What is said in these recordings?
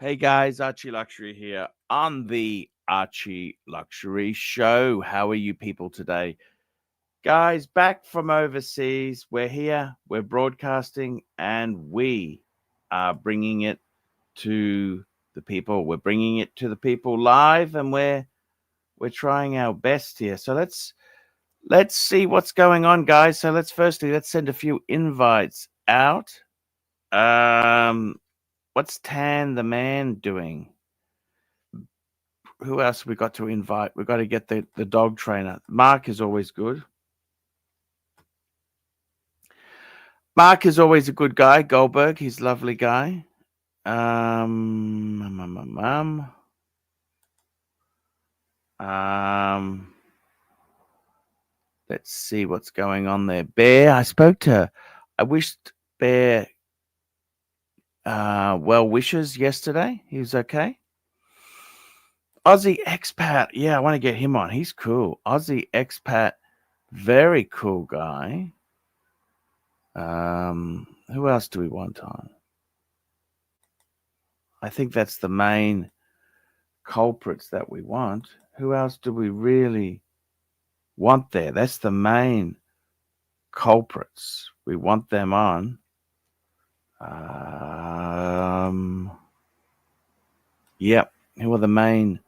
Hey guys, Archie Luxury here on the Archie Luxury Show. How are you people today? Guys, back from overseas. We're here, we're broadcasting, and we are bringing it to the people. We're bringing it to the people live, and we're trying our best here. So let's see what's going on, guys. So let's send a few invites out. What's Tan the Man doing? Who else we got to invite? We've got to get the dog trainer. Mark is always good. Mark is always a good guy. Goldberg, he's a lovely guy. Let's see what's going on there. Bear, I wished Bear well wishes yesterday. He was okay. Aussie expat. Yeah, I want to get him on. He's cool. Aussie expat. Very cool guy. Who else do we want on? I think that's the main culprits that we want. Who else do we really want there? That's the main culprits. We want them on. Yep. Who are the main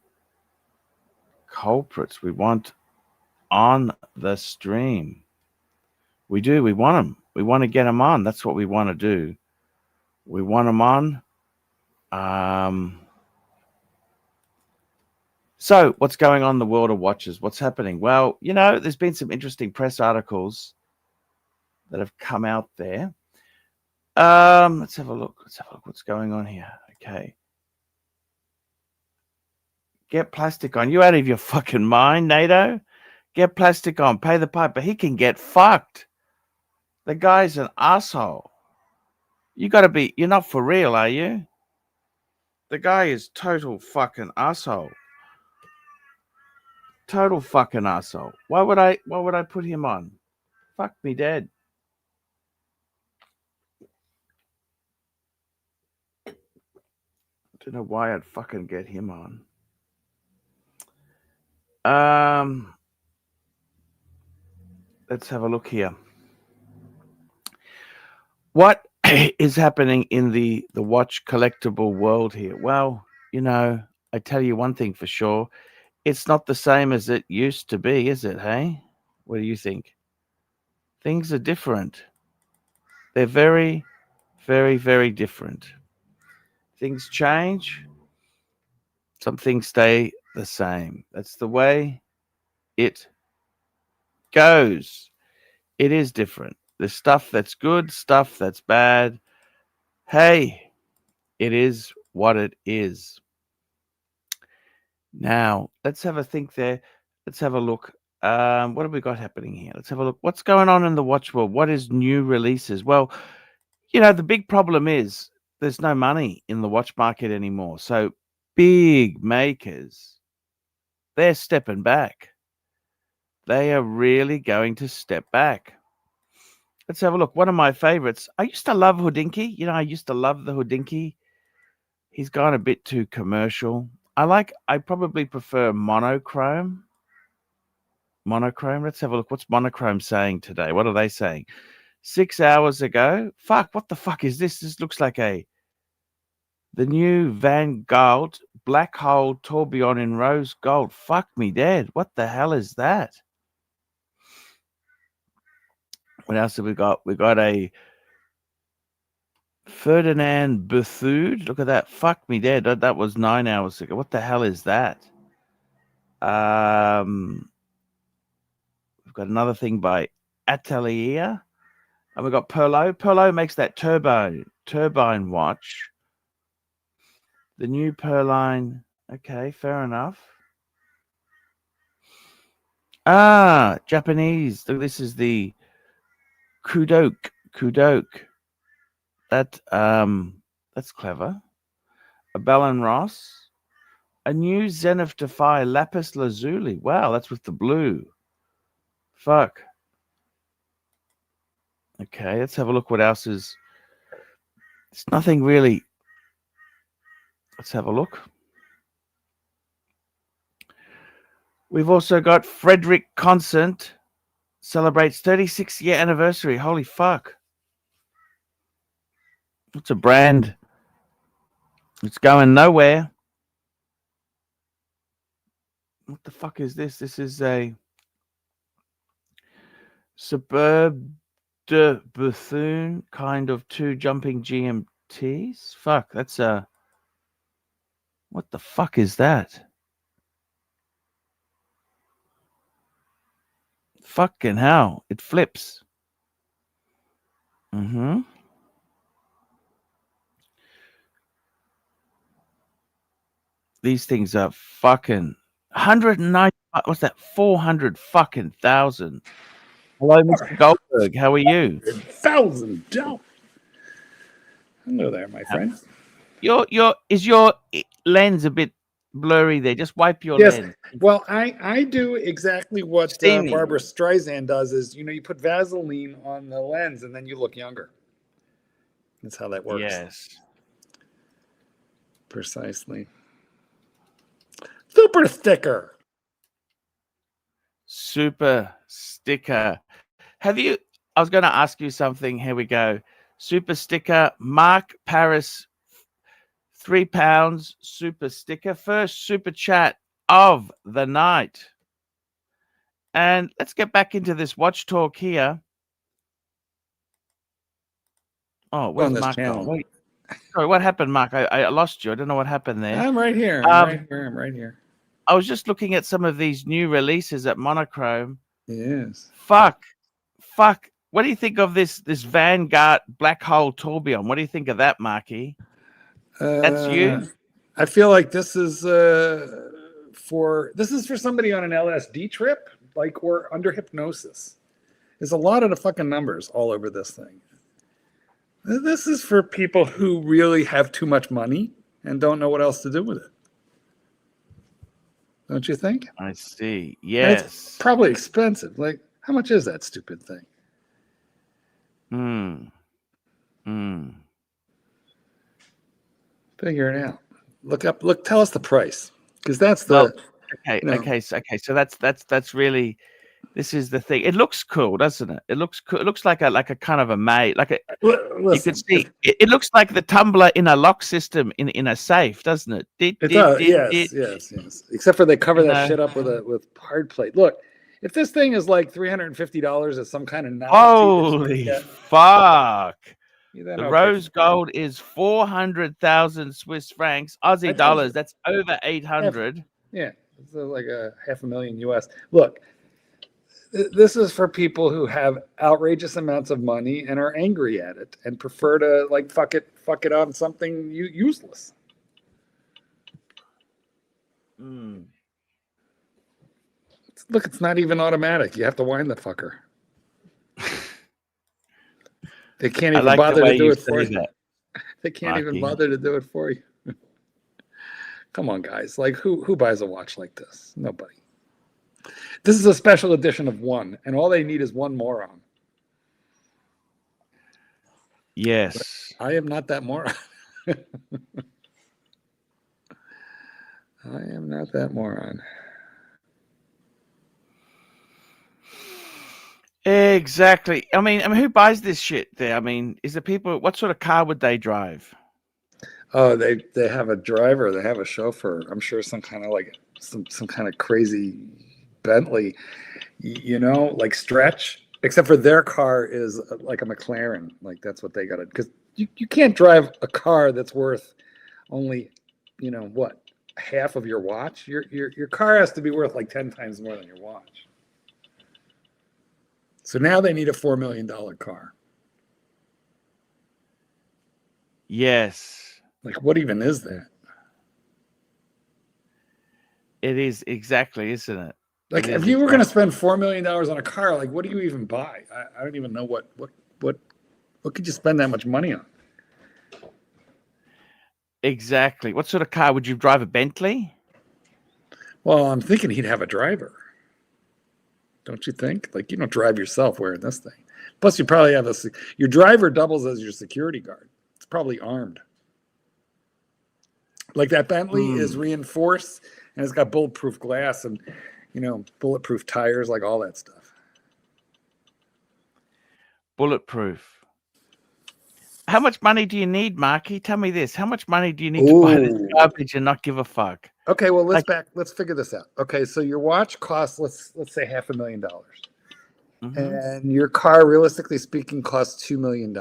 culprits we want on the stream? We do. We want them. We want to get them on. That's what we want to do. We want them on. So what's going on in the world of watches? What's happening? Well, there's been some interesting press articles that have come out there. Let's have a look. What's going on here. Okay. Get plastic on. You out of your fucking mind, NATO? Get plastic on. Pay the piper. He can get fucked. The guy's an asshole. You're not for real, are you? The guy is total fucking asshole. Total fucking asshole. Why would I put him on? Fuck me dead. I don't know why I'd fucking get him on. Let's have a look here. What is happening in the watch collectible world here? Well, I tell you one thing for sure. It's not the same as it used to be, is it, hey? What do you think? Things are different. They're very, very, very different. Things change. Some things stay the same. That's the way it goes. It is different. There's stuff that's good, stuff that's bad. Hey, it is what it is. Now, let's have a think there. Let's have a look. What have we got happening here? Let's have a look. What's going on in the watch world? What is new releases? Well, the big problem is there's no money in the watch market anymore. So big makers, they're stepping back. They are really going to step back. Let's have a look. One of my favorites. I used to love Houdinki. I used to love the Houdinki. He's gone a bit too commercial. I probably prefer monochrome. Monochrome. Let's have a look. What's monochrome saying today? What are they saying? 6 hours ago. Fuck, what the fuck is this? This looks like the new Van Gogh Black Hole Tourbillon in Rose Gold. Fuck me dead. What the hell is that? What else have we got? We got a Ferdinand Bethune. Look at that. Fuck me dead. That was 9 hours ago. What the hell is that? We've got another thing by Atelier. And we've got Perlo. Perlo makes that turbine watch. The new Perline. Okay, fair enough. Japanese. Look, this is the Kudok. That's clever. A Bell & Ross. A new Zenith Defy Lapis Lazuli. Wow, that's with the blue. Fuck. Okay, let's have a look what else is. It's nothing really Let's have a look. We've also got Frederick Constant celebrates 36-year anniversary. Holy fuck. It's a brand. It's going nowhere. What the fuck is this? This is a Superb de Bethune kind of 2 jumping GMTs. Fuck, that's a... What the fuck is that? Fucking hell. It flips. Mm-hmm. These things are fucking 190. What's that? 400 fucking thousand. Hello, Mr. Goldberg. How are you? $1,000. Hello there, my friend. Is your lens a bit blurry there? Just wipe your lens. Well, I do exactly what Barbara Streisand does. Is you put Vaseline on the lens and then you look younger. That's how that works. Yes. Precisely. Super sticker. Super sticker. Have you? I was going to ask you something. Here we go. Super sticker. Mark Paris, £3. Super sticker. First super chat of the night. And let's get back into this watch talk here. Oh, where's Mark? Wait. Sorry, what happened, Mark? I lost you. I don't know what happened there. I'm right here. I'm right here. I was just looking at some of these new releases at Monochrome. Yes. Fuck. What do you think of this Vanguard black hole tourbillon? What do you think of that, Marky? That's you? I feel like this is for somebody on an LSD trip, or under hypnosis. There's a lot of the fucking numbers all over this thing. This is for people who really have too much money and don't know what else to do with it. Don't you think? I see. Yes. And it's probably expensive. How much is that stupid thing? Figure it out. Tell us the price. Because that's the... Okay. So that's really... This is the thing. It looks cool, doesn't it? It looks cool. It looks like a kind of a maid. You can see it looks like the tumbler in a lock system in a safe, doesn't it? It does. Yes. Except for they cover that shit up with hard plate. Look, if this thing is like $350 as some kind of novelty, holy fuck! The rose gold is 400,000 Swiss francs, Aussie dollars. That's over 800. Yeah, it's like a $500,000 US. Look. This is for people who have outrageous amounts of money and are angry at it and prefer to fuck it on something useless. Look, it's not even automatic. You have to wind the fucker. They can't even bother to do it for you. They can't even bother to do it for you. Come on, guys. Who buys a watch like this? Nobody. This is a special edition of one, and all they need is one moron. Yes. But I am not that moron. I am not that moron. Exactly. I mean, who buys this shit there? I mean, is the people... What sort of car would they drive? Oh, they have a driver. They have a chauffeur. I'm sure some kind of some kind of crazy... Bentley, stretch, except for their car is like a McLaren. That's what they got it. Because you can't drive a car that's worth only, half of your watch. Your car has to be worth 10 times more than your watch. So now they need a $4 million car. Yes. What even is that? It is exactly, isn't it? If you were going to spend $4 million on a car, what do you even buy? I don't even know what could you spend that much money on? Exactly. What sort of car would you drive? A Bentley? Well, I'm thinking he'd have a driver. Don't you think? You don't drive yourself wearing this thing. Plus, you probably have your driver doubles as your security guard. It's probably armed. Like that Bentley is reinforced and it's got bulletproof glass and, bulletproof tires, like all that stuff. Bulletproof. How much money do you need, Marky? Tell me this. How much money do you need to buy this garbage and not give a fuck? Okay, well, let's figure this out. Okay, so your watch costs, let's say $500,000. And your car, realistically speaking, costs $2 million.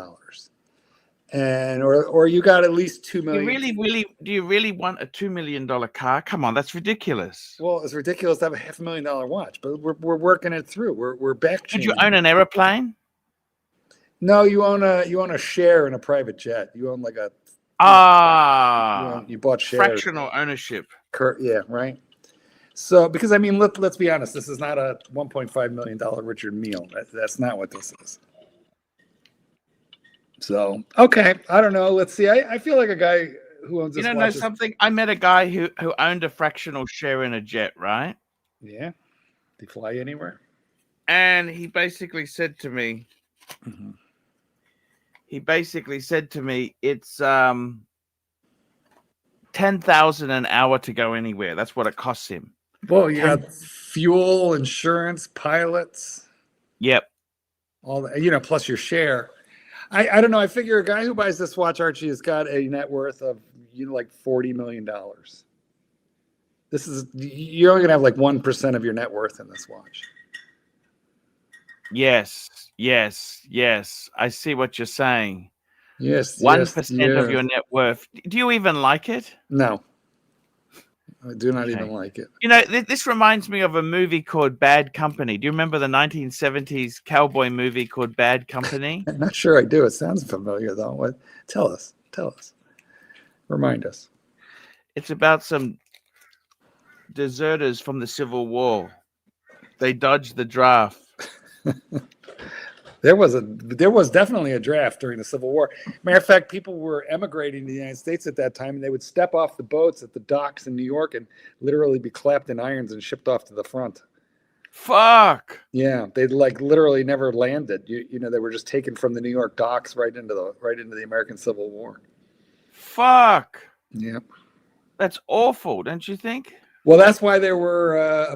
And or you got at least $2 million. Do you really want a $2 million car? Come on, that's ridiculous. Well, it's ridiculous to have a $500,000 watch, but we're working it through. We're back. Did you own an airplane? No, you own a share in a private jet. You own like a you bought shares. Fractional ownership. Yeah, right. So, because I mean, let's be honest, this is not a $1.5 million Richard Mille. That's not what this is. So, okay, I don't know. Let's see. I feel like a guy who owns this watch. Know something? I met a guy who owned a fractional share in a jet, right? Yeah. Did he fly anywhere? And he basically said to me, it's $10,000 an hour to go anywhere. That's what it costs him. Well, you got fuel, insurance, pilots. Yep. All that, plus your share. I don't know. I figure a guy who buys this watch, Archie, has got a net worth of like $40 million. You're only gonna have like 1% of your net worth in this watch. Yes. I see what you're saying. Yes. 1% of your net worth. Do you even like it? No. I do not even like it. This reminds me of a movie called Bad Company. Do you remember the 1970s cowboy movie called Bad Company? I'm not sure I do. It sounds familiar, though. What? Tell us. Remind us. It's about some deserters from the Civil War. They dodged the draft. There was definitely a draft during the Civil War. Matter of fact, people were emigrating to the United States at that time, and they would step off the boats at the docks in New York and literally be clapped in irons and shipped off to the front. Fuck. Yeah, they like literally never landed. They were just taken from the New York docks right into the American Civil War. Fuck. Yep. That's awful, don't you think? Well, that's why there were a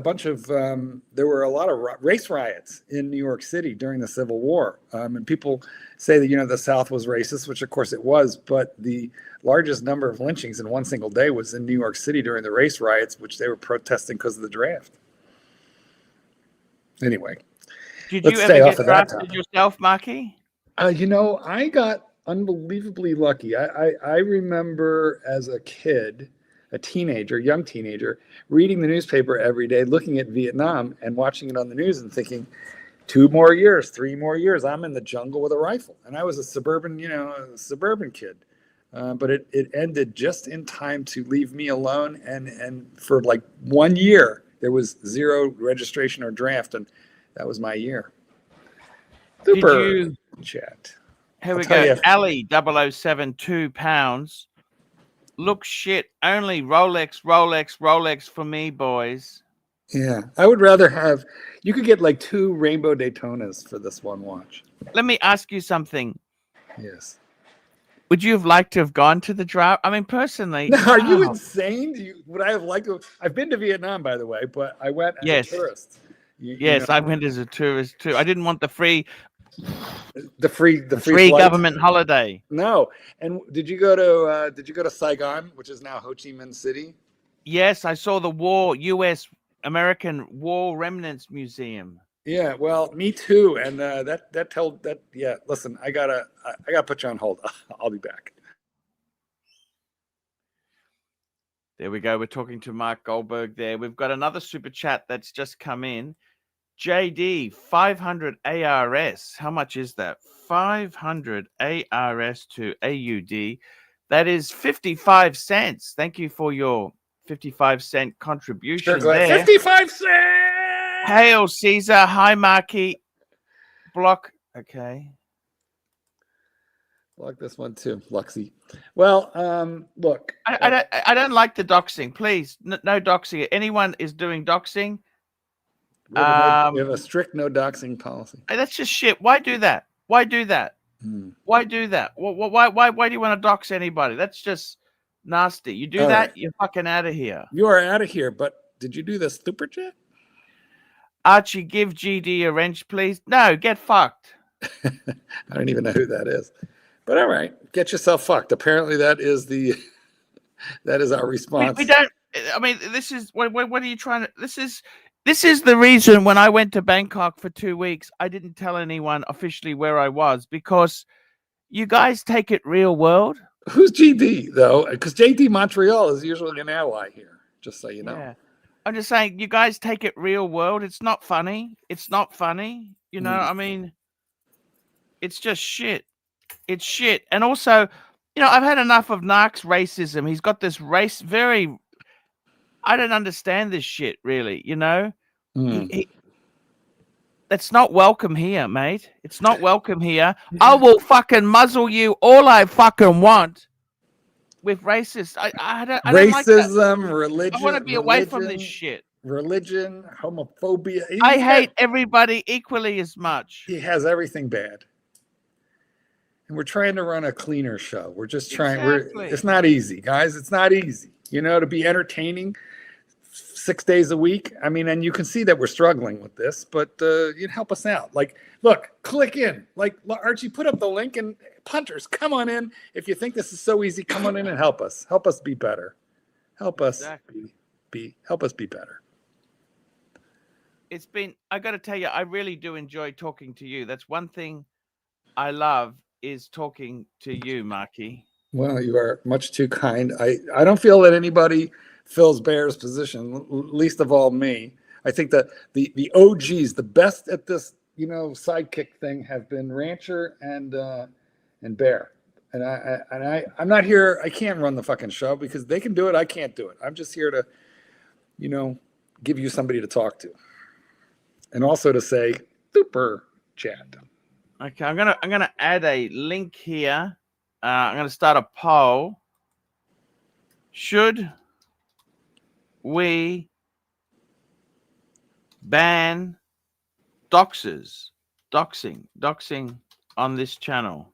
lot of race riots in New York City during the Civil War. And people say that, the South was racist, which of course it was, but the largest number of lynchings in one single day was in New York City during the race riots, which they were protesting because of the draft. Anyway, did you ever get drafted yourself, Marky? I got unbelievably lucky. I remember as a kid, young teenager, reading the newspaper every day, looking at Vietnam and watching it on the news and thinking, 2 more years, 3 more years, I'm in the jungle with a rifle. And I was a suburban kid. But it ended just in time to leave me alone. And for like 1 year, there was 0 registration or draft. And that was my year. Super chat. Here we go. Ali 0072 £2. Look shit, only Rolex for me, boys. Yeah, I would rather you could get like 2 Rainbow Daytonas for this one watch. Let me ask you something. Yes. Would you have liked to have gone to the draft? I mean, personally. No, are you insane? Would I have liked to? I've been to Vietnam, by the way, but I went as a tourist. I went as a tourist too. I didn't want the free free government holiday. No. And did you go to Saigon, which is now Ho Chi Minh City? Yes, I saw the U.S. American War Remnants Museum. Yeah, well, me too. And listen, I gotta put you on hold. I'll be back. There we go. We're talking to Mark Goldberg there. We've got another super chat that's just come in. JD, 500 ARS. How much is that? 500 ARS to AUD. That is 55 cents. Thank you for your 55-cent contribution there. 55 cents! Hail Caesar. Hi, Marky. Block. Okay. Block this one too, Luxy. Well, look. I don't like the doxing. Please, no doxing. Anyone is doing doxing. We have a strict no doxing policy. That's just shit. Why do that? Why do that? Why do that? Why do you want to dox anybody? That's just Nasty. You do All that, right. you're fucking out of here. You are out of here, but did you do the super chat? Archie, give GD a wrench, please. No, get fucked. I don't even know who that is. But all right, get yourself fucked. Apparently that is our response. We don't. I mean, this is what are you trying to? This is the reason when I went to Bangkok for 2 weeks, I didn't tell anyone officially where I was, because you guys take it real world. Who's GD though? Because JD Montreal is usually an ally here. Just so you know. Yeah. I'm just saying, you guys take it real world. It's not funny. It's not funny. You know, I mean, it's just shit. It's shit. And also, you know, I've had enough of Narc's racism. He's got this I don't understand this shit, really, you know? That's not welcome here, mate. It's not welcome here. I will fucking muzzle you all I fucking want with racist. I don't like that. Racism, religion. I want to be away from this shit. Religion, homophobia. I hate everybody equally as much. He has everything bad. And we're trying to run a cleaner show. We're just trying. Exactly. It's not easy, guys. It's not easy. You know, to be entertaining 6 days a week. I mean, and you can see that we're struggling with this, but you'd help us out. Like, look, click in. Like, Archie, put up the link, and punters, come on in. If you think this is so easy, come on in and help us. Help us be better. Help us help us be better. It's been, I got to tell you, I really do enjoy talking to you. That's one thing I love, is talking to you, Marky. Well, you are much too kind. I don't feel that anybody fills Bear's position, least of all me. I think that the OGs, the best at this, you know, sidekick thing, have been Rancher and Bear. And I'm not here. I can't run the fucking show because they can do it. I can't do it. I'm just here to, you know, give you somebody to talk to, and also to say super chat. Okay, I'm gonna add a link here. I'm gonna start a poll. Should we ban doxing on this channel?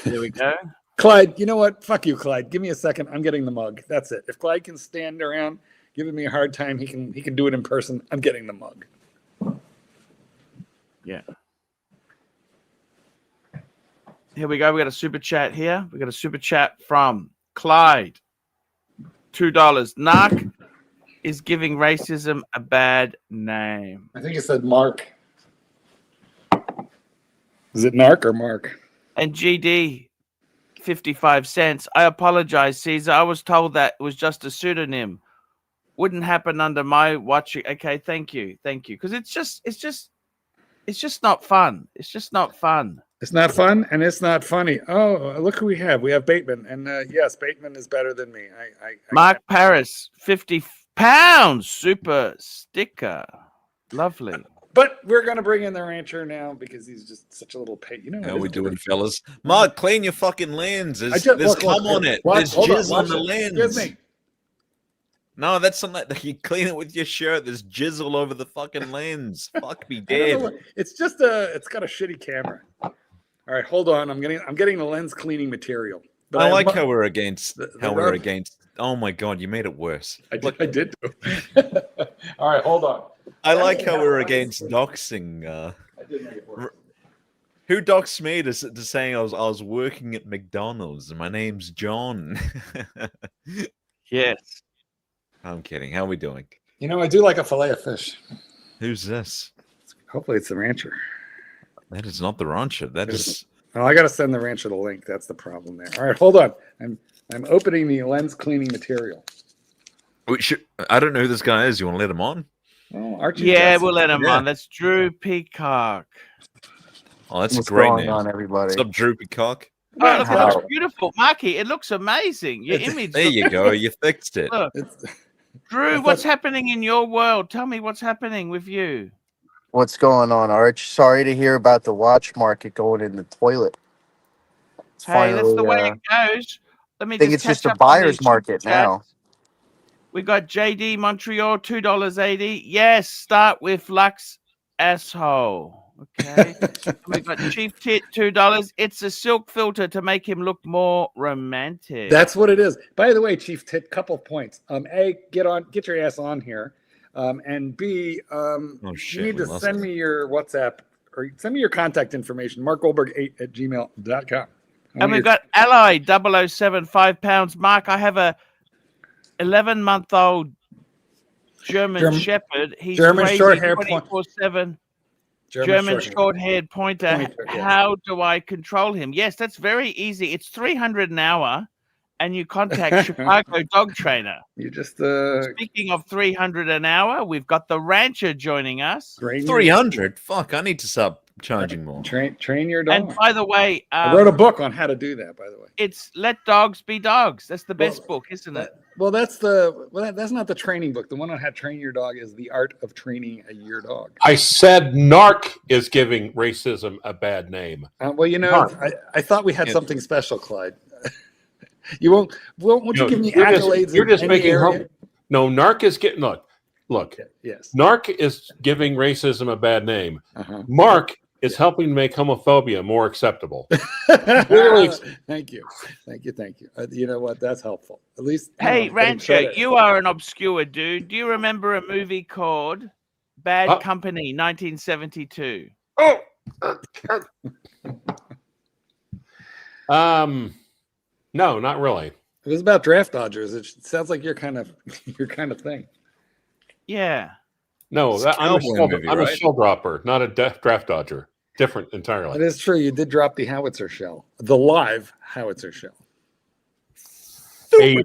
Here we go. Clyde, you know what? Fuck you, Clyde. Give me a second. I'm getting the mug. That's it. If Clyde can stand around giving me a hard time, he can do it in person. I'm getting the mug. Yeah. Here we go. We got a super chat here. We got a super chat from Clyde. $2. Narc is giving racism a bad name. I think it said Mark. Is it Narc or Mark? And GD, 55 cents. I apologize, Caesar. I was told that it was just a pseudonym. Wouldn't happen under my watching. Okay, thank you. Because it's just not fun. It's just not fun. It's not fun and it's not funny. Oh, look who we have. We have Bateman. And yes, Bateman is better than me. Mark Paris, £50 super sticker. Lovely. But we're going to bring in the Rancher now because he's just such a little pay. You know how we doing, fellas? Mark, clean your fucking lens. There's cum on it. There's jizz on the lens. Excuse me. No, that's something that you clean it with your shirt. There's jizz all over the fucking lens. Fuck me dead. It's just it's got a shitty camera. All right, hold on. I'm getting the lens cleaning material. But I like how we're against Oh my god, you made it worse. I did do. All right, hold on. I like how we're against doxing. I did make it worse. Who doxed me to saying I was working at McDonald's and my name's John? Yes. I'm kidding. How are we doing? You know, I do like a fillet of fish. Who's this? Hopefully it's the Rancher. That is not the Rancher. That is. Oh, I got to send the Rancher the link. That's the problem there. All right, hold on. I'm opening the lens cleaning material. I don't know who this guy is. You want to let him on? Oh, Archie. Yeah, we'll let him on. That's Drew Peacock. Oh, that's What's a great going name. on, everybody? What's up, Drew Peacock? Oh, look, it looks beautiful. Marky, it looks amazing. Your image. There you go. You fixed it. Look. Drew, what's happening in your world? Tell me what's happening with you. What's going on, Arch? Sorry to hear about the watch market going in the toilet. Hey, that's the way it goes. Let me I think it's just a buyer's market now. We got JD Montreal, $2.80. Yes, start with Lux asshole. Okay. And we got Chief Tit, $2. It's a silk filter to make him look more romantic. That's what it is. By the way, Chief Tit, couple of points. A, get your ass on here. And B, you need to send me your WhatsApp or send me your contact information, markgoldberg8@gmail.com. And we've got Ally 007, £5. Mark, I have a 11-month-old German Shepherd. He's German crazy, short-haired 24/7. German short-haired pointer. Yeah. How do I control him? Yes, that's very easy. It's $300 an hour, and you contact Chicago Dog Trainer. You just Speaking of $300 an hour, we've got the Rancher joining us. 300. Fuck, I need to stop charging more. Train your dog. And by the way, I wrote a book on how to do that. By the way, it's Let Dogs Be Dogs. That's the best book, isn't it? Well, that's not the training book. The one on how to train your dog is The Art of Training your Dog. I said NARC is giving racism a bad name. Well, you know, I thought we had something special, Clyde. You won't you give me accolades? You're just making no. NARC is getting look. Yes. NARC is giving racism a bad name. Mark is helping to make homophobia more acceptable. Thank you. You know what? That's helpful. At least. Hey, Rancher, you are an obscure dude. Do you remember a movie called Bad Company, 1972? No, not really. It was about draft dodgers. It sounds like your kind of thing. Yeah. No, I'm a shell dropper, not a draft dodger. Different entirely. It is true. You did drop the howitzer shell, the live howitzer shell. A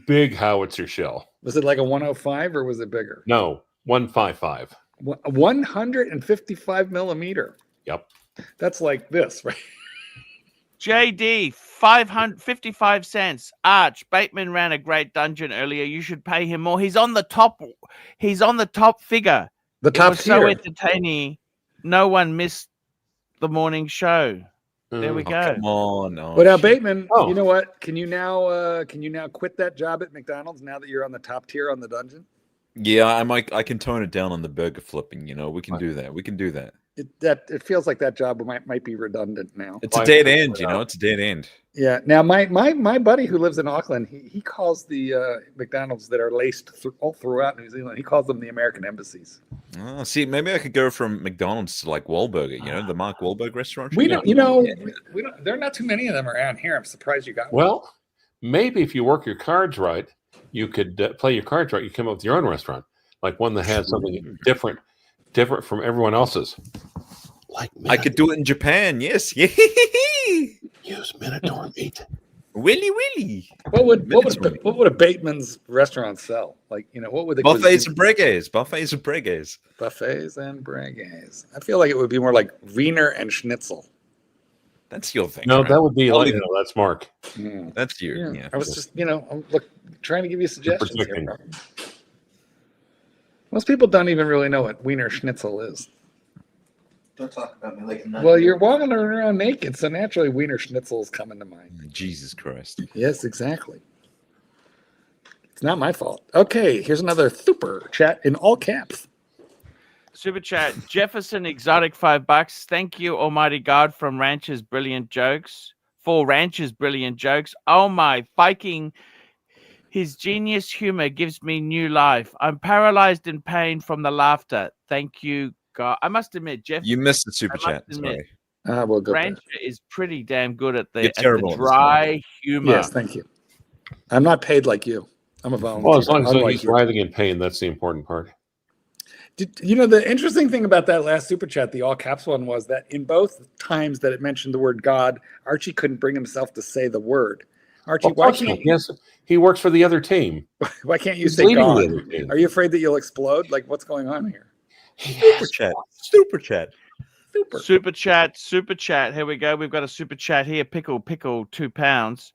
big howitzer shell. Was it like a 105 or was it bigger? No, 155. 155 millimeter. Yep. That's like this, right? JD, 555 cents. Arch, Bateman ran a great dungeon earlier. You should pay him more. He's on the top figure. The top tier. So entertaining. No one missed the morning show. There we go. Come on. But now Bateman, you know what? Can you now quit that job at McDonald's now that you're on the top tier on the dungeon? Yeah, I can tone it down on the burger flipping. You know, we can do that. It feels like that job might be redundant now. It's a dead end, you know. It's a dead end. Yeah. Now my buddy who lives in Auckland, he calls the McDonald's that are laced all throughout New Zealand. He calls them the American embassies. Oh, see, maybe I could go from McDonald's to like Wahlburger. You know, the Mark Wahlberg restaurant. We don't. You know, we don't. There are not too many of them around here. I'm surprised you got one. Well, maybe if you work your cards right, you could play your cards right. You come up with your own restaurant, like one that has something different from everyone else's. Like I could do it in Japan. Yes. Use Minotaur meat. Willy. What would a Bateman's restaurant sell? Like, you know, what would the buffets and breguets? Buffets and breguets. I feel like it would be more like Wiener and Schnitzel. That's your thing. No, that would be like, that's Mark. That's you. Yeah. I was just, I'm trying to give you suggestions here. Most people don't even really know what Wiener Schnitzel is. Don't talk about me like a well, you're walking around naked, so naturally Wiener Schnitzel is coming to mind. Jesus Christ. Yes, exactly. It's not my fault. Okay, here's another super chat in all caps. Super chat. Jefferson Exotic, $5. Thank you, Almighty God, from Rancher's brilliant jokes. For Rancher's brilliant jokes. Oh my, Viking. His genius humor gives me new life. I'm paralyzed in pain from the laughter. Thank you, God. I must admit, Jeff. You missed the super chat. Sorry. We'll go. Rancher is pretty damn good at the dry humor. Yes, thank you. I'm not paid like you. I'm a volunteer. Well, as long as he's writhing in pain, that's the important part. The interesting thing about that last super chat, the all caps one, was that in both times that it mentioned the word God, Archie couldn't bring himself to say the word. Archie, why can't he works for the other team? Why can't you say God? Are you afraid that you'll explode? Like, what's going on here? Super chat. Super chat. Here we go. We've got a super chat here. Pickle, £2.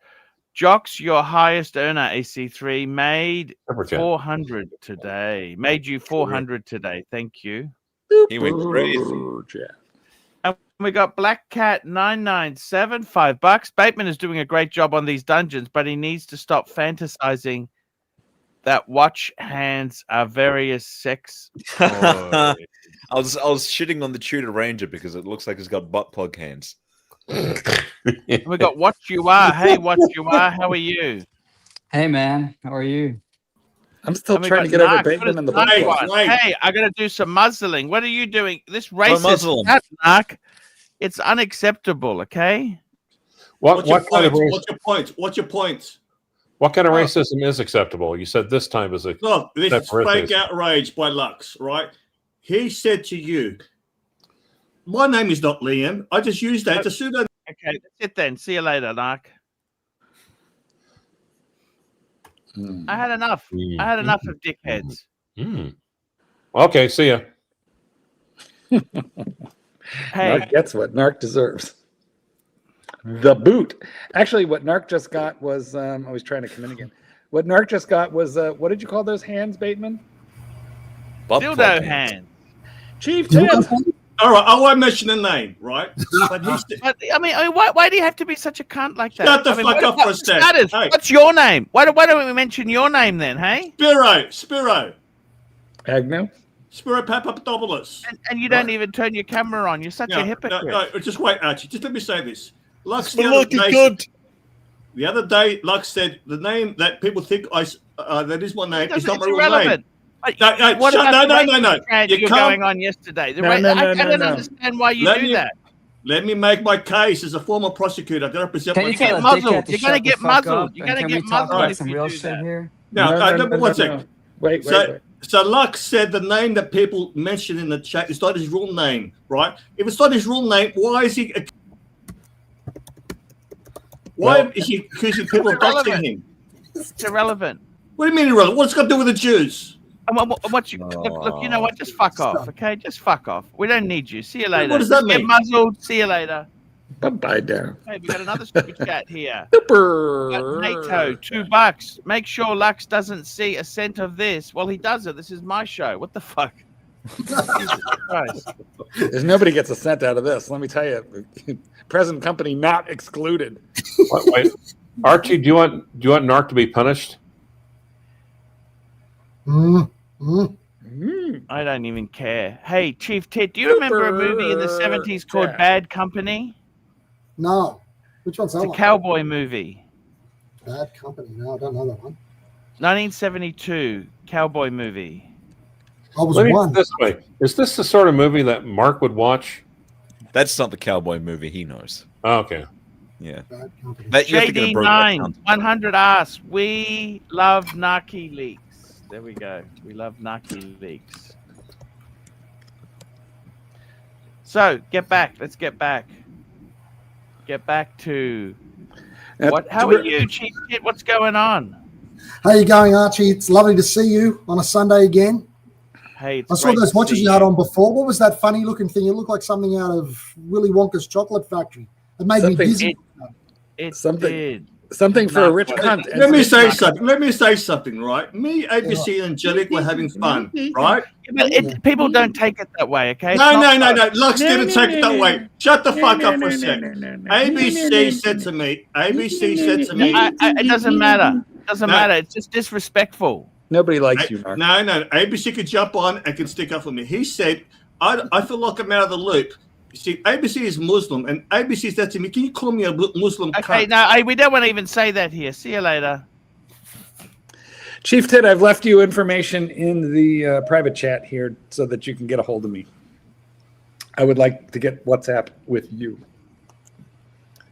Jocks, your highest earner, AC3, made 400 today. Made you 400 today. Thank you. He went crazy. And we got Black Cat 997, $5. Bateman is doing a great job on these dungeons, but he needs to stop fantasizing that watch hands are various sex. I was shitting on the Tudor Ranger because it looks like it's got butt plug hands. We got what you are. Hey, what you are. How are you? Hey man, how are you? I'm still And we trying to got get over Narc. Bateman and the What is butt Narc plug. one? Hey, I got to do some muzzling. What are you doing? This racist muzzle 'em. nut, Narc. It's unacceptable. Okay. What kind of What's your point? What's your point? what kind of racism is acceptable? You said this time is a Look, this is Separate fake racism. outrage by Lux, right? He said to you, my name is not Liam. I just used that. It's a pseudo. Okay. That's it then. See you later, Narc. I had enough. I had enough of dickheads. Okay, see ya. Hey, Narc gets what Narc deserves. The boot. Actually, what Narc just got was I was trying to come in again. What Narc just got was what did you call those hands, Bateman? Butt plug dildo hands. hand. Chief Ted. All right, I won't mention the name, right? But he said, But, I mean, why do you have to be such a cunt like that? Shut the I mean, fuck what- up for a what- sec. Status, Hey. what's your name? Why don't we mention your name then, hey? Spiro Agnew. Papadopoulos. And you don't even turn your camera on. You're such a hypocrite. No, just wait, Archie. Just let me say this. Lux the other day, Lux said the name that people think that is my name is not my real name. But No, what shut- about no, the no, no, racist rant you you're can't- going on yesterday? No, no, I no, don't no. understand why you Let do me- that. Let me make my case as a former prosecutor. I got to represent Can you myself. tell a muzzled. dickhead to You're gonna shut the get fuck muzzled. up? You're And gonna can get we talk muzzled about if some you real do shit that. here? No, one second. Wait. So Lux said the name that people mentioned in the chat is not his real name, right? If it's not his real name, why is he? Why is he accusing people of doxing him? It's irrelevant. What do you mean irrelevant? What's it got to do with the Jews? And look, you know what? Just fuck off, okay? Just fuck off. We don't need you. See you later. What does that Just get mean? muzzled. See you later. Bye down. Hey, we got another stupid chat here. Super. NATO, $2. Make sure Lux doesn't see a cent of this. Well, he doesn't. This is my show. What the fuck? Jesus Christ. There's nobody gets a cent out of this. Let me tell you. Present company not excluded. Wait. Archie, do you want Narc to be punished? I don't even care. Hey, Chief Ted, do you remember a movie in the 70s called Ted. Bad Company? No. Which one's that It's a one? cowboy movie. Bad Company. No, I don't know that one. 1972 cowboy movie. I was Let me put one. it this way: is this the sort of movie that Mark would watch? That's not the cowboy movie he knows. Oh, okay. Yeah. Bad Company. That, you have to get a Brokeback JD9, Mountain. 100 asks. We love Naki leaks. There we go. We love Naki leaks. So, get back. Let's get back. Get back to what? How are you, Chief Ted? What's going on? How you going, Archie? It's lovely to see you on a Sunday again. Hey, it's I saw great those to watches see you had on before. What was that funny looking thing? It looked like something out of Willy Wonka's chocolate factory. It made me Something- dizzy. It Something- did. Something for a rich Let cunt. Let me say something. Let me say something, right? Me, ABC, and Angelic were having fun, right? But people don't take it that way, okay? It's No. not fun. Lux didn't take it that way. Shut the fuck up for a sec. ABC said to me, It doesn't matter. It doesn't No. matter. It's just disrespectful. Nobody likes you, Mark. No, ABC could jump on and can stick up for me. He said, I feel like I'm out of the loop. You see, ABC is Muslim, and ABC said to me, can you call me a Muslim Okay, cunt? no, we don't want to even say that here. See you later. Chief Ted, I've left you information in the private chat here so that you can get a hold of me. I would like to get WhatsApp with you.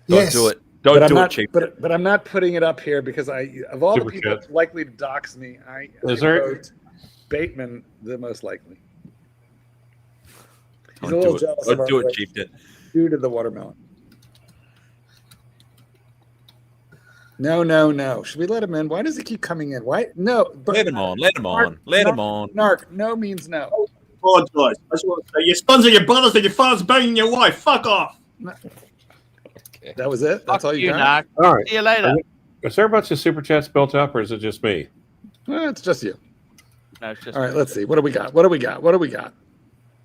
Don't Yes. do it. But Don't I'm do not, it, Chief. but I'm not putting it up here because of all the Super people chat. likely to dox me, I wrote Bateman the most likely. He's a Don't little do it. jealous of Don't our do it, relationship Chief. due to the watermelon. No. Should we let him in? Why does he keep coming in? Why? No. But Let him on. Let him on. Let him on. Narc, no means no. Apologize. I just want to say, your sons are your brothers and your father's banging your wife. Fuck off. That was it? That's Fuck all you got? Narc. All right. See you later. Is there a bunch of super chats built up, or is it just me? It's just you. No, it's just All right, let's see. What do we got?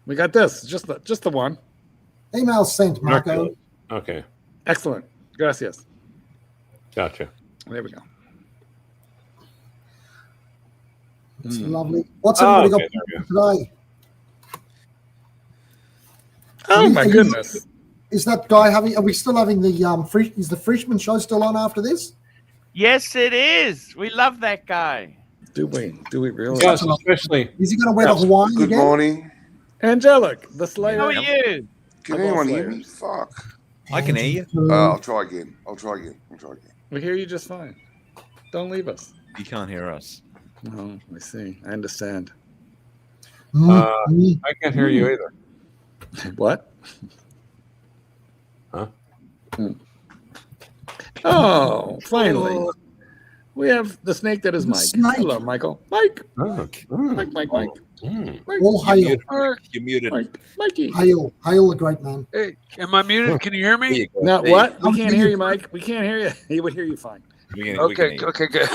We got this. Just the one. Email sent, Marco. Okay, Excellent. Gracias. gotcha. There we go. It's lovely. What's everybody got okay, there we today? Oh my goodness! Is that guy having? Are we still having the Is the Freshman show still on after this? Yes, it is. We love that guy. Do we? Do we really? Yes, especially. Is he going to wear the Hawaiian Good again? morning. Angelic, the Slayer. How are you? Can I'm anyone all hear me? Slayers. Fuck. I can hear you. I'll try again. I'll try again. We hear you just fine. Don't leave us. You can't hear us. Oh, I see. I understand. I can't hear you either. What? Huh? Oh, finally. We have the snake that is The Mike. snake. Hello, Michael. Mike. Oh. Mike. Mike. Mm. All hail, You're muted. Mike. Mikey. hail, hail, the great man. Hey, am I muted? Can you hear There me? you go. Now, There you what? go. We can't hear you, Mike. We can't hear you. He would hear you fine. We can hear Okay, you. okay, good.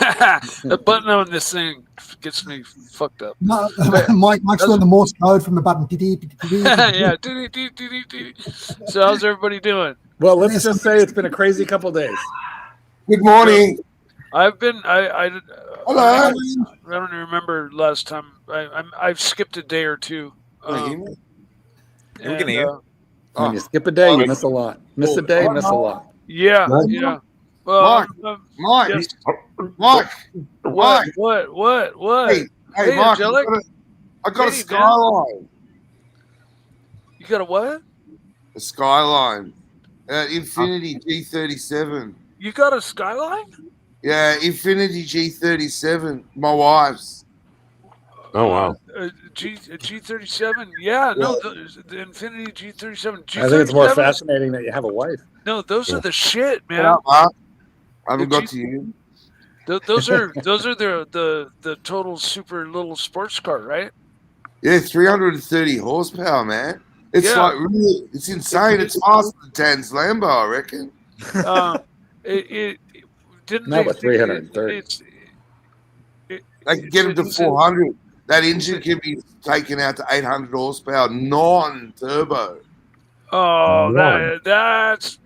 The button on this thing gets me fucked up. No, Mike's doing the Morse code from the button. Yeah. dee-dee-dee-dee-dee-dee. So how's everybody doing? Well, let's just say it's been a crazy couple days. Good morning. I've been I Hello. I don't even remember last time. I've skipped a day or two. Can you hear me? We can hear. When you skip a day, you miss a lot. Miss a day, miss a lot. Yeah, yeah. Well, Mike. yes. Mike. What? Mike. What? Hey, Hey, Mike. Angelic. I got a Hey, man. skyline. You got a what? A skyline. Infinity G37. You got a Skyline? Yeah, Infinity G37. My wife's. Oh, wow. G37. Yeah, no, the Infinity G37. I think it's more G37 fascinating that you have a wife. No, those are the shit, man. Yeah, Mark. I haven't The got to you. Those are the total super little sports car, right? Yeah, 330 horsepower, man. It's Yeah. like really, it's insane. It's faster than Dan's Lambo, I reckon. It didn't. Not with 330. They can get him to 400. That engine can be taken out to 800 horsepower, non-turbo. Oh, Wow. that's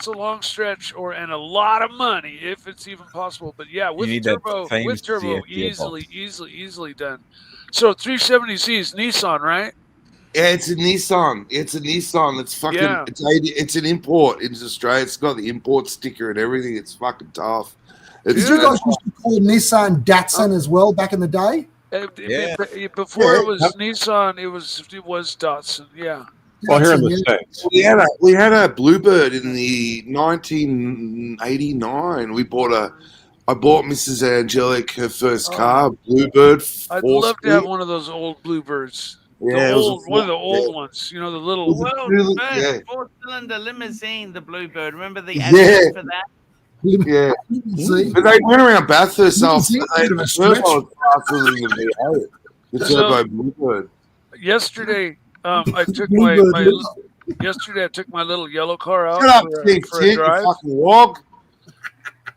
a long stretch and a lot of money if it's even possible. But yeah, with need that turbo, famous GFG easily done. So 370Z is Nissan, right? Yeah, it's a Nissan. It's fucking. Yeah. It's an import into Australia. It's got the import sticker and everything. It's fucking tough. Did It's you guys used to call Nissan Datsun as well back in the day? Yeah. Before it was Nissan, it was Datsun. Yeah. Well, here in the Datsun, States. we had a Bluebird in the 1989. I bought Mrs. Angelic her first car, Bluebird. I'd love to have one of those old Bluebirds. Yeah, One of the old ones. You know, the little. Well, really- first yeah. 4-cylinder limousine, the Bluebird. Remember the Yeah. advert for that? Yeah, See? but they went around Bathurst You can after see it they in a the stretch. turbo was faster than the V8. The turbo Bluebird. Yesterday, I took Bluebird. yesterday I took my little yellow car out Shut up, for Steve a Tit, you drive. fucking wog.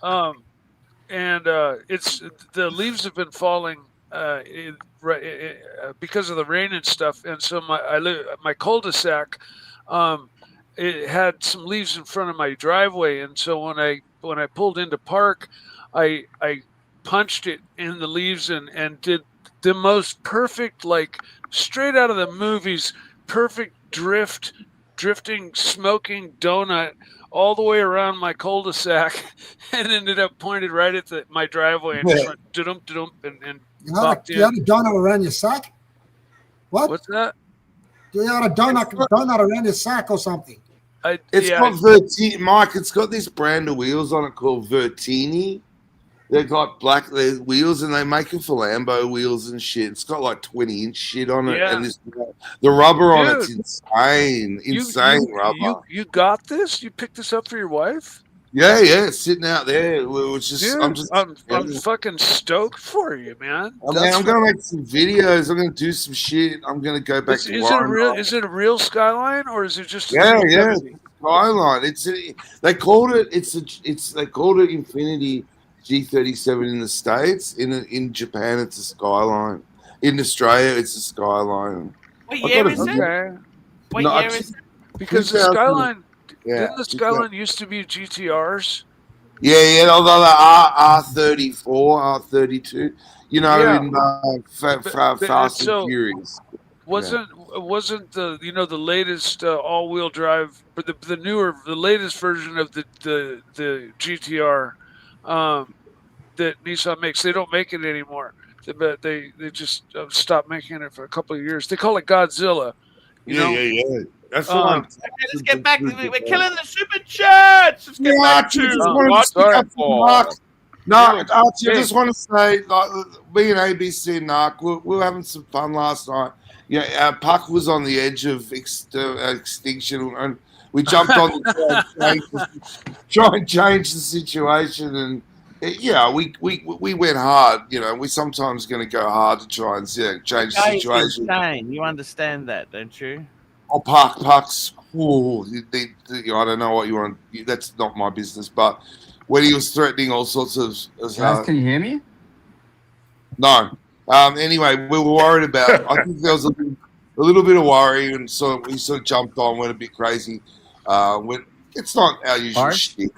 And it's the leaves have been falling because of the rain and stuff. And so my cul-de-sac, it had some leaves in front of my driveway. And so when I pulled into park, I punched it in the leaves and did the most perfect, like straight out of the movies, perfect drifting, smoking donut all the way around my cul-de-sac, and ended up pointed right at my driveway and just went dum and You popped had a in. donut around your sack? What? What's that? You had a donut around your sack or something? It's got Vertini, Mike. It's got this brand of wheels on it called Vertini. They've got black wheels, and they make them for Lambo wheels and shit. It's got like 20-inch shit on it, Yeah. and the rubber on it's Dude, insane rubber. You got this? You picked this up for your wife? Yeah, it's sitting out there. It was just, Dude, I'm fucking stoked for you, man. I'm gonna make some videos. I'm gonna do some shit. I'm gonna go back to Is it a real Skyline or is it just a Yeah, C70? Skyline. They called it Infinity G37 in the States. In Japan, it's a Skyline. In Australia, it's a Skyline. What I year got is a- it? Okay. What No, year is it? Because the 2000 Skyline Yeah, didn't the Skyline used to be GTRs? Yeah. Although the R34, R32, you know, Yeah. in But Fast and so Furious. wasn't the the latest all-wheel drive, but the latest version of the GTR that Nissan makes, they don't make it anymore. But they just stopped making it for a couple of years. They call it Godzilla. You know? Yeah. That's the one. Okay, let's get back. We're killing the super chats. Let's get back Archie, to just wanted to what? stick up for Mark. No, Archie, I Hey. just want to say, like, me and ABC and Narc, we were having some fun last night. Yeah, Puck was on the edge of extinction, and we jumped on to try and change the situation. And yeah, we went hard. You know, we sometimes going to go hard to try and change the Guy is situation. insane. You understand that, don't you? Oh, Puck's. Ooh, I don't know what you want. That's not my business. But when he was threatening all sorts of, Guys, can you hear me? no. Anyway, we were worried about. I think there was a little bit of worry, and so we sort of jumped on, went a bit crazy. It's not our usual Arch? shtick,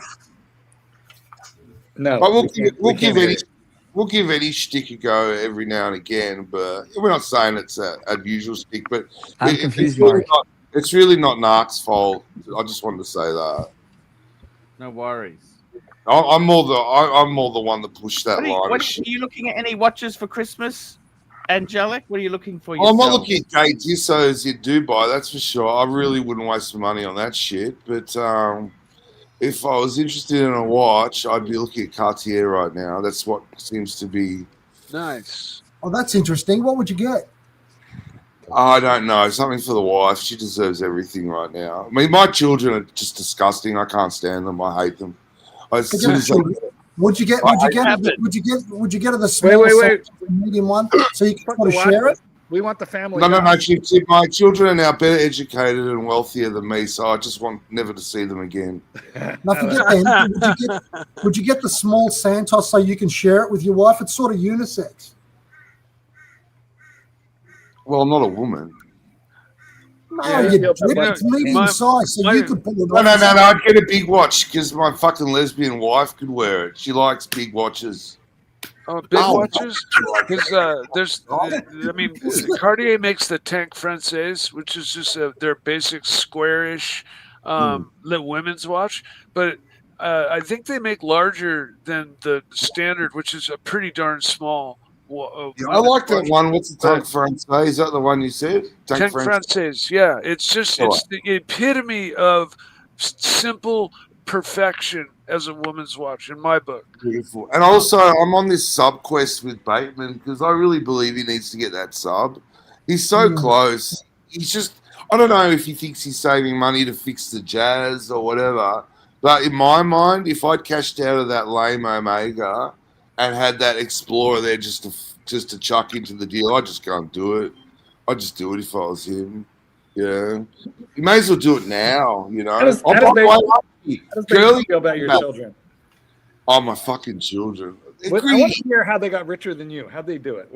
No, but we can't hear it. we'll give any shtick a go every now and again. But we're not saying it's a usual shtick, but I'm it's confused, really Mark. not. It's really not Narc's fault. I just wanted to say that. No worries. I'm more the one that pushed that line. Are you looking at any watches for Christmas, Angelic? What are you looking for? I'm not yourself? looking at Gay Dissos in Dubai, that's for sure. I really wouldn't waste my money on that shit. But if I was interested in a watch, I'd be looking at Cartier right now. That's what seems to be. Nice. Oh, that's interesting. What would you get? I don't know. Something for the wife. She deserves everything right now. I mean, my children are just disgusting. I can't stand them. I hate them. As soon as Would you get her the small Wait. size, medium one, so you can Fuck sort of the share what? it? We want the family. No. guy. My children are now better educated and wealthier than me, so I just want never to see them again. Now forget them. Would you get the small Santos so you can share it with your wife? It's sort of unisex. Well, I'm not a woman. No, Yeah, it's medium size, so you could pull it off. No. I'd get a big watch because my fucking lesbian wife could wear it. She likes big watches. Oh, big watches? Because Cartier makes the Tank Française, which is just their basic squarish women's watch. But I think they make larger than the standard, which is a pretty darn small. I like that one. What's the Tank Française? Is that the one you said? Tank Française, yeah. It's the epitome of simple perfection as a woman's watch in my book. Beautiful. And also, I'm on this sub quest with Bateman because I really believe he needs to get that sub. He's so close. He's just, I don't know if he thinks he's saving money to fix the Jazz or whatever. But in my mind, if I'd cashed out of that lame Omega and had that Explorer there just to chuck into the deal, I'd just go and do it. I'd just do it if I was him. Yeah. You may as well do it now, you know. How does Bateman feel about your children? Oh, my fucking children. I want to hear how they got richer than you. How'd they do it?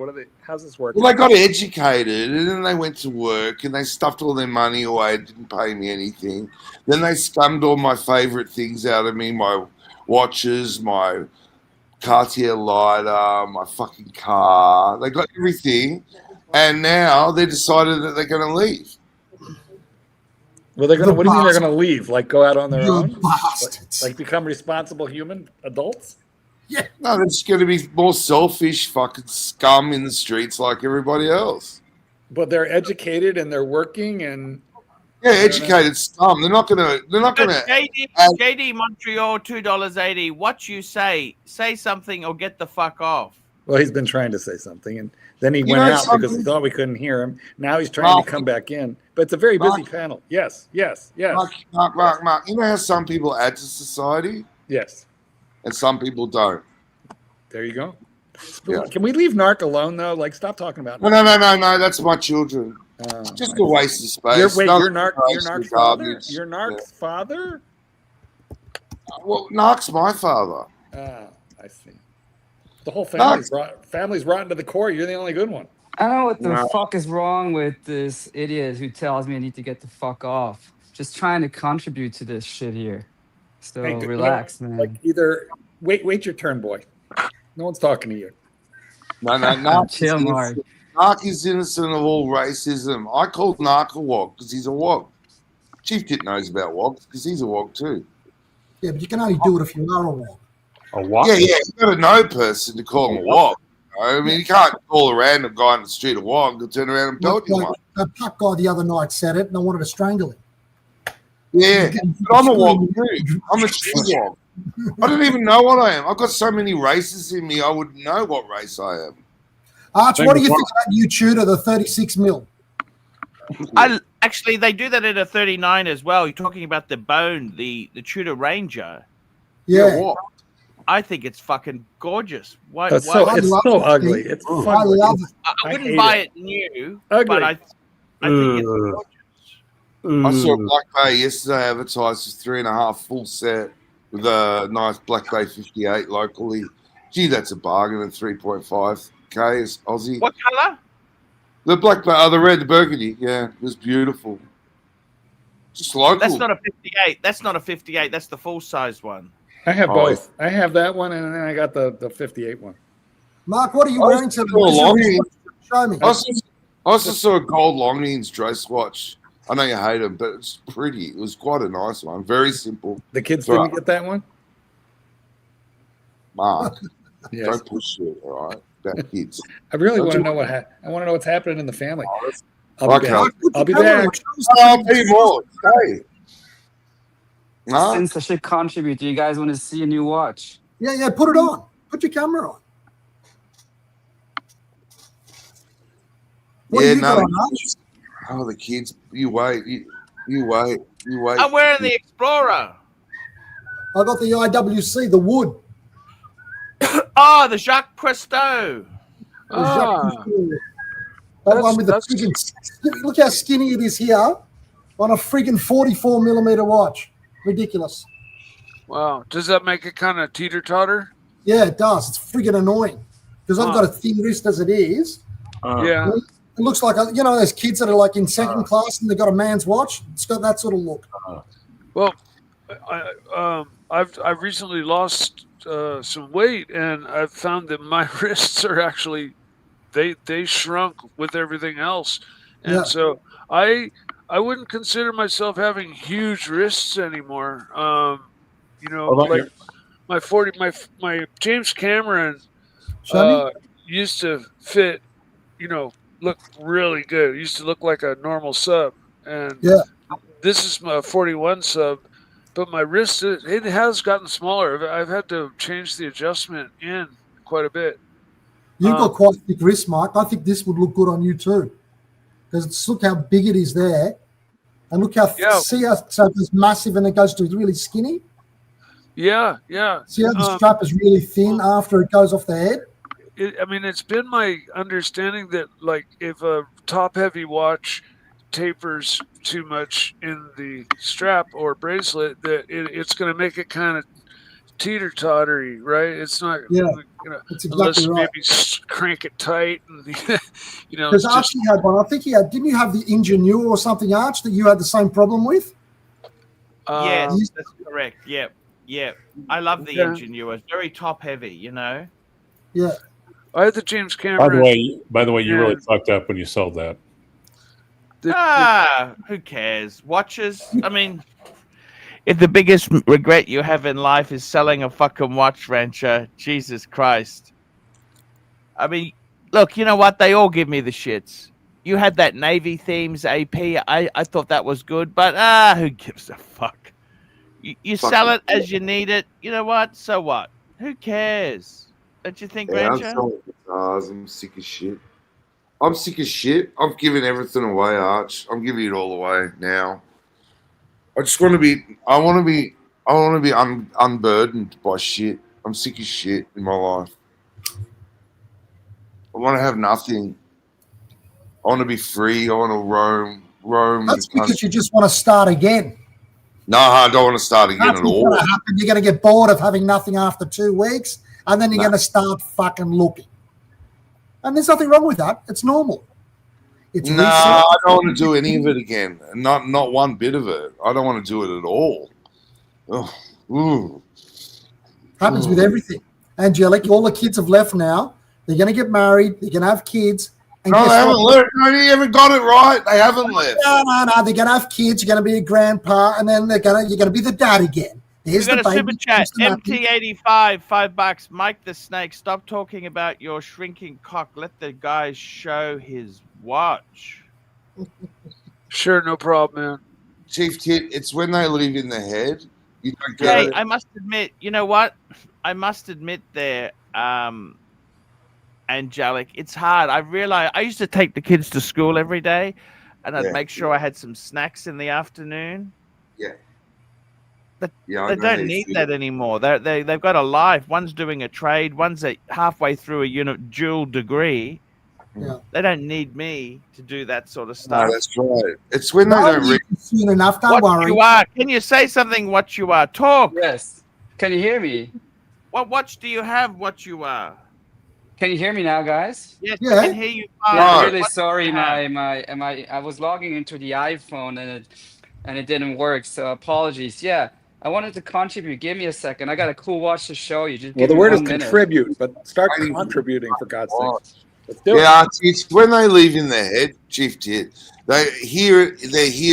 How's this working? Well, they got educated, and then they went to work, and they stuffed all their money away, didn't pay me anything. Then they scummed all my favorite things out of me, my watches, my Cartier lighter, my fucking car. They got everything, and now they decided that they're going to leave. Well, they're gonna. What do you mean they're gonna leave? Like go out on their own? Bastards. Like become responsible human adults? Yeah. No, they're just going to be more selfish, fucking scum in the streets like everybody else. But they're educated and they're working and. Yeah, educated scum. They're not gonna. JD Montreal $2.80. What you say? Say something or get the fuck off. Well, he's been trying to say something, and then he went out because he thought we couldn't hear him. Now he's trying to come back in, but it's a very busy panel. Yes. Mark. You know how some people add to society? Yes. And some people don't. There you go. Yeah. Can we leave Narc alone though? Like, stop talking about. No. That's my children. Just a waste of space. You're Narc's father. You're Narc's father. Well, Narc's my father. I see. The whole family's rotten to the core. You're the only good one. I don't know what the fuck is wrong with this idiot who tells me I need to get the fuck off. Just trying to contribute to this shit here. So Hey, you know, relax, man. like either wait your turn, boy. No one's talking to you. No, Narc Chill, Mark. is innocent of all racism. I called Narc a wog because he's a wog. Chief Kit knows about wogs because he's a wog too. Yeah, but you can only do it if you are a wog. A what? Yeah, you've got to know person to call him a wog. I mean, you can't call a random guy in the street a wog and turn around and belt you one. That puck guy the other night said it, and I wanted to strangle him. Yeah, but I'm a wog too. I'm a true wog. I don't even know what I am. I've got so many races in me, I wouldn't know what race I am. Arch, what do you think about new Tudor, the 36 mil? Actually, they do that at a 39 as well. You're talking about the bone, the Tudor Ranger. Yeah. What? I think it's fucking gorgeous. Why? It's so ugly. It's I fun. love it. I wouldn't buy it new, Ugly. but I think it's gorgeous. I saw a Black Bay yesterday advertised as 3.5 full set with a nice Black Bay 58 locally. Gee, that's a bargain at 3.5K is Aussie. What color? The Black Bay, the red, the burgundy. Yeah, it was beautiful. Just local. That's not a 58. That's not a 58. That's the full size one. I have both. I have that one, and then I got the 58 one. Mark, what are you wearing today? Show me. I also saw a gold Longines dress watch. I know you hate them, but it's pretty. It was quite a nice one. Very simple. The kids Right. didn't get that one? Mark, Yes. don't push it, all right? About kids. I really want to know I want to know what's happening in the family. I'll be back. I'll be back. I'll be more. Hey. No? Since I should contribute, do you guys want to see a new watch? Yeah, put it on. Put your camera on. What Yeah, are you no. doing, Arch? Oh, the kids. You wait. You wait. I'm wearing the Explorer. I got the IWC, the wood. Oh, the Jacques Presto. That one with the friggin' look how skinny it is here on a friggin' 44 millimeter watch. Ridiculous. Wow. Does that make it kind of teeter-totter? Yeah, it does. It's friggin' annoying because I've got a thin wrist as it is. Yeah. It looks like, you know, those kids that are like in second class and they've got a man's watch. It's got that sort of look. Well, I've recently lost some weight, and I've found that my wrists are actually they shrunk with everything else, and so I wouldn't consider myself having huge wrists anymore. You know, like my James Cameron used to fit, you know, look really good. It used to look like a normal sub, and this is my 41 sub. But my wrist, it has gotten smaller. I've had to change the adjustment in quite a bit. You've got quite thick wrists, Mark. I think this would look good on you too. Because look how big it is there. And look how, see how so it's massive and it goes to really skinny? Yeah. See how the strap is really thin after it goes off the head? I mean, it's been my understanding that, like, if a top-heavy watch tapers too much in the strap or bracelet, that it's going to make it kind of teeter-tottery, right? It's not, you know, that's unless exactly right. maybe crank it tight and you know. Because Archie had one. I think he had. Didn't you have the Ingenue or something, Arch, that you had the same problem with? Yes, that's correct. Yeah. I love the Ingenue. It's very top-heavy, you know. Yeah. I had the James Cameron. By the way, you really fucked up when you sold that. Who cares? Watches. I mean, if the biggest regret you have in life is selling a fucking watch, Rancher, Jesus Christ. I mean, look, you know what? They all give me the shits. You had that Navy Themes AP. I thought that was good, but who gives a fuck? You sell it as you need it. You know what? So what? Who cares? Don't you think, Rancher? I'm sick of shit. I'm sick of shit. I've given everything away, Arch. I'm giving it all away now. I just want to be. I want to be unburdened by shit. I'm sick of shit in my life. I want to have nothing. I want to be free. I want to roam. That's because you just want to start again. No, I don't want to start again That's at what's all. going to happen. You're going to get bored of having nothing after 2 weeks, and then you're going to start fucking looking. And there's nothing wrong with that. It's normal. It's No, I don't want to do any of it again. Not one bit of it. I don't want to do it at all. Ugh. Happens with everything. Angelic, all the kids have left now. They're going to get married. They're going to have kids. And No, they haven't left. No, you haven't got it right. They haven't left. No. They're going to have kids. You're going to be a grandpa, and then you're going to be the dad again. There's We've the got a baby. super chat. MT85, $5. Mike the Snake, stop talking about your shrinking cock. Let the guy show his watch. Sure, no problem, man. Chief Tit, it's when they live in the head. You don't get Hey, it. I must admit, you know what? I must admit there, Angelic, it's hard. I realize I used to take the kids to school every day, and I'd make sure I had some snacks in the afternoon. Yeah. But Yeah, they don't need that anymore. They've got a life. One's doing a trade. One's halfway through a dual degree. Yeah. They don't need me to do that sort of stuff. No, that's right. It's when they don't read. Soon enough, don't What worry. you are? Can you say something? What you are? Talk. Yes. Can you hear me? What watch do you have? What you are? Can you hear me now, guys? Yes, Yeah. I can hear you. Yeah, fine. I'm really What do sorry. you have? I was logging into the iPhone and it didn't work. So apologies. Yeah, I wanted to contribute. Give me a second. I got a cool watch to show you. Just Well, give the me word is 1 minute. contribute, but start contributing for God's sake. Let's do it. Yeah, it's when they leave in their head, Chief Tit. They're here,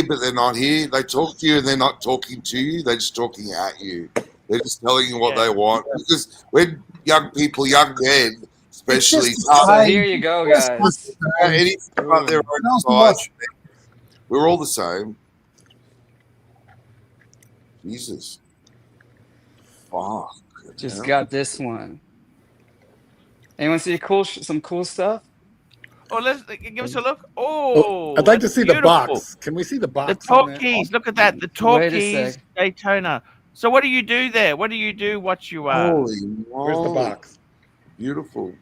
but they're not here. They talk to you, and they're not talking to you. They're just talking at you. They're just telling you what they want. Because when young people, young men, especially, So here you go, guys. anything about their own size, we're all the same. Jesus, fuck. Just got this one. Anyone see some cool stuff? Oh, let's give us a look. Oh, I'd like to see the beautiful. box. Can we see the box? The Torquays. Look at that. The Wait a Torquays sec. Daytona. So what do you do there? What do you do? What you are? Holy Where's the box? Beautiful.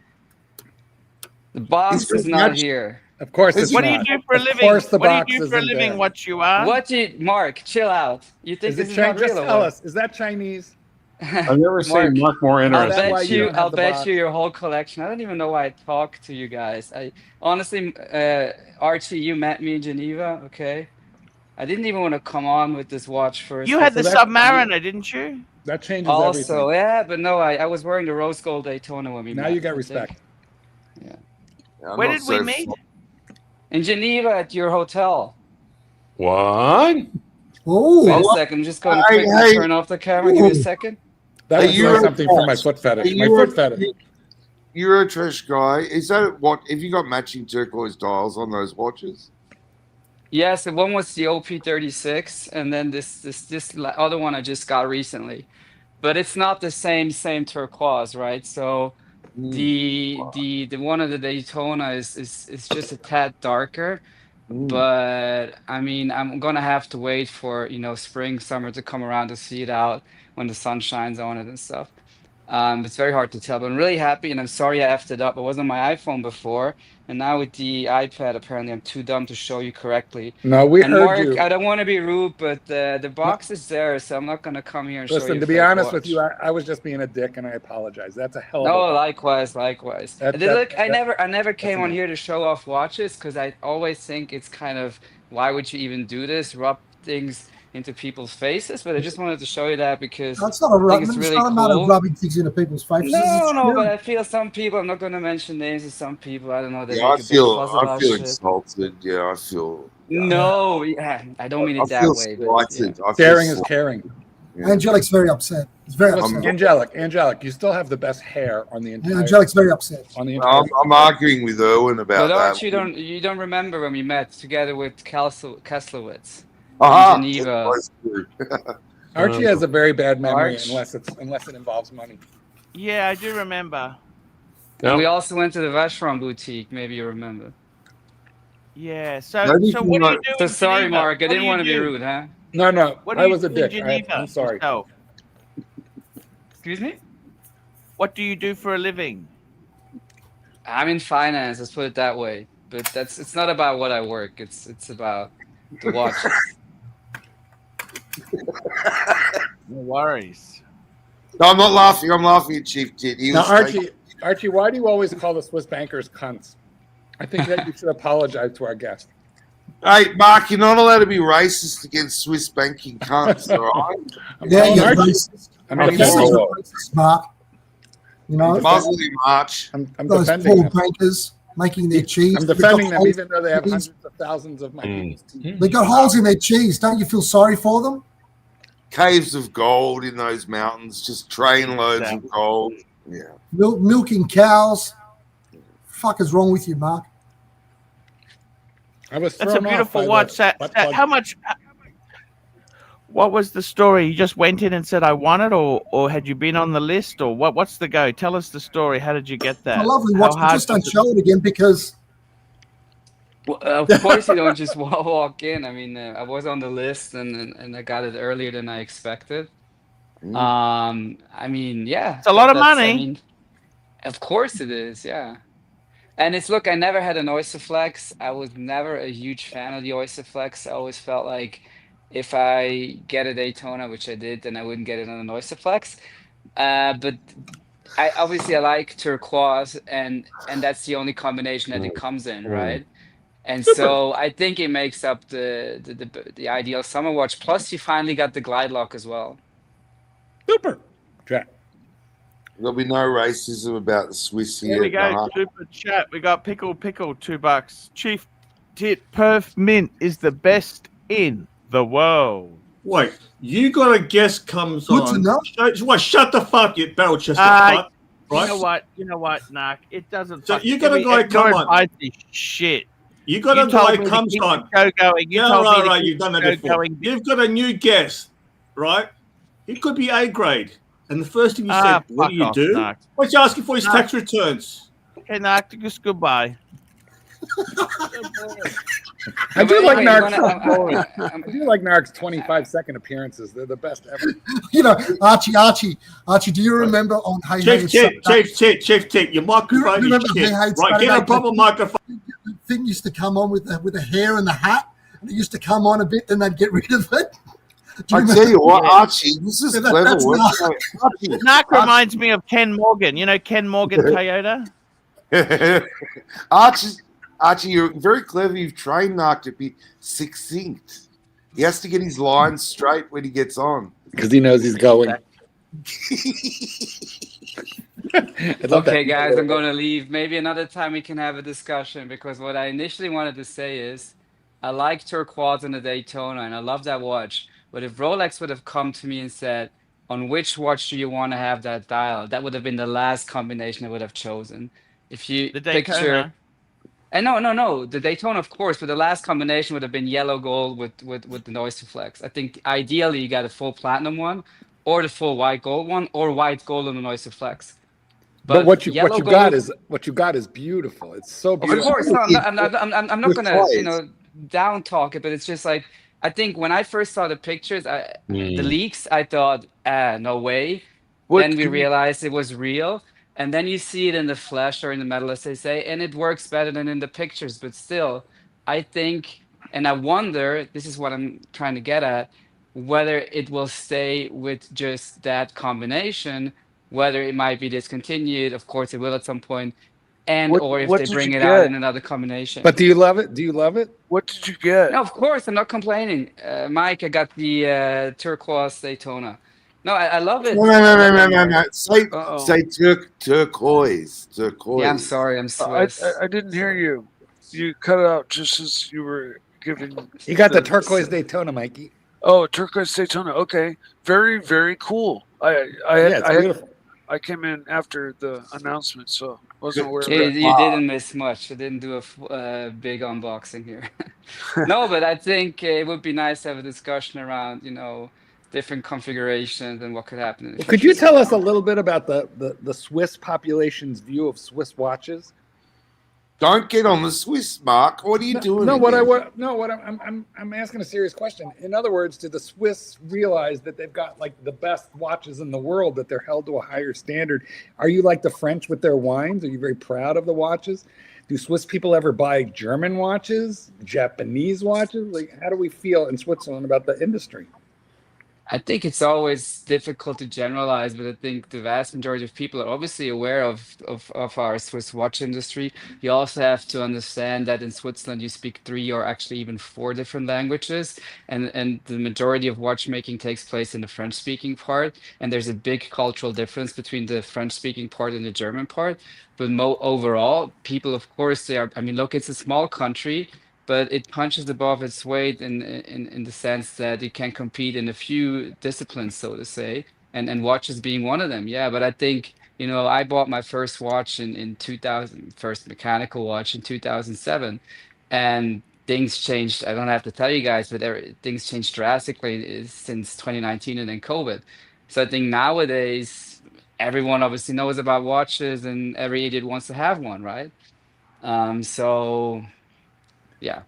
The box It's is not much- here. Of course it's What do not. you do for a Of living? course the What box do you do for a isn't living? there. What you are? What Mark, chill out. You think Is this it is Chinese? not Just real? or tell what? us. Is that Chinese? I've never seen Mark more I'll interested. That's why bet you you. don't have I'll the bet box. you your whole collection. I don't even know why I talk to you guys. I honestly, Archie, you met me in Geneva. Okay, I didn't even want to come on with this watch first. You had the So that- Submariner, didn't you? That changes Also, everything. yeah, but no, I was wearing the rose gold Daytona when we Now met. you got I think. respect. Yeah, Yeah, I'm Where not did we so meet? in Geneva at your hotel. What? Wait Oh, a second. I'm just going to Hey, quickly hey. turn off the camera. Give me a second. That Hey, was you doing were- something for my foot fetish. My foot fetish. Eurotrash guy, is that what? Have you got matching turquoise dials on those watches? Yes, the one was the OP36, and then this other one I just got recently, but it's not the same turquoise, right? So the one of the Daytona is just a tad darker, but I mean I'm gonna have to wait for spring, summer to come around to see it out when the sun shines on it and stuff. It's very hard to tell, but I'm really happy, and I'm sorry I effed it up. It wasn't my iPhone before, and now with the iPad, apparently I'm too dumb to show you correctly. No, we And heard Mark, you. I don't want to be rude, but the box is there, so I'm not gonna come here and show you. Listen, a to be fake honest with watch. you, I was just being a dick, and I apologize. That's a hell of No, a. likewise. I never came on enough. here to show off watches because I always think it's kind of, why would you even do this? Rub things into people's faces, but I just wanted to show you that because that's not a I think it's really not a matter of cool. rubbing things into people's faces. No, It's no, but true. I feel some people, I'm not going to mention names of some people, I don't know, they Yeah, make a big fuss I about feel shit. insulted. Yeah, I feel. No, yeah, I don't mean I it that feel way. But, yeah. slighted. I feel Caring is slighted. caring. Yeah. Angelic's very upset. He's very Listen, upset. Angelic, you still have the best hair on the entire. Angelic's very upset. On the entire. I'm arguing with Erwin about But that. Archie, you don't remember when we met together with Kaslowitz Aha, in Geneva. that's true. Archie has a very bad memory Arch. unless it involves money. Yeah, I do remember. And we also went to the Vacheron boutique, maybe you remember. Yeah. So Maybe so you what do you might- do? So in sorry, Geneva? Mark, I What do didn't you want to be do? rude, huh? No, What do I you was a do in dick. Geneva I'm sorry. yourself? Excuse me? What do you do for a living? I'm in finance, let's put it that way. But it's not about what I work, it's about the watches. No worries. No, I'm not laughing. I'm laughing at Chief Tit. He Now, was fake. Archie, why do you always call the Swiss bankers cunts? I think that you should apologize to our guest. Hey, Mark, you're not allowed to be racist against Swiss banking cunts, all right? Yeah, you're Archie. racist. I mean, This is whoa. racist, Mark. You know, Muzzle him, March. I'm those defending poor them. bankers making their cheese. I'm They've defending got them, holes even though they have in their cheese. hundreds of thousands of my people's teeth. They got holes in their cheese. Don't you feel sorry for them? Caves of gold in those mountains, just train loads of gold. Yeah. Milking cows. Fuck is wrong with you, Mark? I was That's a thrown off beautiful by watch. the butt plug. How much? What was the story? You just went in and said, "I want it," or had you been on the list, or what? What's the go? Tell us the story. How did you get that? It's a lovely How watch. But hard just don't was it? show it again because Well, of course, you don't just walk in. I mean, I was on the list and I got it earlier than I expected. I mean, yeah, It's a lot of that's- money. I mean, of course it is, yeah. And it's look, I never had an Oyster Flex. I was never a huge fan of the Oyster Flex. I always felt like if I get a Daytona, which I did, then I wouldn't get it on an Oyster Flex. But I like turquoise, and that's the only combination that it comes in, right? And so I think it makes up the ideal summer watch. Plus, you finally got the glide lock as well. Super. Jack. There'll be no racism about the Swiss here. Here we go. Super chat. We got pickle $2. Chief Tit Perf Mint is the best in the world. Wait, you got a guest comes Good to on. know. Shut the fuck, you barrel chested fuck. Right? You know what, Narc? It doesn't. So fucking- you got a every- guy come everyone on. buys this shit. You got You a told guy me to comes keep on. the show going. You Yeah, told me to right. keep You've done the that show before. going. You've got a new guest, right? He could be A grade. And the first thing you said, what fuck do you off, do? Narc. What you asking for his Narc. tax returns? Okay, Narc, just goodbye. I do Wait, like wait, Narc's. I do like Narc's 25-second appearances. They're the best ever. you know, Archie. Do you remember on Hey Hey? Chief Tip, your microphone remember is shit. Hey Hey Right, Saturday get a night? proper microphone. The thing used to come on with the hair and the hat, and it used to come on a bit, then they'd get rid of it. Do I remember? tell you what, Yeah. Archie, this is Yeah, clever that's work. not- Archie, Narc reminds me of Ken Morgan. You know Ken Morgan Toyota? Archie, you're very clever. You've trained Narc to be succinct. He has to get his lines straight when he gets on. Because he knows he's going. Okay, guys, I'm going to leave. Maybe another time we can have a discussion, because what I initially wanted to say is I like turquoise in the Daytona and I love that watch. But if Rolex would have come to me and said, on which watch do you want to have that dial? That would have been the last combination I would have chosen. If you The picture, Daytona. and no, the Daytona, of course, but the last combination would have been yellow gold with the Oyster Flex. I think ideally you got a full platinum one, or the full white gold one, or white gold on the Oyster Flex. But what you yellow got gold- is beautiful. It's so Of beautiful. course, no, I'm not gonna Required. down talk it, but it's just like I think when I first saw the pictures, the Mm. leaks, I thought, no way. What Then we can you- realized it was real, and then you see it in the flesh or in the metal, as they say, and it works better than in the pictures. But still, I think, and I wonder, this is what I'm trying to get at, whether it will stay with just that combination, whether it might be discontinued. Of course, it will at some point, and What- or if what they did bring you it out get? in another combination. But do you love it? Do you love it? What did you get? No, of course, I'm not complaining. Mike, I got the turquoise Daytona. No, I love it. No. Say Uh-oh. turquoise. Turquoise. Yeah, I'm sorry, I'm Swiss. I didn't hear you. You cut out just as you were giving. You got the turquoise Daytona, Mikey. Oh, turquoise Daytona. Okay, very very cool. It's beautiful. I came in after the announcement, so wasn't aware of You, that. you didn't miss much. I didn't do a big unboxing here. No, but I think it would be nice to have a discussion around, different configurations and what could happen in the Could you future. tell us a little bit about the Swiss population's view of Swiss watches? Don't get on the Swiss, Mark. What are you doing? I'm asking a serious question. In other words, do the Swiss realize that they've got like the best watches in the world, that they're held to a higher standard? Are you like the French with their wines? Are you very proud of the watches? Do Swiss people ever buy German watches, Japanese watches? Like, how do we feel in Switzerland about the industry? I think it's always difficult to generalize, but I think the vast majority of people are obviously aware of our Swiss watch industry. You also have to understand that in Switzerland you speak 3 or actually even 4 different languages, and the majority of watchmaking takes place in the French-speaking part, and there's a big cultural difference between the French-speaking part and the German part. But overall, people, of course, they are. I mean, look, it's a small country, but it punches above its weight in the sense that it can compete in a few disciplines, so to say, and watches being one of them. Yeah, but I think, I bought my first watch in 2000, first mechanical watch in 2007, and things changed. I don't have to tell you guys, but things changed drastically since 2019 and then COVID. So I think nowadays everyone obviously knows about watches, and every idiot wants to have one, right? So yeah,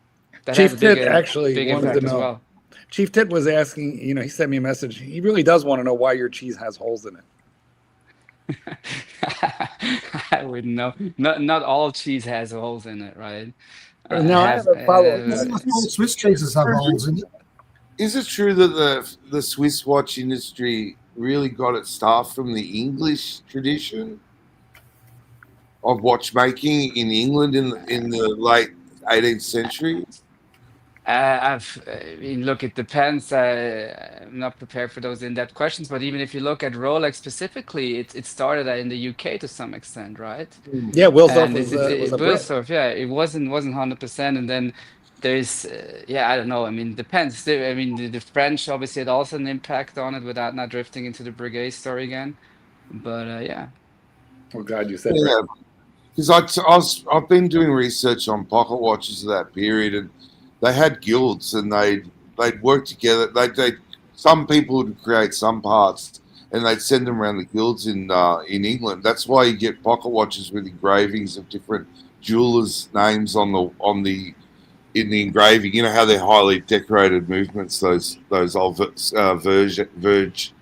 that has Chief a Tit actually big wanted to impact as know. well. Chief Tit was asking, he sent me a message. He really does want to know why your cheese has holes in it. I wouldn't know. Not all cheese has holes in it, right? Now I have a follow-up. All Swiss cheeses have holes in it. Is it true that the Swiss watch industry really got its start from the English tradition of watchmaking in England in the late 18th century? I mean, look, it depends. I'm not prepared for those in-depth questions, but even if you look at Rolex specifically, it started in the UK to some extent, right? Yeah, Wilsdorf And was a Brit. Wilsdorf, yeah, it wasn't 100%, and then there's I don't know. I mean, depends. I mean, the French obviously had also an impact on it without not drifting into the Breguet story again, but yeah. Oh God, you said Yeah, because I've been doing research on pocket watches of that period, and they had guilds, and they'd work together. They some people would create some parts, and they'd send them around the guilds in England. That's why you get pocket watches with engravings of different jewelers' names in the engraving. You know how they're highly decorated movements. Those old Verge.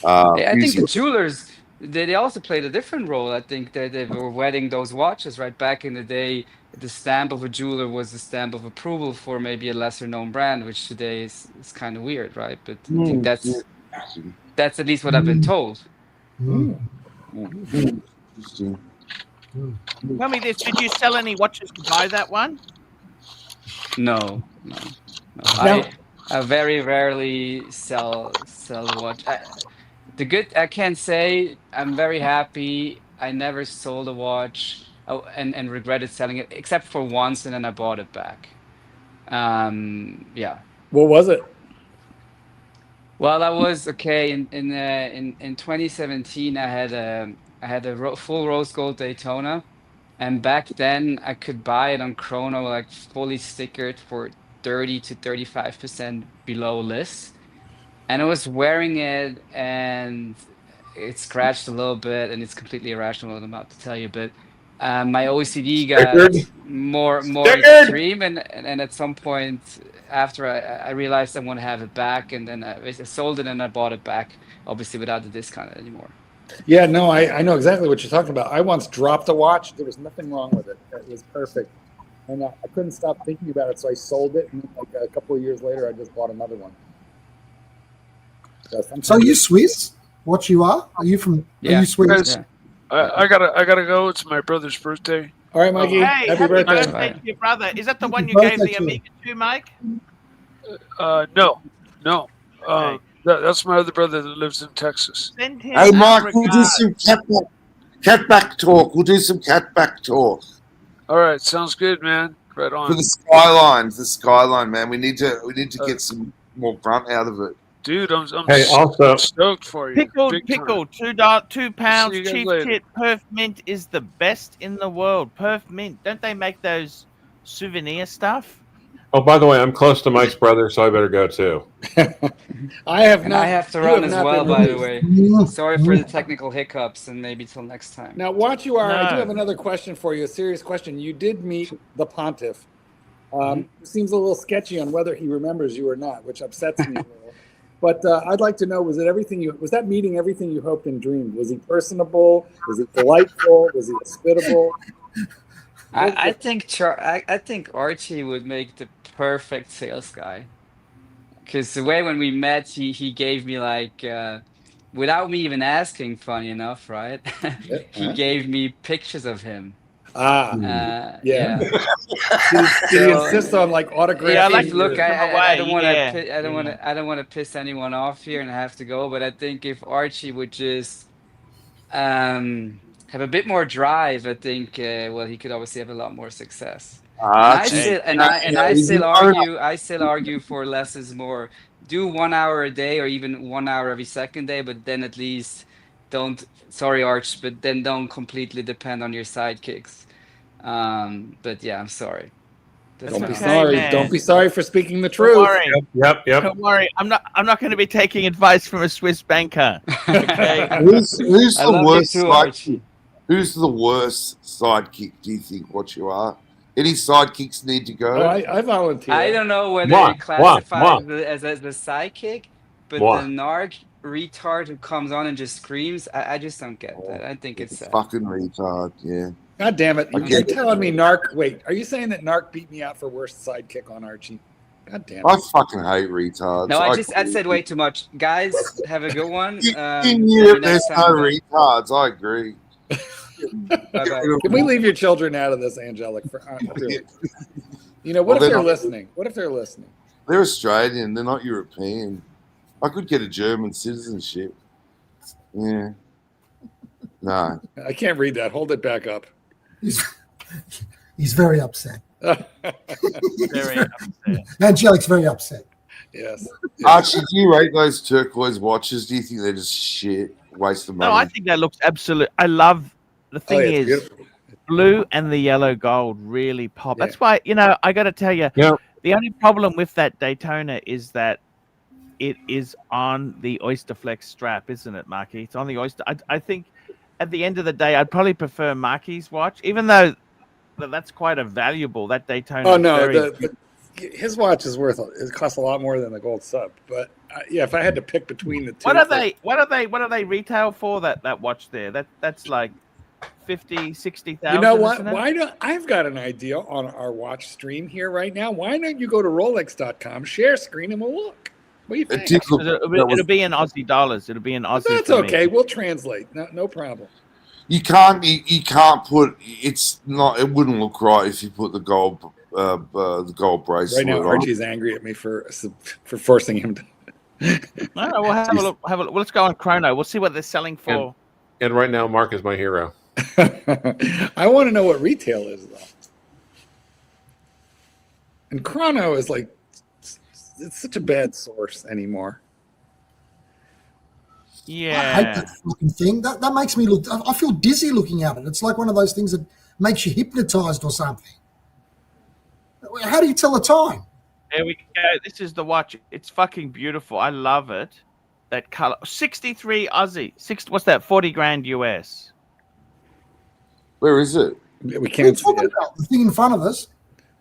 I think the jewelers, they also played a different role. I think that they were wedding those watches, right? Back in the day, the stamp of a jeweler was the stamp of approval for maybe a lesser known brand, which today is kind of weird, right? But I think that's at least what I've been told. Interesting. Tell me this: did you sell any watches to buy that one? No. I very rarely sell a watch. I can't say I'm very happy. I never sold a watch and regretted selling it, except for once, and then I bought it back. Yeah. What was it? Well, I was okay in 2017. I had a full rose gold Daytona, and back then I could buy it on Chrono like fully stickered for 30 to 35% below list. And I was wearing it, and it scratched a little bit, and it's completely irrational what I'm about to tell you. But my OCD got more extreme, and at some point after I realized I want to have it back, and then I sold it and I bought it back, obviously without the discount anymore. Yeah, no, I know exactly what you're talking about. I once dropped a watch. There was nothing wrong with it. It was perfect. And I couldn't stop thinking about it, so I sold it. And like a couple of years later, I just bought another one. So are you Swiss? What you are? Are you from? Yeah. Are you Swiss? Guys, I gotta go. It's my brother's birthday. All right, Mikey. Hey, happy birthday. to your brother. Is that the one you Happy gave the birthday to Amiga to, Mike? No. That's my other brother that lives in Texas. Send him Hey, our Mike, we'll do regards. some catback talk. We'll do some catback talk All right, sounds good, man. Right for on, the skyline. The skyline, man. We need to get some more grunt out of it. dude. I'm Hey, also, stoked for you. Pickled Big time. pickle, 2 pounds. See you guys Chief later. Tit Perth Mint is the best in the world. Perth Mint, don't they make those souvenir stuff? oh, by the way, I'm close to Mike's brother, so I better go too. I have And not. I have to you run have as not well, been by the released. way. Sorry for the technical hiccups, and maybe till next time. Now, watch you are. I do No. have another question for you. A serious question. You did meet the Pontiff. Seems a little sketchy on whether he remembers you or not, which upsets me a little. But I'd like to know: was that meeting everything you hoped and dreamed? Was he personable? Was he delightful? Was he hospitable? I think Archie would make the perfect sales guy. Because the way when we met, he gave me like, without me even asking, funny enough, right? He gave me pictures of him. Yeah. Yeah. Did he So insist on like Yeah, I autographing? like if look, to give them I away. don't want to, Yeah. I don't want to piss anyone off here, and I have to go. But I think if Archie would just have a bit more drive, I think well, he could obviously have a lot more success. And I Archie, still I still argue for less is more. Do 1 hour a day or even 1 hour every second day, but then at least don't, sorry Arch, but then don't completely depend on your sidekicks. But yeah, I'm sorry. That's Don't my be honest sorry. opinion. Don't be sorry for speaking the Don't truth. worry. Yep. Don't worry. I'm not going to be taking advice from a Swiss banker. Okay. Who's I the love you worst too, sidekick? Archie. Who's the worst sidekick? Do you think? What you are? Any sidekicks need to go? Oh, I volunteer. I don't know whether Moi, you classify moi. it as the sidekick, but Moi. the narc retard who comes on and just screams, I just don't get that. I think it's sad. Fucking retard. Yeah. God damn it. I You're get it. telling me Narc. Wait, are you saying that Narc beat me out for worst sidekick on Archie? God damn I it. fucking hate retards. No, I said way too much. Guys, have a good one. In Maybe Europe, next there's time no we retards. I agree. Bye-bye. Can we leave your children out of this, Angelic? Really? You know, what Well, if they're they're not- listening? What if they're listening? They're Australian. They're not European. I could get a German citizenship. Yeah. No. I can't read that. Hold it back up. He's very upset. Very upset. Angelic's very upset. Yes. Archie, do you rate those turquoise watches? Do you think they're just shit? Waste of money? No, I think that looks absolute. I love the thing yeah, it's is beautiful. blue and the yellow gold really pop. Yeah. That's why I got to tell you, Yeah. the only problem with that Daytona is that it is on the Oyster Flex strap, isn't it, Marky? It's on the Oyster. I think at the end of the day, I'd probably prefer Marky's watch, even though that's quite a valuable. That Daytona. Oh is no, very his watch is worth. It costs a lot more than the gold sub. But yeah, if I had to pick between the two, What are they retail for? That watch there. That's like 50,000, 60,000. you know what? isn't it? Why don't I've got an idea on our watch stream here right now? Why don't you go to Rolex.com, share screen, and we'll look. What do you think? It'll be in Aussie dollars. It'll be in Aussie. That's for me. okay. We'll translate. No problem. You can't put. It's not. It wouldn't look right if you put the gold bracelet Right now, on. Archie's angry at me for forcing him to. No, we'll have a look. Have a look. Let's go on Chrono. We'll see what they're selling for. And right now, Mark is my hero. I want to know what retail is though. And Chrono is like, it's such a bad source anymore. I hate Yeah. that fucking thing. That makes me look. I feel dizzy looking at it. It's like one of those things that makes you hypnotized or something. How do you tell the time? There we go. This is the watch. It's fucking beautiful. I love it. That color. 63 Aussie. What's that? 40 grand US. Where is it? We What are you can't see talking it. about? The thing in front of us.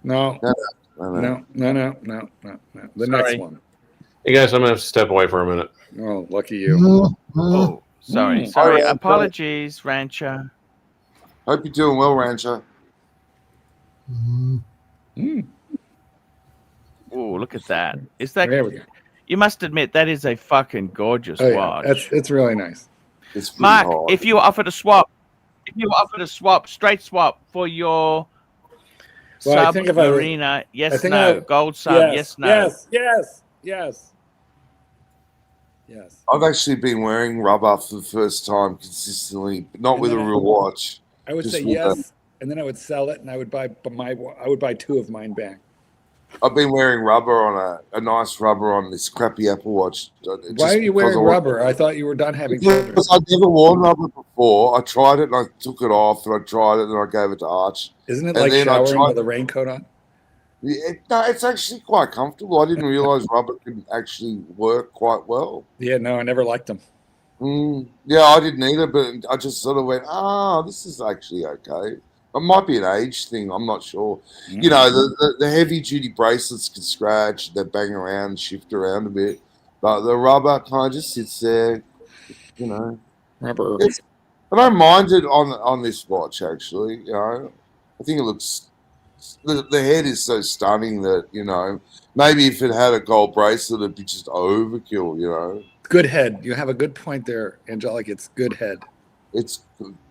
No. No. The next Sorry. one. Hey guys, I'm gonna have to step away for a minute. Oh, lucky you. Oh, sorry. Mm. Sorry. All right. Apologies, Rancher. Hope you're doing well, Rancher. Mm. Oh, look at that. Is that? There we go. You must admit that is a fucking gorgeous Oh, yeah. watch. It's really nice. It's pretty Mark, hard. if you were offered a swap, straight swap for your Well, I sub think if I were- Marina, yes, I think no, gold sub, yes, no. Yes. I've actually been wearing rubber for the first time consistently, but not And with a then real watch. I would Just say with yes, and then I would sell it, and I would buy two of mine back. I've been wearing rubber on a nice rubber on this crappy Apple Watch. Why are you wearing rubber? I thought you were done having children. Because I'd never worn rubber before. I tried it and I took it off, and I tried it and I gave it to Arch. Isn't it And like then I showering tried- with a raincoat on? No, it's actually quite comfortable. I didn't realize rubber could actually work quite well. Yeah, no, I never liked them. Yeah, I didn't either, but I just sort of went, this is actually okay. It might be an age thing. I'm not sure. Mm. You know, the heavy duty bracelets can scratch. They bang around, shift around a bit. But the rubber kind of just sits there, you know. Rubber. I don't mind it on this watch, actually. You know, I think it looks the head is so stunning that, you know, maybe if it had a gold bracelet, it'd be just overkill, you know. Good head. You have a good point there, Angelic. It's good head. It's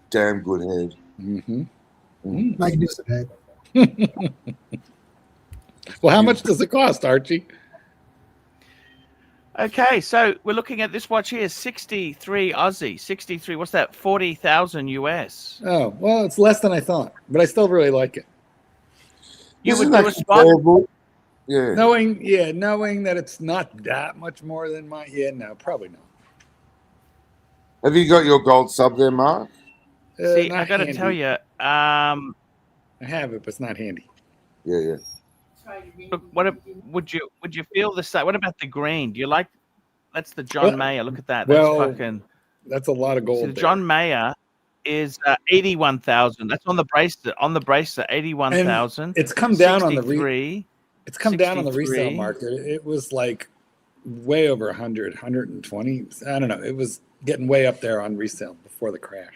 damn good head. Mm-hmm. Magnificent head. Well, how much does it cost, Archie? Okay, so we're looking at this watch here, 63 Aussie, 63. What's that? 40,000 US. Oh, well, it's less than I thought, but I still really like it. You Isn't would do that a spot. comparable? Yeah. Knowing that it's not that much more than mine. Yeah, no, probably not. Have you got your gold sub there, Mark? See, not I got to handy. tell you, I have it, but it's not handy. Yeah. look, would you feel the same? What about the green? Do you like? That's the John Mayer. Look at that. That's fucking. That's a lot of gold. See, the John Mayer is 81,000. That's on the bracelet. On the bracelet, 81,000. It's come down on the It's come down on the resale market. It was like way over 100, 120. I don't know. It was getting way up there on resale before the crash.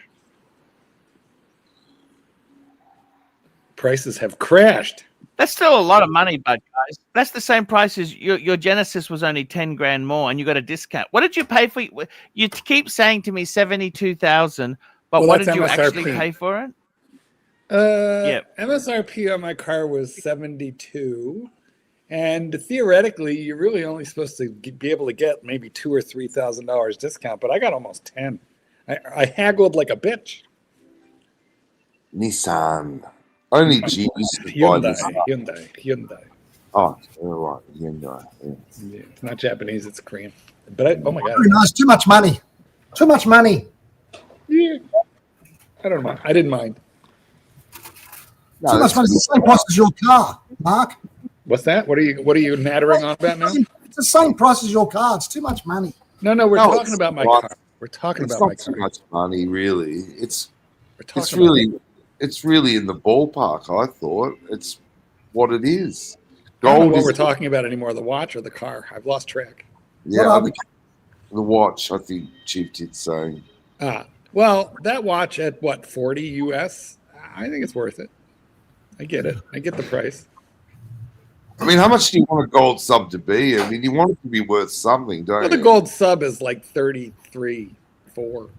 Prices have crashed. That's still a lot of money, but guys, that's the same price as your Genesis was only 10 grand more, and you got a discount. What did you pay for? You keep saying to me 72,000, but Well, what that's did you MSRP. actually pay for it? MSRP on my car was 72, and theoretically, you're really only supposed to be able to get maybe $2,000 or $3,000 discount, but I got almost 10. I haggled like a bitch. Nissan. Only Jews buy Nissan. Hyundai. Oh, right. Hyundai. Yeah, it's not Japanese, it's Korean. But oh my god, Very nice. Too much money. Too much money. Yeah, I don't mind. I didn't mind. No, Too much money. It's the same price as your car, Mark. What's that? What are you nattering on about now? It's the same price as your car. It's too much money. No, we're talking about my car. We're talking it's about my not car. too much money, really. It's We're really in the ballpark. I thought it's what it is. I don't know what is we're talking about anymore, the watch or the car. I've lost track. Yeah, the watch. I think Chief did say. Well, that watch at what 40 US? I think it's worth it. I get it. I get the price. I mean, how much do you want a gold sub to be? I mean, you want it to be worth something, don't Well, you? the gold sub is like 33.4.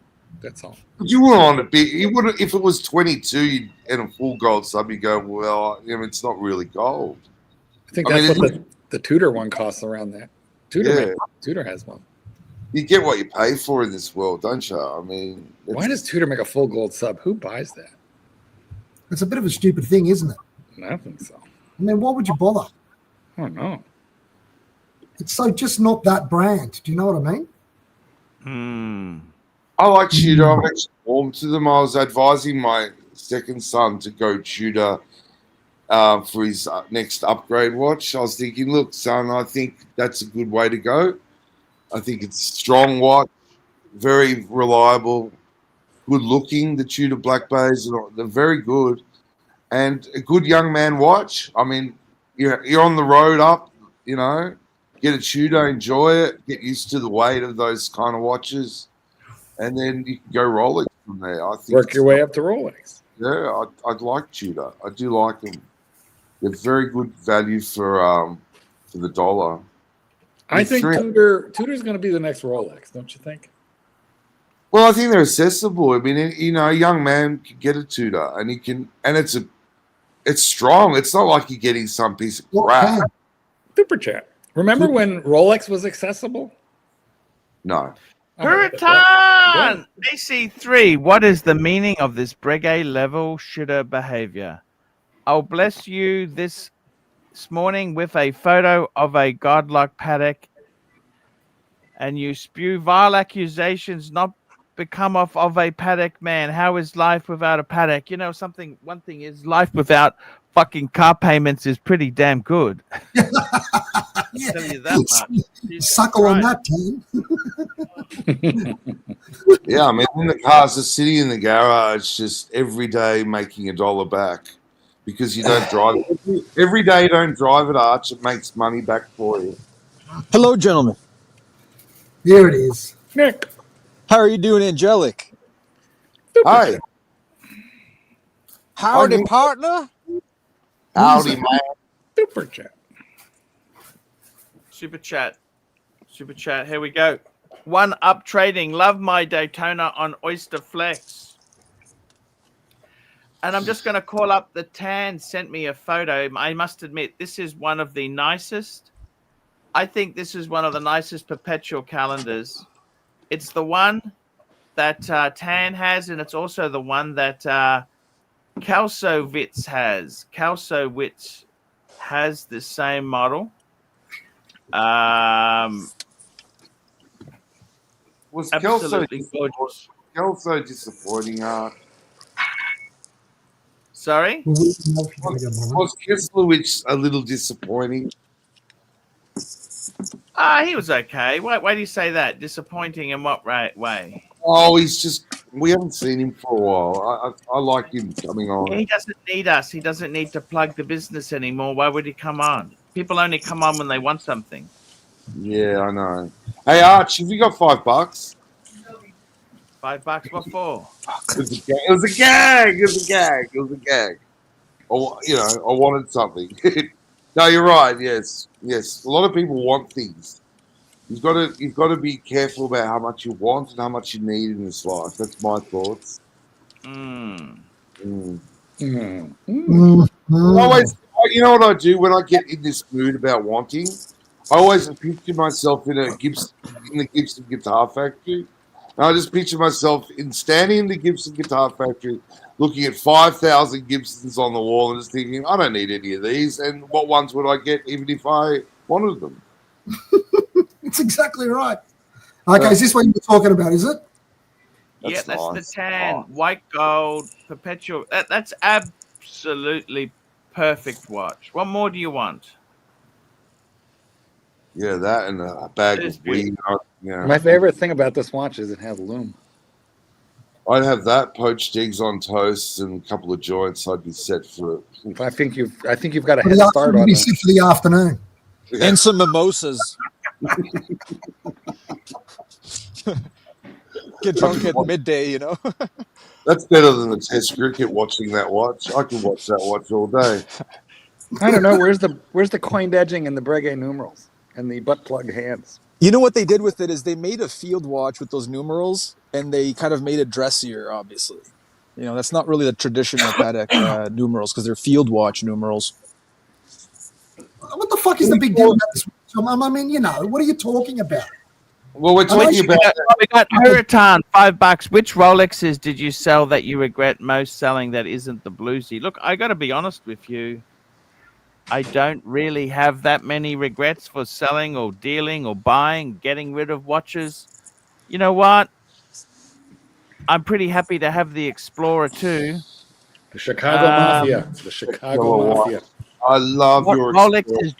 That's all. But you wouldn't want to be. You wouldn't if it was 22 and a full gold sub. You go, well, I mean, it's not really gold. I think that's what the Tudor one costs around that. Tudor has one. You get what you pay for in this world, don't you? I mean, Why does Tudor make a full gold sub? Who buys that? It's a bit of a stupid thing, isn't it? I don't think so. I mean, why would you bother? I don't know. It's so just not that brand. Do you know what I mean? I like Tudor. I'm actually warm to them. I was advising my second son to go Tudor for his next upgrade watch. I was thinking, look, son, I think that's a good way to go. I think it's a strong watch, very reliable, good looking. The Tudor Black Bays, they're very good. And a good young man watch. I mean, you're on the road up, you know, get a Tudor, enjoy it, get used to the weight of those kind of watches. And then you can go Rolex from there. I think Work your way up to Rolex. Yeah, I'd like Tudor. I do like them. They're very good value for the dollar. I think Tudor's going to be the next Rolex, don't you think? Well, I think they're accessible. I mean, you know, a young man can get a Tudor, and he can, and it's strong. It's not like you're getting some piece of crap. Super chat. Remember when Rolex was accessible? No. Hurritan! AC3, what is the meaning of this Breguet level shooter behavior? I'll bless you this morning with a photo of a godlike paddock, and you spew vile accusations not become of a paddock man. How is life without a paddock? You know, one thing is life without fucking car payments is pretty damn good. Yeah. Tell you that much. Suckle on that, team. Yeah, I mean, when the cars are sitting in the garage, just every day making $1 back because you don't drive it. Every day you don't drive it, Arch, it makes money back for you. Hello, gentlemen. Here it is. Nick. How are you doing, Angelic? Hi. Howdy, partner. Howdy, man. Super chat. Super chat. Super chat. Here we go. One up trading. Love my Daytona on Oyster Flex. And I'm just going to call up the Tan sent me a photo. I must admit, this is one of the nicest. I think this is one of the nicest perpetual calendars. It's the one that Tan has, and it's also the one that Kalsowitz has. Kalsowitz has the same model. Was absolutely gorgeous. Kelso disappointing, Sorry? Was Keselowitz a little disappointing? He was okay. Why do you say that? Disappointing in what way? Oh, he's just, we haven't seen him for a while. I like him coming on. He doesn't need us. He doesn't need to plug the business anymore. Why would he come on? People only come on when they want something. Yeah, I know. Hey, Arch, have you got $5? $5? What for? It was a gag. It was a gag. It was a gag. Oh, you know, I wanted something. No, you're right. Yes, yes. A lot of people want things. You've got to be careful about how much you want and how much you need in this life. That's my thoughts. Always, you know what I do when I get in this mood about wanting? I always picture myself in the Gibson Guitar Factory. And I just picture myself standing in the Gibson Guitar Factory, looking at 5,000 Gibsons on the wall and just thinking, I don't need any of these. And what ones would I get even if I wanted them? It's exactly right. Okay, is this what you were talking about, is it? That's nice. the Tan. White gold, perpetual. That's absolutely perfect watch. What more do you want? Yeah, that and a bag of weed. Yeah. My favorite thing about this watch is it has loom. I'd have that, poached eggs on toast, and a couple of joints. I'd be set for it. I think you've got a For head the start afternoon, on be that. set for the afternoon. And some mimosas. Get drunk at midday, you know. That's better than the Test cricket watching that watch. I can watch that watch all day. I don't know. Where's the coined edging and the Breguet numerals and the butt plug hands? You know what they did with it is they made a field watch with those numerals, and they kind of made it dressier. Obviously, you know that's not really the traditional Patek numerals because they're field watch numerals. What the fuck is the big deal about this? I mean, you know, what are you talking about? Well, we're talking about. We got Hurricane, $5. Which Rolexes did you sell that you regret most selling that isn't the bluesy? Look, I got to be honest with you. I don't really have that many regrets for selling or dealing or buying, getting rid of watches. You know what? I'm pretty happy to have the Explorer too. The Chicago Mafia. The Chicago Mafia. I love What your Rolexes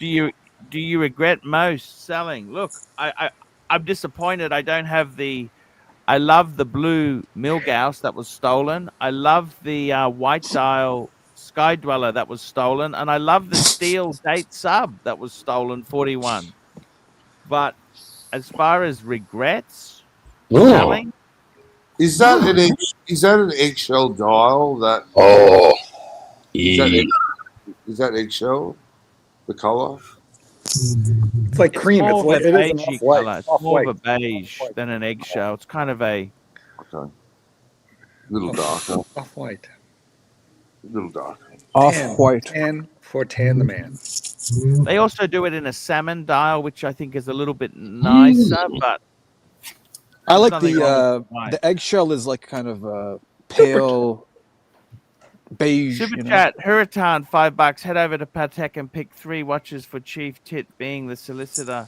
do you regret most selling? Look, I'm disappointed. I don't have the. I love the blue Milgauss that was stolen. I love the white dial Sky Dweller that was stolen, and I love the steel date sub that was stolen, 41. But as far as regrets, selling, is that an eggshell dial? That is that eggshell? The color? It's like cream. more of a It is an beigey off-white. color. It's more of a beige than an eggshell. It's kind of a Okay. A little darker. Off-white. A little darker. Off-white. Tan for Tan the Man. They also do it in a salmon dial, which I think is a little bit nicer, but I like nothing wrong with white. the eggshell is like kind of a pale beige. Super you know? chat, Hurricane, $5. Head over to Patek and pick 3 watches for Chief Tit, being the solicitor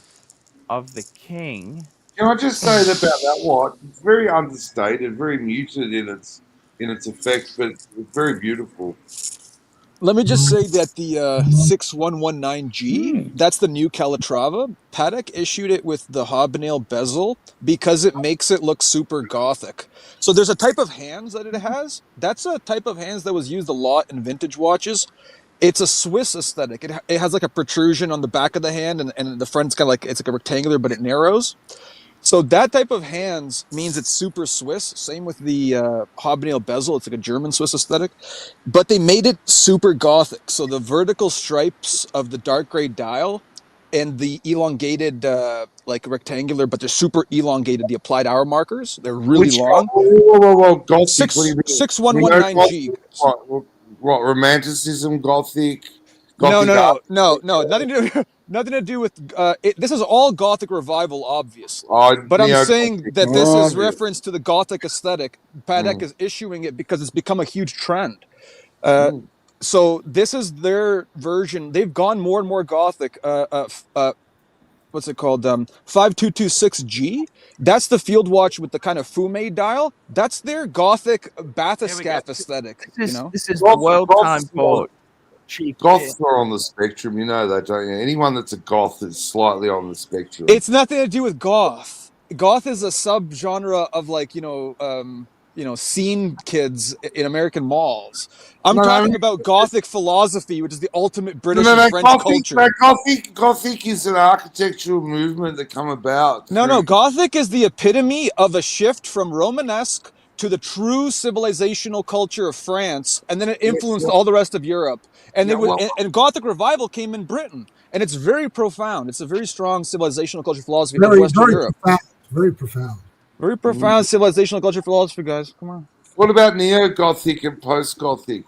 of the king. Can I just say that about that watch? It's very understated, very muted in its effect, but it's very beautiful. Let me just say that the 6119G, that's the new Calatrava. Patek issued it with the hobnail bezel because it makes it look super gothic. So there's a type of hands that it has. That's a type of hands that was used a lot in vintage watches. It's a Swiss aesthetic. It has like a protrusion on the back of the hand, and the front's kind of like, it's like a rectangular, but it narrows. So that type of hands means it's super Swiss. Same with the hobnail bezel. It's like a German Swiss aesthetic. But they made it super Gothic. So the vertical stripes of the dark gray dial and the elongated, like rectangular, but they're super elongated, the applied hour markers, they're really long. Whoa, Gothic. What do you mean? 6119G. What, romanticism, Gothic? No. art? Nothing to do with. This is all Gothic revival, obviously. But I'm neo-Gothic. saying that this is yeah. reference to the Gothic aesthetic. Patek is issuing it because it's become a huge trend. So this is their version. They've gone more and more Gothic. What's it called? 5226G. That's the field watch with the kind of fume dial. That's their Gothic bathyscaphe aesthetic. This is the world time for cheap. Goths are on the spectrum, you know that, don't you? Anyone that's a goth is slightly on the spectrum. It's nothing to do with goth. Goth is a subgenre of like scene kids in American malls. I'm talking about Gothic philosophy, which is the ultimate British and French culture. Gothic is an architectural movement that come about. No. Gothic is the epitome of a shift from Romanesque to the true civilizational culture of France, and then it influenced all the rest of Europe. And and Gothic revival came in Britain, and it's very profound. It's a very strong civilizational culture philosophy of Western Europe. Very profound. Very profound civilizational culture philosophy, guys. Come on. What about neo-Gothic and post-Gothic?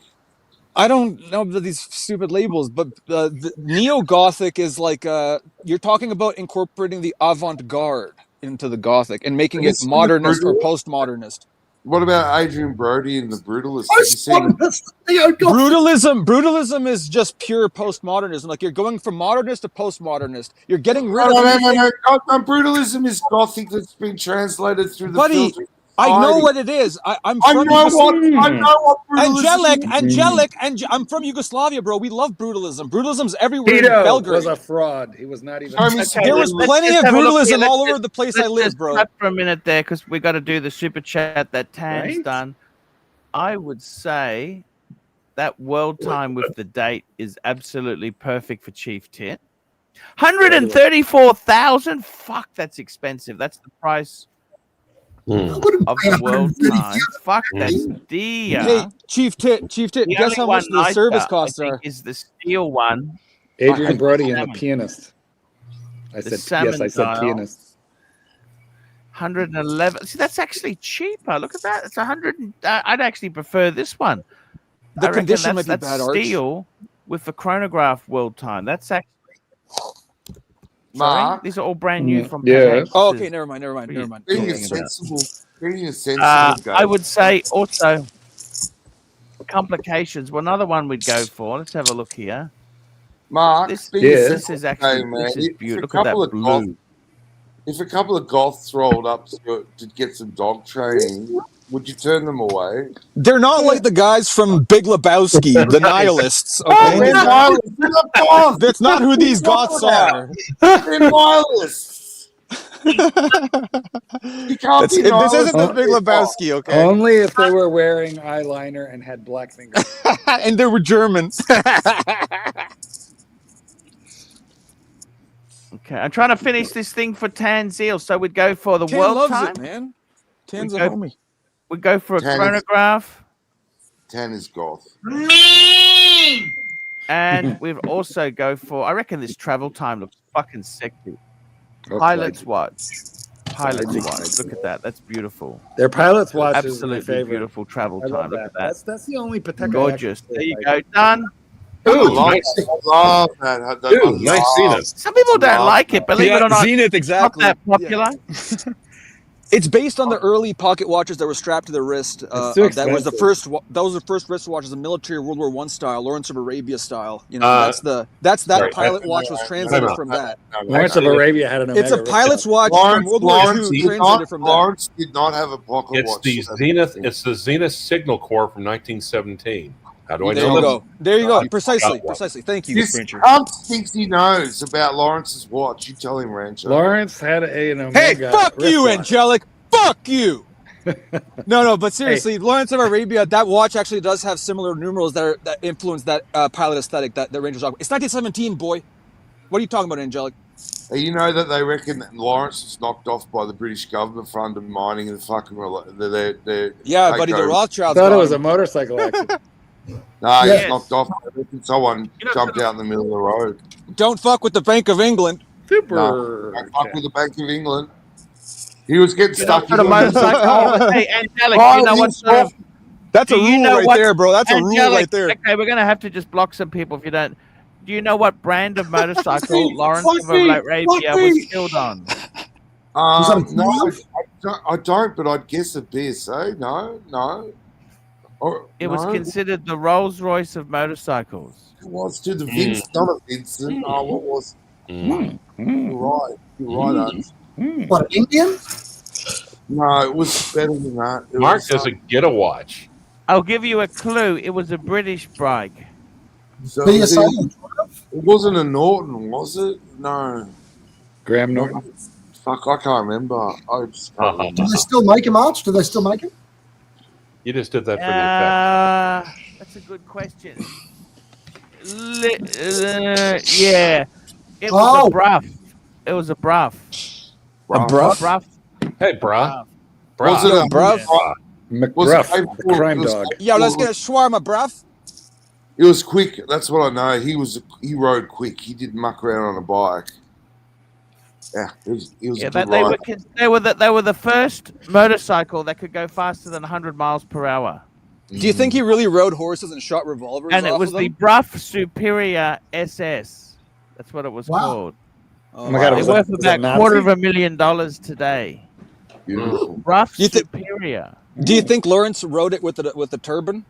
I don't know about these stupid labels, but the neo-Gothic is like you're talking about incorporating the avant-garde into the Gothic and making it modernist or postmodernist. What about Adrian Brody and the Brutalists? Brutalism is just pure postmodernism. Like you're going from modernist to postmodernist. You're getting rid of No. Brutalism is Gothic that's been translated through the filter. I know what it is. I know what Angelic, I'm from Yugoslavia, bro. We love brutalism. Brutalism's everywhere in Belgrade. Was a fraud. He was not even. There was plenty of brutalism all over the place I live, bro. Stop for a minute there, because we got to do the super chat that Tan's done. I would say that world time with the date is absolutely perfect for Chief Tit. 134,000. Fuck, that's expensive. That's the price of the world time. Fuck, that's dear. Hey, Chief Tit, guess how much the service costs are? Is the steel one. Adrian Brody and the pianist. I said pianist. 111. See, that's actually cheaper. Look at that. It's 100. I'd actually prefer this one. The condition might be bad, Arch. Steel with the chronograph world time. That's actually. Mark, these are all brand new from. Oh, okay, never mind. Being a sensible guy. I would say also complications. Well, another one we'd go for. Let's have a look here. Mark, this is actually this is beautiful. Look at that blue. If a couple of goths rolled up to get some dog training, would you turn them away? They're not like the guys from Big Lebowski, the nihilists. Okay? They're nihilists. That's not who these goths are. They're nihilists. You can't be this isn't the Big Lebowski, okay? Only if they were wearing eyeliner and had black fingers. And they were Germans. Okay, I'm trying to finish this thing for Tanzeel, so we'd go for the Tan world loves time. it, man. Tan's a homie. We go for a chronograph. Tan is goth. And we've also go for. I reckon this travel time looks fucking sexy. Pilot's watch. Look at that. That's beautiful. Their pilot's watch Absolutely is my favorite. Beautiful travel time. Look at that. That's the only Patek. Gorgeous. There you go. Done. Ooh, nice. Love that. Ooh, nice Zenith. Some people don't like it, believe it or not. Zenith, exactly. Not that popular. Yeah. It's based on the early pocket watches that were strapped to the wrist. That was the first. That was the first wrist watches, the military World War I style, Lawrence of Arabia style. You know, that's that pilot watch was translated from that. Lawrence of Arabia had an Omega. It's a pilot's watch from World War II translated from that. Lawrence did not have a pocket watch. It's the Zenith Signal Corps from 1917. How do I there know you that? go. There you go. Precisely. Thank you, This Rancher. Trump thinks he knows about Lawrence's watch. You tell him, Rancher. Lawrence had an Omega. Hey, fuck you, watch. Angelic. Fuck you. No, but seriously, Lawrence of Arabia, that watch actually does have similar numerals that influence that pilot aesthetic that Ranger's talking about. It's 1917, boy. What are you talking about, Angelic? You know that they reckon that Lawrence was knocked off by the British government for undermining the fucking their Yeah, buddy, the takeover. I Rothschilds thought got it was a him. motorcycle accident. No, Yes. he's knocked off. I reckon someone jumped out in the middle of the road. Don't fuck with the Bank of England. Super. No, don't fuck with the Bank of England. He was getting You know stuck what sort of in motorcycle? Hey, Angelic, you know what sort of? That's a Do you rule know right what- there, bro. That's a rule Angelic, right there. Okay, we're gonna have to just block some people if you don't. Do you know what brand of motorcycle Lawrence of Fuck me, Arabia fuck was me. killed on? No, I don't, but I'd guess a BSA. No. Or, It was no. considered the Rolls Royce of motorcycles. It was to the Vince, not a Vincent. Oh, what was? You're right. Archie. What, an Indian? No, it was better than that. It Mark was, doesn't get a watch. I'll give you a clue. It was a British bike. so BSA? it wasn't a Norton, was it? No. Graham Norton. Fuck, I can't remember. I just can't remember. Do they still make them, Arch? Do they still make them? You just did that for the effect. That's a good question. Yeah. It was a Bruff. It was a Bruff. A Bruff? Bruff. Hey, bruh. Was it a bruv? McGruff, the crime dog. Yo, let's get a shawarma, bruv. It was quick. That's what I know. He rode quick. He didn't muck around on a bike. Yeah, he was Yeah, a good they were the first motorcycle that could go faster than 100 miles per hour. Do you think he really rode horses and shot revolvers? And it off was of the them? Bruff Superior SS. That's what it was called. Oh my God, It's was worth that about Nazi? $250,000 today. Beautiful. Bruff You thi- Superior. Do you think Lawrence rode it with the turban?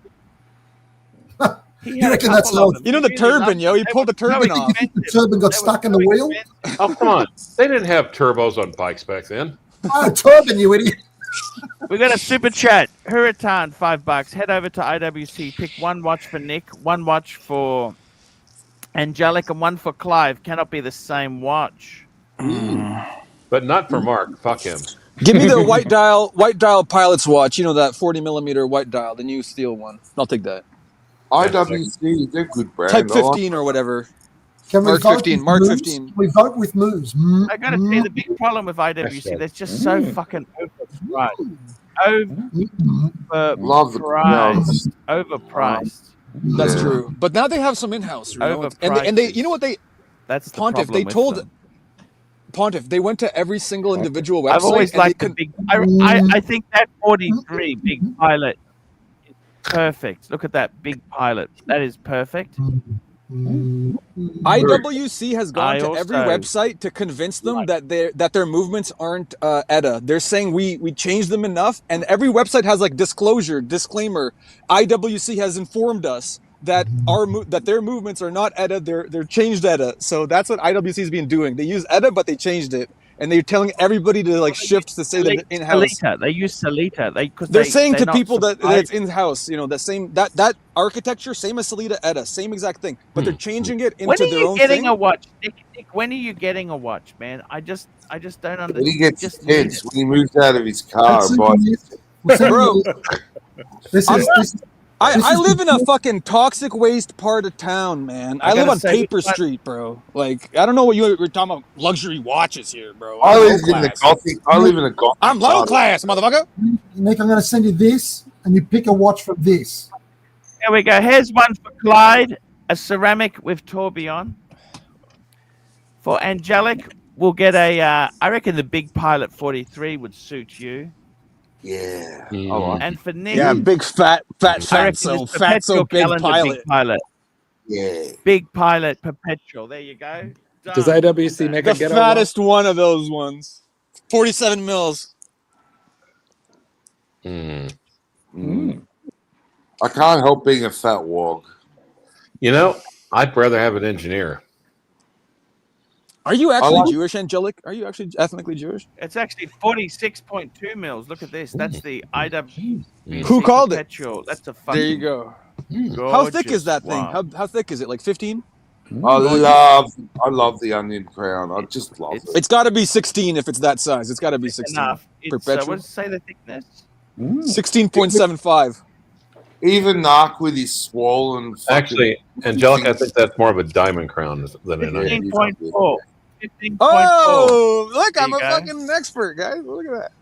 He You had a reckon that's couple of how- them. You know the He really turban, loved yo. them. He They pulled the were so turban off. expensive. The turban got They were stuck in so the wheel? expensive. Oh, come on. They didn't have turbos on bikes back then. Oh, turban, you idiot. We got a super chat. Hurritan, $5. Head over to IWC. Pick one watch for Nick, one watch for Angelic, and one for Clive. Cannot be the same watch. But not for Mark. Fuck him. Give me the white dial pilot's watch. You know that 40mm white dial, the new steel one. I'll take that. IWC, they're good brand. Type I like 15 or whatever. Can we Mark vote 15, with Mark moves? 15. Can we vote with moves? I gotta say, the big problem with IWC, they're just so fucking overpriced. Love the Overpriced. Overpriced. That's true. But now they have some in-house. You know? And they, you know what they, That's the Pontiff, problem they with told them. Pontiff, they went to every single individual website. I've always and liked they the big. I think that 43 big pilot is perfect. Look at that big pilot. That is perfect. IWC has gone to every also- website to convince them that their movements aren't ETA. They're saying we changed them enough, and every website has like disclaimer. IWC has informed us that that their movements are not ETA. They're changed ETA. So that's what IWC's been doing. They use ETA, but they changed it, and they're telling everybody to like shift to say that in house. Salita. They use Salita. They're saying to not people that surprised. it's in house. You know, the same that architecture, same as Salita ETA, same exact thing, but they're changing it When into are their you own getting thing. a watch, Nick? When are you getting a watch, man? I just don't understand. When he gets Just tense, when he moves out of his car, That's buys Bro, This is I live in a fucking toxic waste part of town, man. I live gotta on say, Paper Street, bro. Like, I don't know what you're talking about luxury watches here, bro. I I'm live low in the class. gothic. I live in a gothic. I'm low part of- class, motherfucker. Nick, I'm going to send you this, and you pick a watch from this. There we go. Here's one for Clyde, a ceramic with tourbillon. For Angelic, we'll get a. I reckon the Big Pilot 43 would suit you. Yeah. And for Nick, Yeah, big fat I reckon fatso this Perpetual big calendar pilot. Big Pilot. Yeah. Big Pilot Perpetual. There you go. Does Done. IWC make The a ghetto fattest one of those ones. 47 mils. I can't help being a fat wog. You know, I'd rather have an engineer. Are you actually like- Jewish, Angelic? Are you actually ethnically Jewish? It's actually 46.2 mils. Look at this. That's the IW. Who called it? Perpetual. That's a fucking There you go. How thick is gorgeous that thing? one. How thick is it? Like 15? I love the onion crown. I just love it. It's got to be 16 if it's that size. It's got to be 16. Enough. It's, Perpetual. what does it say the thickness? 16.75. Even Narc with his swollen. Actually, Angelica, I think that's more of a diamond crown than an onion. 15.4. 15.4. Oh, look, There I'm you a go. fucking expert, guys. Look at that.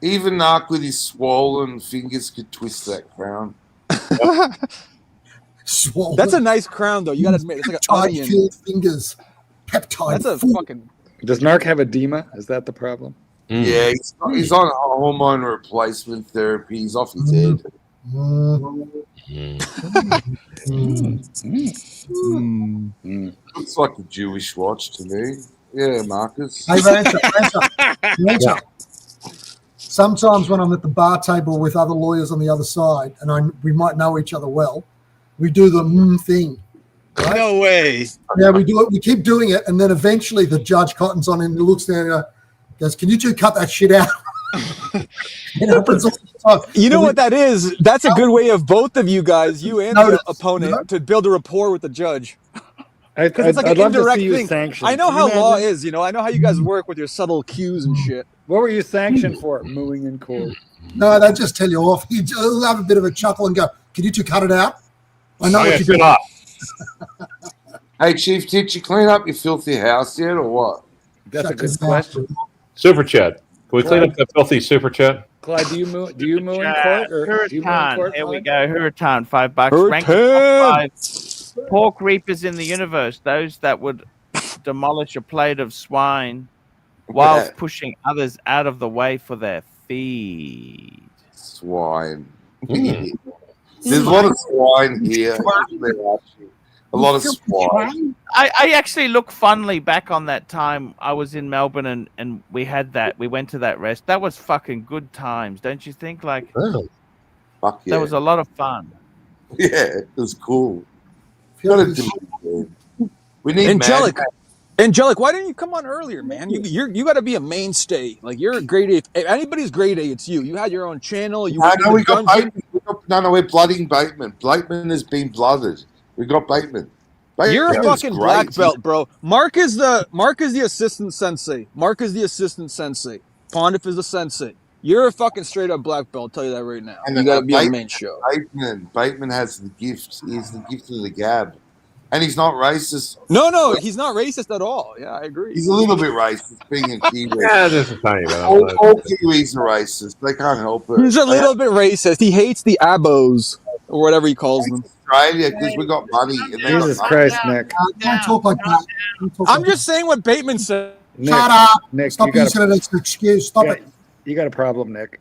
Even Narc with his swollen fingers could twist that crown. Swollen. That's a nice crown, though. You gotta admit, it's like an onion. Peptide-filled fingers. Peptide. That's a full. fucking. Does Narc have edema? Is that the problem? Yeah, he's on hormone replacement therapy. He's off his head. Looks like a Jewish watch to me. Yeah, Marcus. Hey, Rancher. Sometimes when I'm at the bar table with other lawyers on the other side, and we might know each other well, we do the thing. Right? No way. Yeah, we do it. We keep doing it, and then eventually the judge cottons on and looks down and goes, "Can you two cut that shit out?" It happens all the time. You know what that is? That's a good way of both of you guys, you and the opponent, to build a rapport with the judge. Because it's like an indirect thing. I know how law is, I know how you guys work with your subtle cues and shit. What were you sanctioned for? Mooing in court. No, they just tell you off. He'll have a bit of a chuckle and go, "Can you two cut it out? I know what you're doing." Hey, Chief, did you clean up your filthy house yet, or what? That's a good question. Super chat. Can we clean up that filthy super chat? Clyde, do you moo in court? Or do you moo in court? Here we go. Huracan, $5. Rank Huracan. top 5 pork reapers in the universe. Those that would demolish a plate of swine whilst pushing others out of the way for their feed. Swine. There's a lot of swine here. A lot of swine. I actually look fondly back on that time I was in Melbourne and we went to that rest. That was fucking good times, don't you think? Like, Fuck yeah. that was a lot of fun. Yeah, it was cool. We need Angelic, why didn't you come on earlier, man? You got to be a mainstay. Like, you're a grade A. If anybody's grade A, it's you. You had your own channel. We got Bateman. We're blooding Bateman. Bateman has been blooded. We got Bateman. You're a fucking black belt, bro. Mark is the assistant sensei. Pondif is the sensei. You're a fucking straight up black belt. I'll tell you that right now. And you got to be on the main show. Bateman has the gift. He's the gift of the gab. And he's not racist. No, he's not racist at all. Yeah, I agree. He's a little bit racist, being a Kiwi. Yeah, just a tiny bit. All Kiwis are racist. They can't help it. He's a little bit racist. He hates the abos, or whatever he calls them. Australia, because we got money. And Jesus Christ, Nick. Don't talk like that. I'm just saying what Bateman said. Shut up. Nick, Stop using it as an excuse. Stop it. You got a problem, Nick.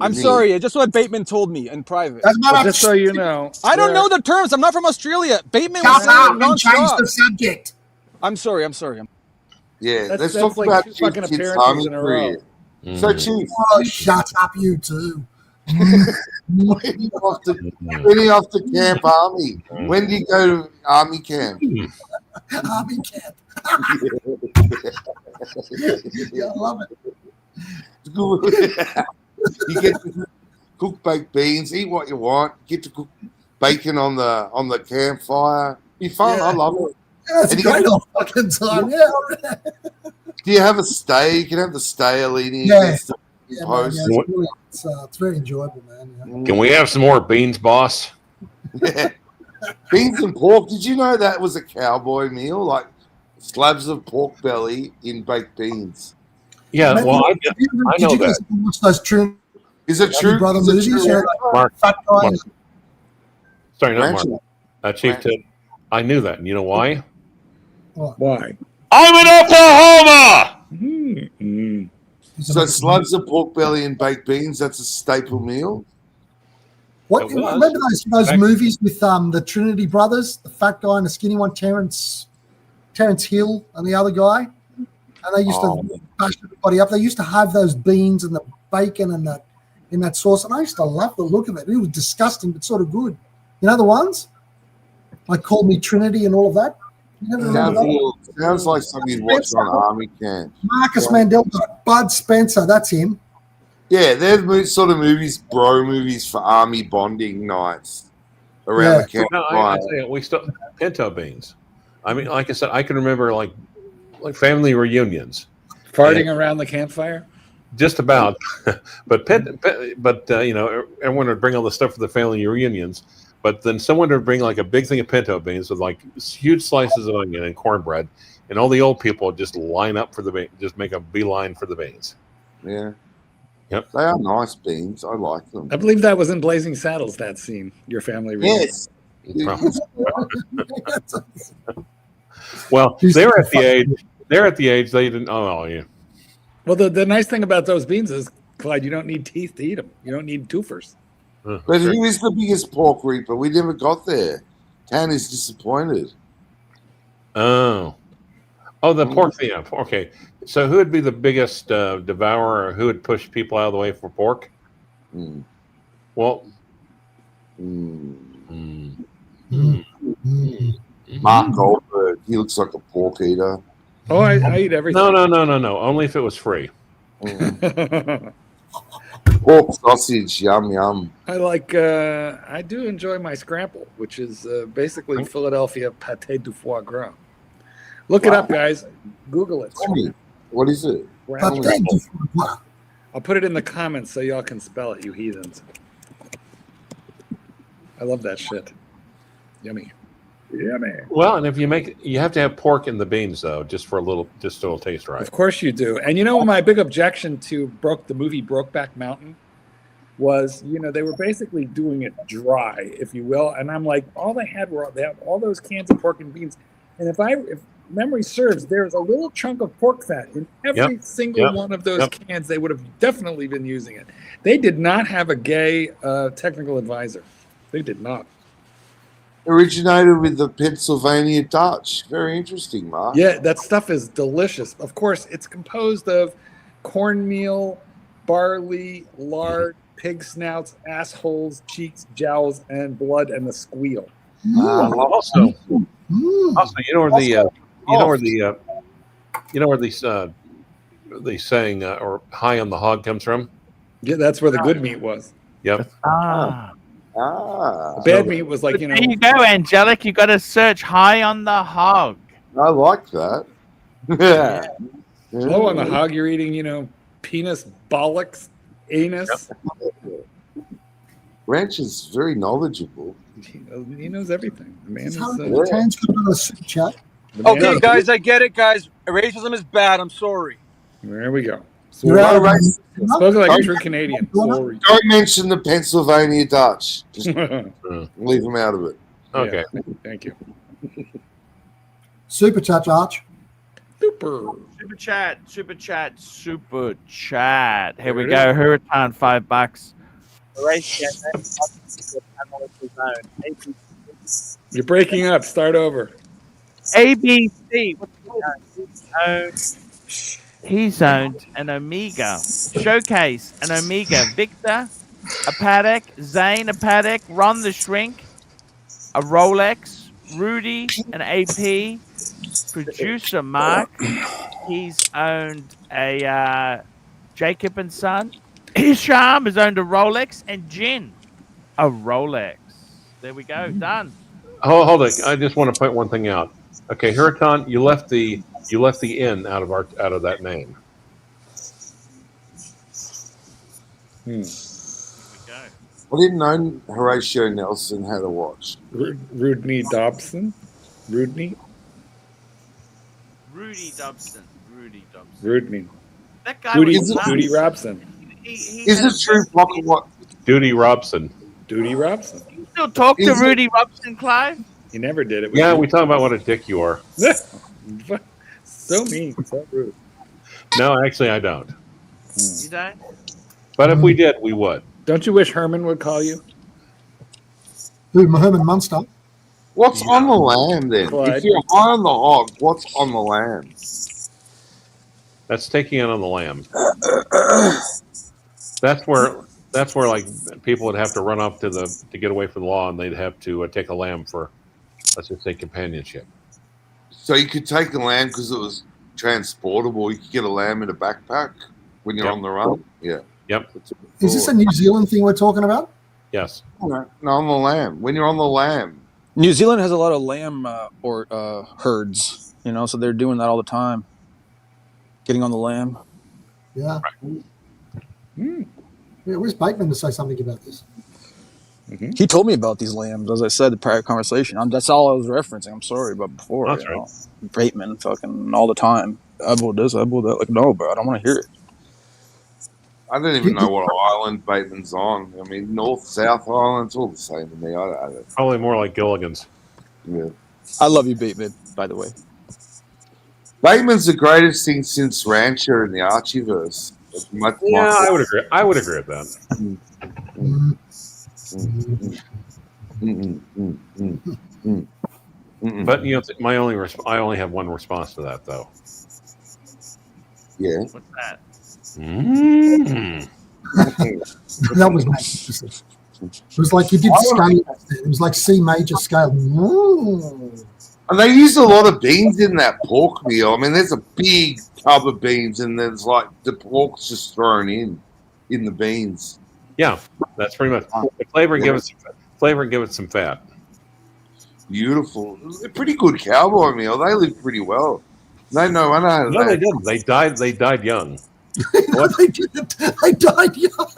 I'm sorry. Just what Bateman told me in private. Just so you know. I don't know the terms. I'm not from Australia. Bateman Shut was up saying and change nonstop. the subject. I'm sorry. Yeah, let's That's talk like about 2 Chief fucking Kid's appearances army in a career. row. So, Chief, Oh, shut up, you two. when are you off to Camp Army? When do you go to Army Camp? Army camp. Yeah, I love it. You get to cook baked beans, eat what you want, get to cook bacon on the campfire. Be fun. Yeah. I love it. Yeah, it's And a you great get- old fucking time. Yeah. Do you have a stay? You can have the stay leaning Yeah. against the Yeah, man, post. yeah, it's, really, it's very enjoyable, man. Yeah. Can we have some more beans, boss? Yeah. Beans and pork. Did you know that was a cowboy meal? Like slabs of pork belly in baked beans. Yeah, Man, well, I did know you guys that. watch those true Is it true? brother Is it movies? true? Yeah, Mark, fat guy. Mark. Sorry, not Ranch. Mark. Chief Ted. I knew that. And you know why? Why? I'm in Oklahoma! Mm-hmm. So slabs of pork belly and baked beans, that's a staple meal? What, It was. remember those Back- movies with the Trinity brothers, the fat guy and the skinny one, Terrence Hill and the other guy? And they used to bash everybody up. They used to have those beans and the bacon and that in that sauce. And I used to love the look of it. It was disgusting, but sort of good. You know the ones? Like Call Me Trinity and all of that? You never remember that? Sounds like something you'd watch on Army Camp. Marcus Mandel, Bud Spencer, that's him. Yeah, they're sort of movies, bro movies for army bonding nights around the campfire. No, I say we still pinto beans. I mean, like I said, I can remember like family reunions, Farting around the campfire? just about. but everyone would bring all the stuff for the family reunions. But then someone would bring like a big thing of pinto beans with like huge slices of onion and cornbread, and all the old people would just line up for the beans, just make a beeline for the beans. Yeah. Yep. They are nice beans. I like them. I believe that was in Blazing Saddles, that scene, your family reunion. Yes. Well, they're at the age they didn't. Oh, yeah. Well, the nice thing about those beans is, Clyde, you don't need teeth to eat them. You don't need twofers. But who is the biggest pork reaper? We never got there. Tan is disappointed. Oh, the pork thing. Yeah, okay. So who would be the biggest devourer? Or who would push people out of the way for pork? Well, Mark Goldberg. He looks like a pork eater. Oh, I eat everything. No. Only if it was free. Pork sausage, yum. I do enjoy my scramble, which is basically Philadelphia pâté de foie gras. Look it up, guys. Google it. What is it? I'll put it in the comments so y'all can spell it, you heathens. I love that shit. Yummy. Well, and if you have to have pork in the beans though, just so it'll taste right. Of course you do. And you know, my big objection to the movie Brokeback Mountain was, they were basically doing it dry, if you will. And I'm like, they had all those cans of pork and beans. And if memory serves, there's a little chunk of pork fat in every single one of those cans. They would have definitely been using it. They did not have a gay technical advisor. They did not. Originated with the Pennsylvania Dutch. Very interesting, Mark. Yeah, that stuff is delicious. Of course, it's composed of cornmeal, barley, lard, pig snouts, assholes, cheeks, jowls, and blood, and the squeal. Also, you know where the saying or high on the hog comes from? Yeah, that's where the good meat was. Yep. The bad meat was like, There you go, Angelic. You got to search high on the hog. I like that. Low on the hog, you're eating, penis, bollocks, anus. Ranch is very knowledgeable. He knows everything. The man is, Tan's got another super chat. Okay, guys, I get it, guys. Racism is bad. I'm sorry. There we go. You're out of Spoken like a true Canadian. Sorry. Don't mention the Pennsylvania Dutch. Just leave them out of it. Okay. Yeah, thank you. Super chat, Arch. Super chat. Here we go. Hurricane, $5. You're breaking up. Start over. ABC. He's owned an Omega. Showcase, an Omega. Victor, a Paddock. Zane, a Paddock. Ron the Shrink, a Rolex. Rudy, an AP. Producer Mark, he's owned a Jacob and Son. Isham has owned a Rolex. And Jin, a Rolex. There we go. Done. Hold it. I just want to point one thing out. Okay, Huracan, you left the N out of that name. I didn't know Horatio Nelson had a watch. Rudney Dobson? Rudney? Rudy Dobson. Rudney. That guy was Duty Robson. Is it true, Pocket Watch? Duty Robson. Duty Robson. You still talk to Rudy Robson, Clive? He never did it. Yeah, we talk about what a dick you are. So mean. So rude. No, actually, I don't. You don't? But if we did, we would. Don't you wish Herman would call you? Who, Herman Munster? What's on the lamb then? Clyde. If you're high on the hog, what's on the lamb? That's taking it on the lamb. That's where like people would have to run up to get away from the law, and they'd have to take a lamb for, let's just say, companionship. So you could take a lamb because it was transportable. You could get a lamb in a backpack when you're on the run. Yeah. Yep. Is this a New Zealand thing we're talking about? Yes. No, on the lamb. When you're on the lamb. New Zealand has a lot of lamb herds, so they're doing that all the time. Getting on the lamb. Yeah. Yeah, where's Bateman to say something about this? He told me about these lambs, as I said, the prior conversation. That's all I was referencing. I'm sorry, but before, That's you right. know, Bateman fucking all the time. I bought this, I bought that. Like, no, bro, I don't want to hear it. I don't even know what island Bateman's on. I mean, North, South Island, it's all the same to me. I don't. Probably more like Gilligan's. Yeah. I love you, Bateman, by the way. Bateman's the greatest thing since Rancher in the Archie verse. Yeah, I would agree. I would agree with that. But you know, I only have one response to that, though. Yeah. What's that? That was magnificent. It was like you did scale. It was like C major scale. And they use a lot of beans in that pork meal. I mean, there's a big tub of beans, and there's like the pork's just thrown in the beans. Yeah, that's pretty much the flavor. Give it some fat. Beautiful, pretty good cowboy meal. They live pretty well. No, they didn't. They died young. They didn't. They died young.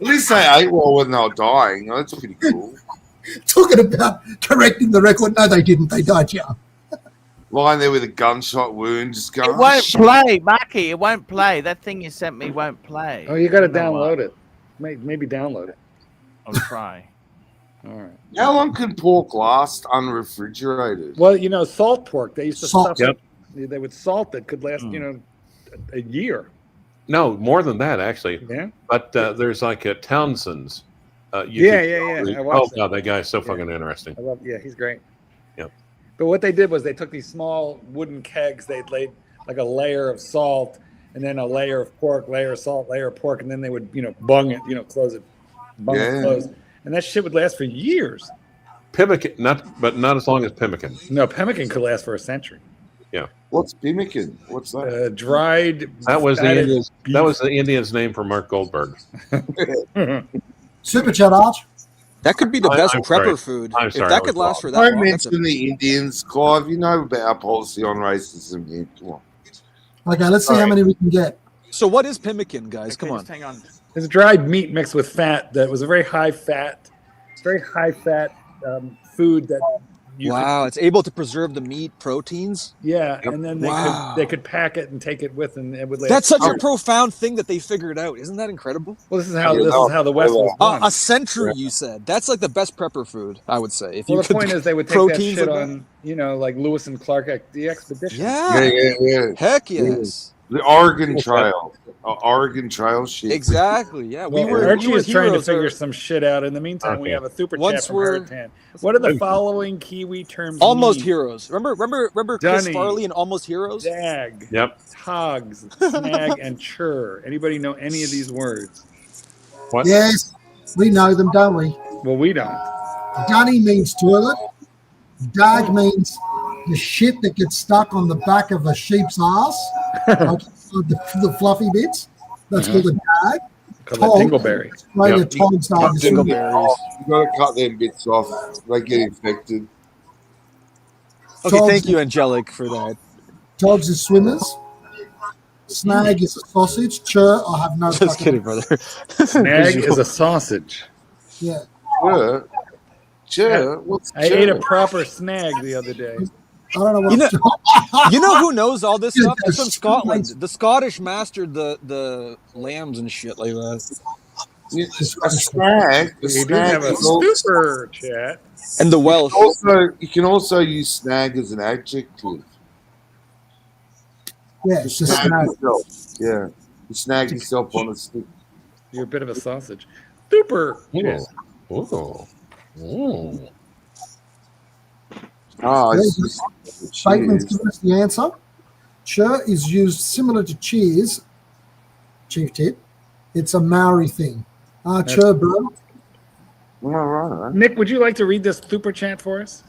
At least they ate well when they were dying. That's pretty cool. Talking about correcting the record. No, they didn't. They died young. Lying there with a gunshot wound, just going. It won't play, Marky. It won't play. That thing you sent me won't play. Oh, you got to download it. Maybe download it. I'll try. All right. How long can pork last unrefrigerated? Well, you know, salt pork. They used to Salt. stuff it. They would salt it. Could last, you know, a year. No, more than that actually. Yeah. But there's like a Townsend's. Yeah. I watched God, that guy's so fucking interesting. I love. Yeah, he's great. Yep. But what they did was they took these small wooden kegs. They'd laid like a layer of salt, and then a layer of pork, layer of salt, layer of pork, and then they would, you know, bung it, you know, close it, bung it close, and that shit would last for years. Pemmican, not as long as pemmican. No, pemmican could last for a century. Yeah. What's pemmican? What's that? Dried. That was the fatted Indians. beef. That was the Indians' name for Mark Goldberg. Super chat, Arch. That could be the best I'm prepper sorry. food. I'm If sorry, that I could was last for that Don't long, that's mention the Indians, Clive. You know about our policy on racism here. Come on. Okay, let's see how many we can get. So what is pemmican, guys? Come on. Just hang on. It's dried meat mixed with fat. That was a very high fat food that. Wow, it's able to preserve the meat proteins. Yeah, and then they could pack it and take it with, and it would last. That's such a profound thing that they figured out. Isn't that incredible? Well, this is how the West was born. A century, you said. That's like the best prepper food, I would say. If Well, you the point is they would take that shit like on, you know, like Lewis and Clark the expedition. Yeah. Heck yes. The Oregon Trail. Oregon Trail shit. Exactly. Yeah. Archie is trying to figure some shit out. In the meantime, we have a super chat from Hurricane. What are the following Kiwi terms? Almost heroes. Remember Chris Dunny, Farley and Almost Heroes? Dag. Yep. Togs, snag, and chur. Anybody know any of these words? What? Yes, we know them, don't we? Well, we don't. Dunny means toilet. Dag means the shit that gets stuck on the back of a sheep's ass, like the fluffy bits. That's called a dag. Called a dingleberry. Yep. Togs are the Dingleberries. You got to cut them bits off. They get infected. Okay, thank you, Angelic, for that. Togs is swimmers. Snag is a sausage. Chur, I have no. Just kidding, brother. Snag is a sausage. Yeah. Chur. What's I ate a proper snag the other day. I don't know what. You know who knows all this stuff? It's from Scotland. The Scottish mastered the lambs and shit like that. A snag. You do have a super chat. And the Welsh. You can also use snag as an adjective. Yeah, it's just snag. Yeah, you snag yourself on a stick. You're a bit of a sausage. Super. Ooh. Ooh. Bateman's given us the answer. Chur is used similar to cheers. Chief tip. It's a Maori thing. Chur, bro. All right. Nick, would you like to read this super chat for us?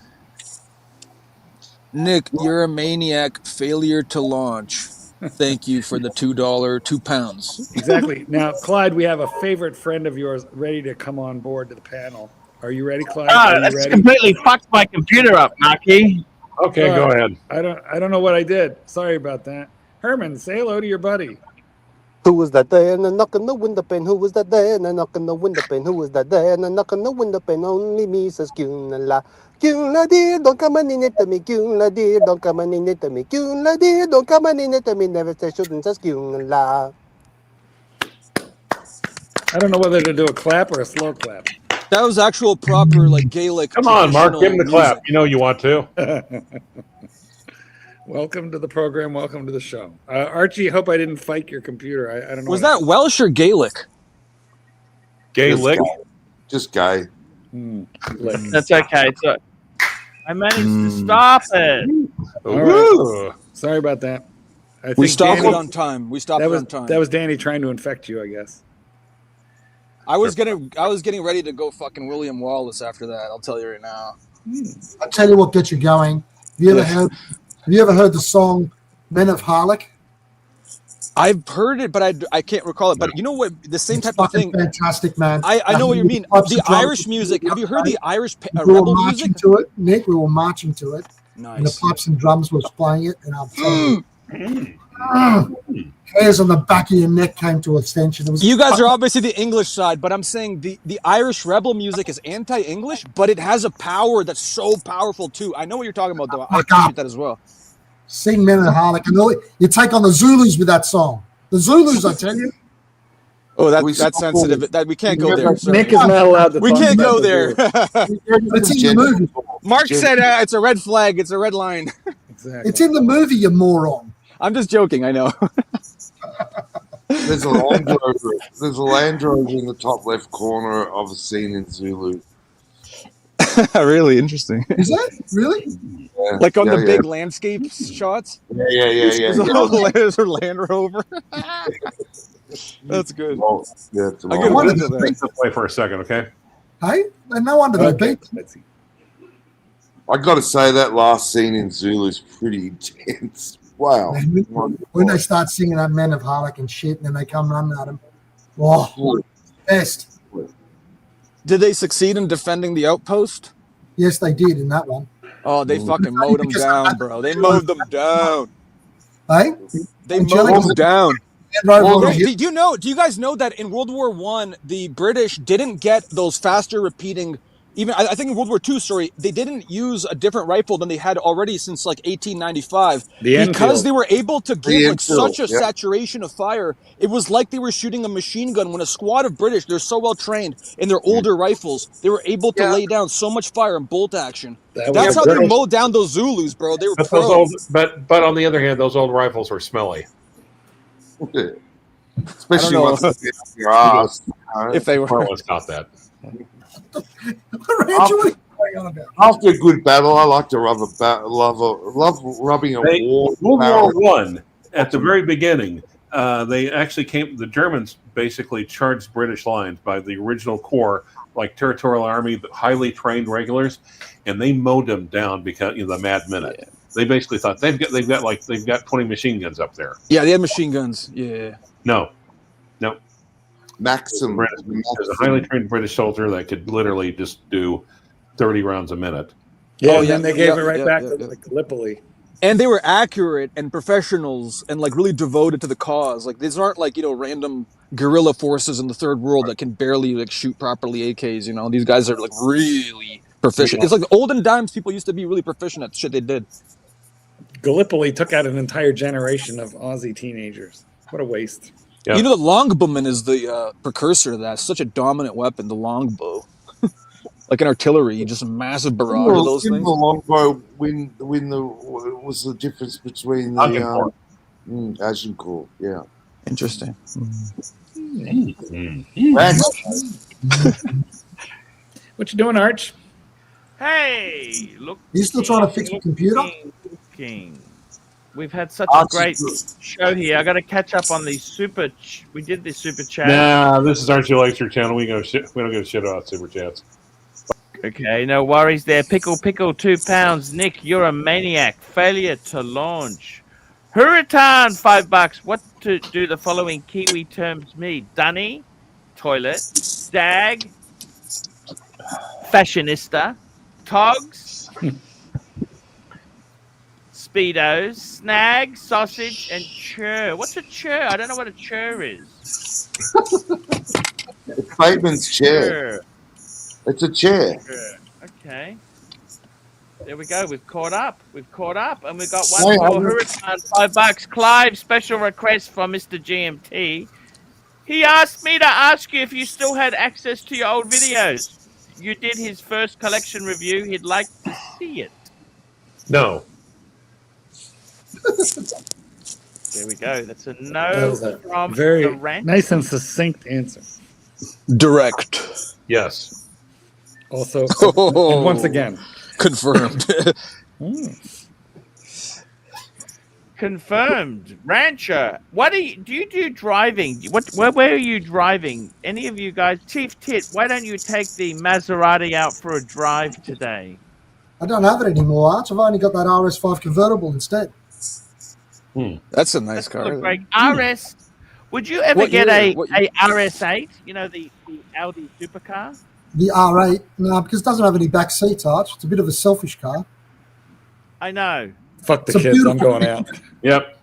Nick, you're a maniac. Failure to launch. Thank you for the $2, £2. Exactly. Now, Clyde, we have a favorite friend of yours ready to come on board to the panel. Are you ready, Clyde? That's completely fucked my computer up, Marky. Okay, go ahead. I don't know what I did. Sorry about that. Herman, say hello to your buddy. Who was that there and a knock on the window pane? Who was that there and a knock on the window pane? Who was that there and a knock on the window pane? Only me, says Cunala. Cunla dear, don't come and in it to me. Cunla dear, don't come and in it to me. Cunla dear, don't come and in it to me. Never say shouldn't, says Cunala. I don't know whether to do a clap or a slow clap. That was actual proper like Gaelic. Come on, Mark, give him the traditional clap. music. You know you want to. Welcome to the program. Welcome to the show. Archie, hope I didn't fight your computer. I don't know. Was that Welsh or Gaelic? Gaelic. Just gay. That's okay. So I managed to stop it. All right. Sorry about that. I We think stopped Danny- it on time. We stopped that it was on time. that was Danny trying to infect you, I guess. I was getting ready to go fucking William Wallace after that. I'll tell you right now. I'll tell you what gets you going. Have you ever heard the song Men of Harlech? I've heard it, but I can't recall it. But you know what? The same It's type of fucking thing. fantastic, man. I know what you mean. Pipes The and drums. Irish music. Have you heard the Irish We were rebel marching music? to it, Nick. We were marching to it, and the Nice. pipes and drums was playing it, and I'm telling you, hairs on the back of your neck came to extension. It was You guys are obviously the English side, but I'm saying the Irish rebel music is anti-English, but it has a power that's so powerful too. I know what you're talking about, though. I appreciate that as well. Sing Men of Harlech, and you take on the Zulus with that song. The Zulus, I tell you. Oh, that's sensitive. That we can't go there. Sorry. Nick is not allowed to. We talk can't about go the there. group. It's in the movie. Mark said it's a red flag. It's a red line. Exactly. It's in the movie, you moron. I'm just joking. I know. There's a Land Rover. There's a Land Rover in the top left corner of a scene in Zulu. Really interesting. Is that really? Yeah, Like on yeah, the yeah. big landscape shots. Yeah. There's a Land Rover. That's good. Well, yeah, it's a I long get one. wind of that. Step away for a second, okay? Hey, and no wonder they Okay. beat. I got to say that last scene in Zulu is pretty intense. Wow. When they start singing that Men of Harlech and shit, and then they come running at him. Oh, best. Did they succeed in defending the outpost? Yes, they did in that one. Oh, they fucking mowed them down, bro. They mowed them down. Hey, They Angelica- mowed them down. Land Rover Bro, on the hill. do you guys know that in World War I, the British didn't get those faster repeating, even I think in World War II, sorry, they didn't use a different rifle than they had already since like 1895 The because Enfield. they were able to give like Enfield, such a yeah. saturation of fire. It was like they were shooting a machine gun when a squad of British, they're so well trained in their older rifles, they were able to Yeah. lay down so much fire and bolt action. That That's was how the they British. mowed down those Zulus, bro. They were But those pro. old, but on the other hand, those old rifles were smelly. Especially I don't once know. it's in your ass. If they were. Well, it's not that. Randy, what are you going on about? After a good battle, I like to love rubbing a They- war. World barrel. War One, at the very beginning, they actually the Germans basically charged British lines by the original corps, like Territorial Army, the highly trained regulars, and they mowed them down because the Mad Minute. They basically thought they've got 20 machine guns up there. Yeah, they had machine guns. Yeah. No, Maxim. there's a highly trained British soldier that could literally just do 30 rounds a minute. Yeah, Oh, and yeah, then they gave yeah, it right yeah, back yeah, to yeah. like Gallipoli. And they were accurate and professionals and like really devoted to the cause. Like these aren't like, random guerrilla forces in the third world that can barely like shoot properly AKs, These guys are like really proficient. It's like the olden times people used to be really proficient at shit they did. Gallipoli took out an entire generation of Aussie teenagers. What a waste. Yeah. The longbowman is the precursor to that. It's such a dominant weapon, the longbow. Like in artillery, just a massive barrage of those In things. the longbow, was the difference between the Agincourt. Agincourt, yeah. Interesting. What you doing, Arch? Hey, look. You still trying to fix my computer? Looking. We've had such a great show here. I got to catch up on these we did this super chat. Nah, this is Archie LUXURIA channel. We don't give a shit about super chats. Okay, no worries there. Pickle, £2. Nick, you're a maniac. Failure to launch. Hurritan, $5. What to do the following Kiwi terms mean? Dunny, toilet, dag, fashionista, togs, Speedos, snag, sausage, and chur. What's a chur? I don't know what a chur is. It's Bateman's chair. It's a chair. Chur. Okay. There we go. We've caught up. And we've got Hey, one more I'm- Hurricane, $5. Clive, special request from Mr. GMT. He asked me to ask you if you still had access to your old videos. You did his first collection review. He'd like to see it. No. There we go. That's a That no was a from very the rant. nice and succinct answer. Direct. Yes. Also, and once again, Confirmed. Confirmed. Rancher, what do you do driving? Where are you driving? Any of you guys? Chief Tit, why don't you take the Maserati out for a drive today? I don't have it anymore, Arch. I've only got that RS5 convertible instead. That's a nice car. Look like RS. Would you ever What get year? a RS8? You know, the Audi supercar? The R8, no, because it doesn't have any back seats, Arch. It's a bit of a selfish car. I know. fuck the It's a kids. I'm beautiful going out. Yep.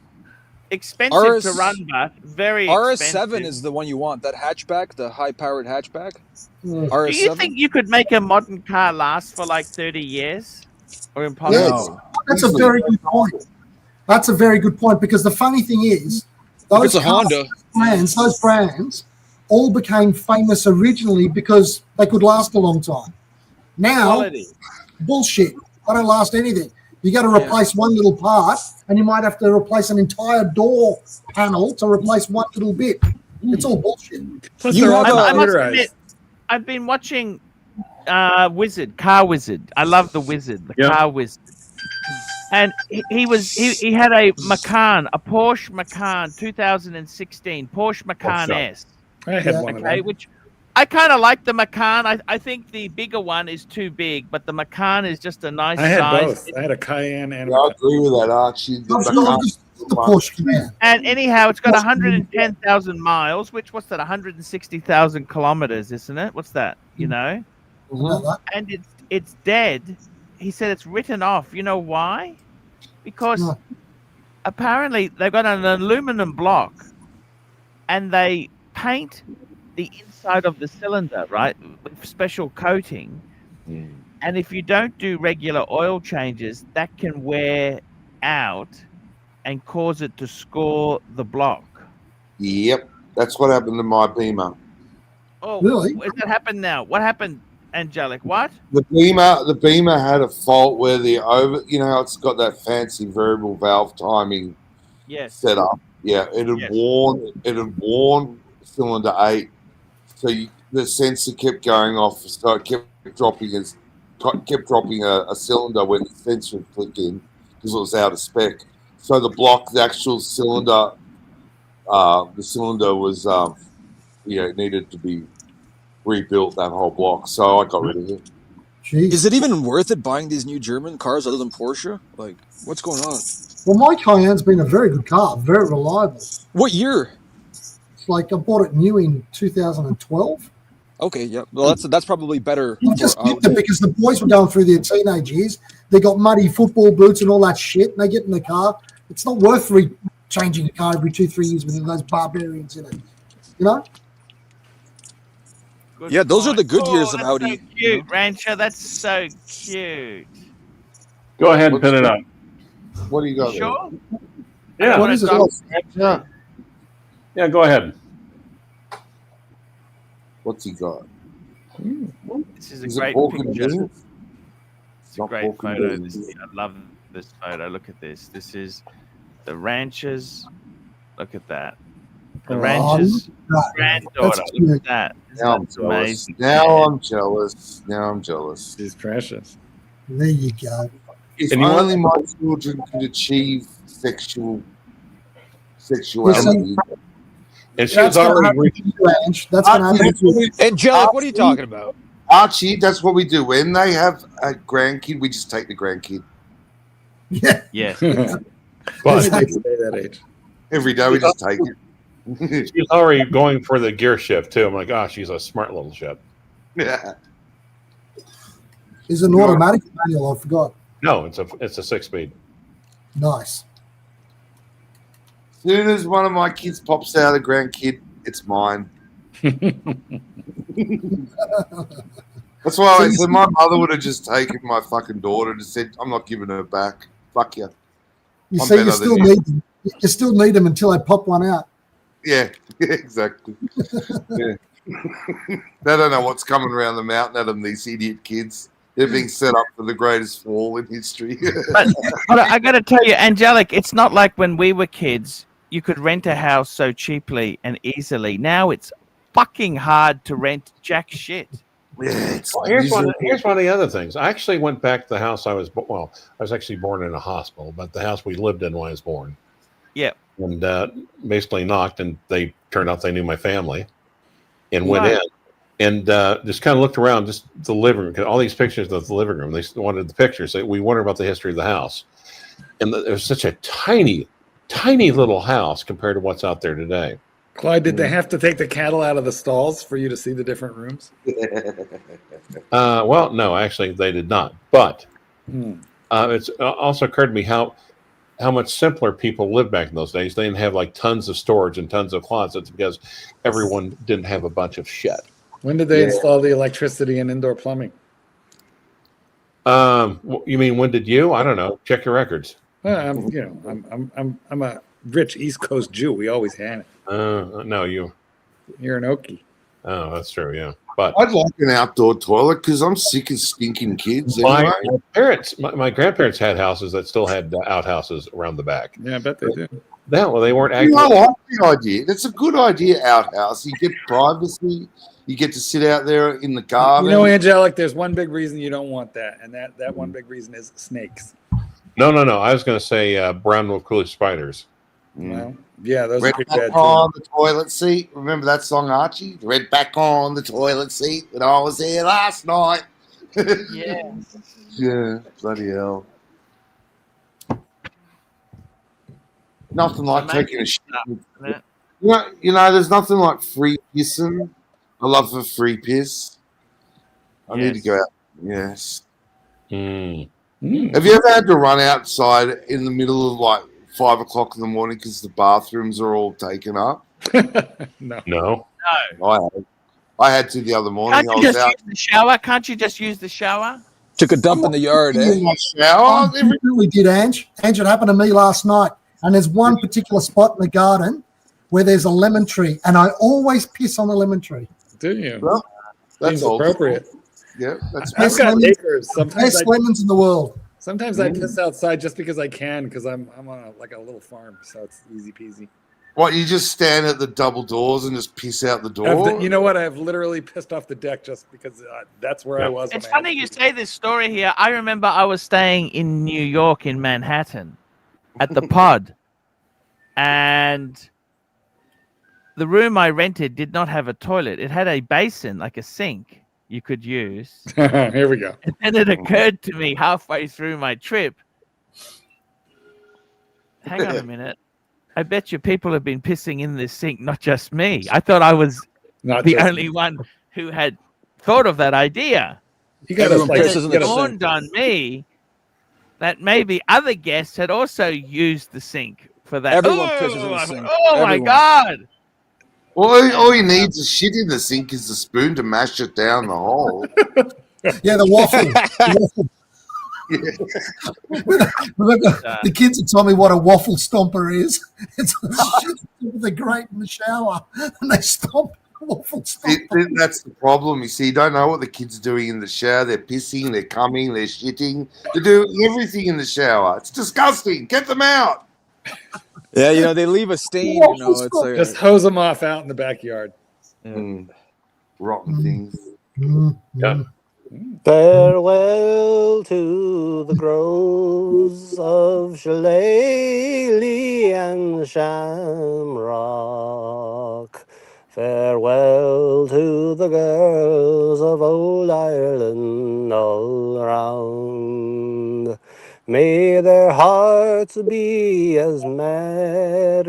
Expensive to run, but very expensive. RS7 is the one you want. That hatchback, the high-powered hatchback. Mm. RS7. Do you think you could make a modern car last for like 30 years? Or impossible? That's a very good point. That's a very good point, because the funny thing is, If it's a cars, Honda. those brands all became famous originally because they could last a long time. Now, Quality. bullshit. They don't last anything. You got to replace one little part, and you might have to replace an entire door panel to replace one little bit. It's all bullshit. Plus, You they're all have I must computerized. admit, I've been watching Car Wizard. I love the Wizard, the Yep. Car Wizard. And he had a Macan, a Porsche Macan 2016, Porsche Macan shop. S. I had Yeah. one of Okay, them. which I kind of like the Macan. I think the bigger one is too big, but the Macan is just a nice I had size. both. I had a Cayenne and Yeah, I agree with that, Archie. I'm still the Porsche Cayenne. And anyhow, it's got 110,000 miles, which what's that? 160,000 kilometers, isn't it? What's that? You know, About that. and it's dead. He said it's written off. You know why? Because No. apparently they've got an aluminum block, and they paint the inside of the cylinder, right, with special coating. And if you don't do regular oil changes, that can wear out and cause it to score the block. Yep, that's what happened to my Beamer. Oh, Really? Has that happened now? What happened, Angelic? What? The Beamer had a fault where how it's got that fancy variable valve timing Yes. set up. Yeah, it had Yes. worn cylinder 8, so the sensor kept going off, so it kept dropping a cylinder when the sensor would click in because it was out of spec. So the actual cylinder, the cylinder was it needed to be rebuilt, that whole block. So I got rid of it. Jeez. Is it even worth it buying these new German cars other than Porsche? Like, what's going on? Well, my Cayenne's been a very good car, very reliable. What year? It's like I bought it new in 2012. Okay, yeah. Well, that's probably better. I just for kept it Audi. because the boys were going through their teenage years. They got muddy football boots and all that shit, and they get in the car. It's not worth changing a car every 2-3 years with those barbarians in it. You know? Good Yeah, those are point. the good years of that's Audi, So you cute, know? Rancher. That's so cute. Go ahead and pin it up. What do you got? Sure. Yeah. What is it? Yeah. Yeah, go ahead. What's he got? This is a Is it great pork and picture. beans? It's a Not great pork and photo. beans. I love this photo. Look at this. This is the Rancher's. Look at that. The Oh, Rancher's that- granddaughter. that's Look cute. at that. Now I'm That's jealous. amazing. Now I'm jealous. Now I'm jealous. She's precious. There you go. If And you want- only my children could achieve sexuality. And she That's was gonna already happen reaching. to you, Ange. That's going to happen to you. Angelic, what are you talking about? Archie, that's what we do. When they have a grandkid, we just take the grandkid. Yeah. Yes. But Stay that age. Every day we just take it. she's already going for the gear shift too. I'm like, oh, she's a smart little ship. Yeah. Is it an automatic manual? I forgot. No, it's a 6-speed. Nice. As soon as one of my kids pops out, a grandkid, it's mine. That's why I said my mother would have just taken my fucking daughter and said, I'm not giving her back. Fuck you. You I'm see, you better still than you. need them. You still need them until I pop one out. Yeah, exactly. Yeah. They don't know what's coming around the mountain at them, these idiot kids. They're being set up for the greatest fall in history. But I got to tell you, Angelic, it's not like when we were kids, you could rent a house so cheaply and easily. Now it's fucking hard to rent jack shit. Yeah, Well, here's one of the other things. I actually went back to the house I was actually born in a hospital, but the house we lived in when I was born. Yeah. And basically knocked, and they turned out they knew my family, and went in, and just kind of looked around, just the living room, 'cause all these pictures of the living room. They wanted the pictures. We wondered about the history of the house, and it was such a tiny, tiny little house compared to what's out there today. Clyde, did they have to take the cattle out of the stalls for you to see the different rooms? Well, no, actually, they did not. But it's also occurred to me how much simpler people lived back in those days. They didn't have like tons of storage and tons of closets because everyone didn't have a bunch of shit. When did they install the electricity and indoor plumbing? You mean when did you? I don't know. Check your records. Well, I'm a rich East Coast Jew. We always had it. No, You're an Okie. Oh, that's true. Yeah, but I'd like an outdoor toilet because I'm sick of stinking kids. My Anyway. parents, my grandparents had houses that still had outhouses around the back. Yeah, I bet they do. Yeah, well, they weren't You actually. know, I like the idea. That's a good idea, outhouse. You get privacy. You get to sit out there in the garden. You know, Angelic, there's one big reason you don't want that, and that one big reason is snakes. No. I was going to say brown wolf cooley spiders. Well, yeah, those Red are pretty back bad too. on the toilet seat. Remember that song, Archie? Red back on the toilet seat when I was there last night. Yeah. Yeah, bloody hell. Nothing like taking a shit. You know, there's nothing like free pissing. I love a free piss. I need to go out. Yes. Mm. Have you ever had to run outside in the middle of like 5 o'clock in the morning because the bathrooms are all taken up? No. I had to the other morning. Can't you just use the shower? Can't you just use the shower? Took a dump in the yard, eh? in my shower. We did, Ange. Ange, it happened to me last night. And there's one particular spot in the garden where there's a lemon tree, and I always piss on the lemon tree. Do you? Well, that's Seems appropriate. Yeah, that's I've got acres. Sometimes Best lemons in the world. Sometimes I piss outside just because I can, because I'm on a little farm, so it's easy peasy. What, you just stand at the double doors and just piss out the door? You know what? I've literally pissed off the deck just because that's where I was. It's funny you say this story here. I remember I was staying in New York in Manhattan at the pod, and the room I rented did not have a toilet. It had a basin, like a sink you could use. Here we go. And then it occurred to me halfway through my trip. Hang on a minute. I bet you people have been pissing in this sink, not just me. I thought I was the only one who had thought of that idea. It dawned on me that maybe other guests had also used the sink for that. Everyone pisses in the sink. Oh my God. All you need to shit in the sink is a spoon to mash it down the hole. Yeah, the waffle. Remember, the kids had told me what a waffle stomper is. It's the grate in the shower, and they stomp waffle stomper. That's the problem. You see, you don't know what the kids are doing in the shower. They're pissing, they're coming, they're shitting. They're doing everything in the shower. It's disgusting. Get them out. Yeah, you know, they leave a stain, you know. It's like, just hose them off out in the backyard. Rotten things. Yeah. Farewell to the groves of shillelagh and shamrock. Farewell to the girls of old Ireland all round. May their hearts be as merry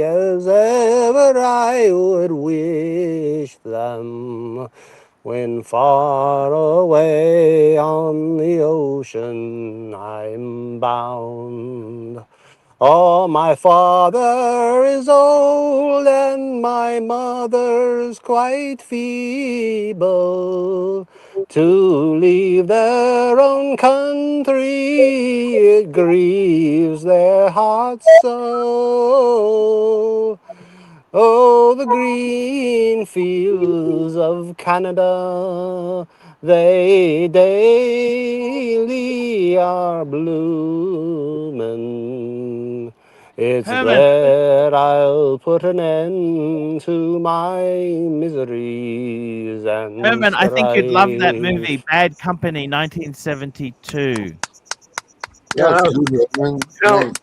as ever I would wish them. When far away on the ocean I'm bound. Oh, my father is old and my mother's quite feeble. To leave their own country, it grieves their hearts so. Oh, the green fields of Canada, they daily are blooming. It's Herman, there I'll put an end to my miseries and Herman, I think you'd love that strife. movie, Bad Company, 1972. Yeah, That's no, good, man. you know,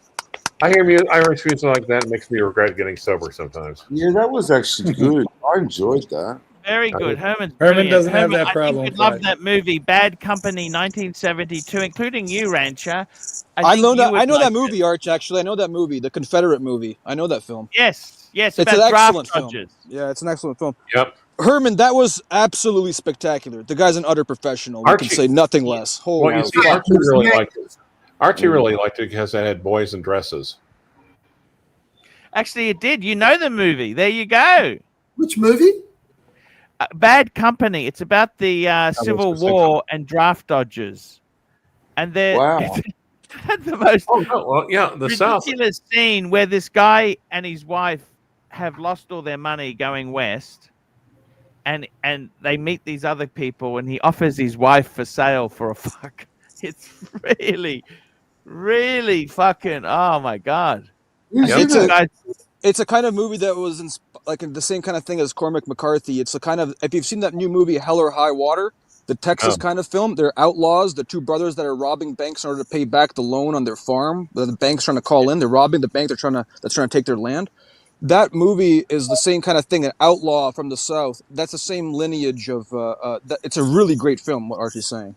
I hear Irish music like that. It makes me regret getting sober sometimes. Yeah, that was actually good. I enjoyed that. Very good. Herman's Herman brilliant. doesn't have Herman, that I think problem, you'd love Clyde. that movie, Bad Company, 1972, including you, Rancher. I I think know you that. would I know like that it. movie, Arch. Actually, I know that movie, the Confederate movie. I know that film. Yes, yes, It's an about draft excellent film. dodgers. Yeah, it's an excellent film. Yep. Herman, that was absolutely spectacular. The guy's an utter professional. We can Archie- say nothing Yeah. less. Well, Holy you see, fuck. Archie really liked it. Archie really liked it because it had boys in dresses. Actually, it did. You know the movie. There you go. Which movie? Bad Company. It's about the Civil was the same War and draft dodgers. And they're Wow. the most Oh no! Well, yeah, the South. ridiculous scene where this guy and his wife have lost all their money going west, and they meet these other people, and he offers his wife for sale for a fuck. It's really, really fucking. Oh my god! Who's It's in a it? it's a kind of movie that was like the same kind of thing as Cormac McCarthy. It's a kind of, if you've seen that new movie Hell or High Water, the Texas Oh. kind of film. They're outlaws, the two brothers that are robbing banks in order to pay back the loan on their farm. The bank's trying to call in. They're robbing the bank. That's trying to take their land. That movie is the same kind of thing. An outlaw from the South. That's the same lineage of. It's a really great film. What Archie's saying.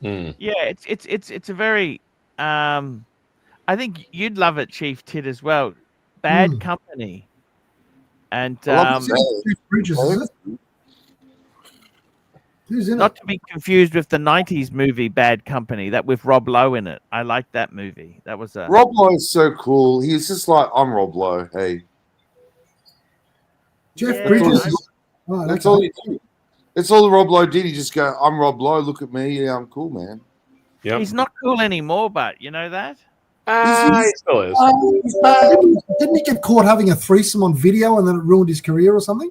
Mm. Yeah, it's a very. I think you'd love it, Chief Tit, as well. Bad Company. And I love it. Jeff Bridges, is it? Who's in not it? to be confused with the 90s movie Bad Company, that with Rob Lowe in it. I like that movie. That was a Rob Lowe is so cool. He's just like, I'm Rob Lowe. Hey, Jeff Yeah, Bridges. Oh, that's okay. all he did. That's all Rob Lowe did. He just go, I'm Rob Lowe. Look at me. Yeah, I'm cool, man. Yep. He's not cool anymore, but you know that? He still is. Didn't he get caught having a threesome on video and then it ruined his career or something?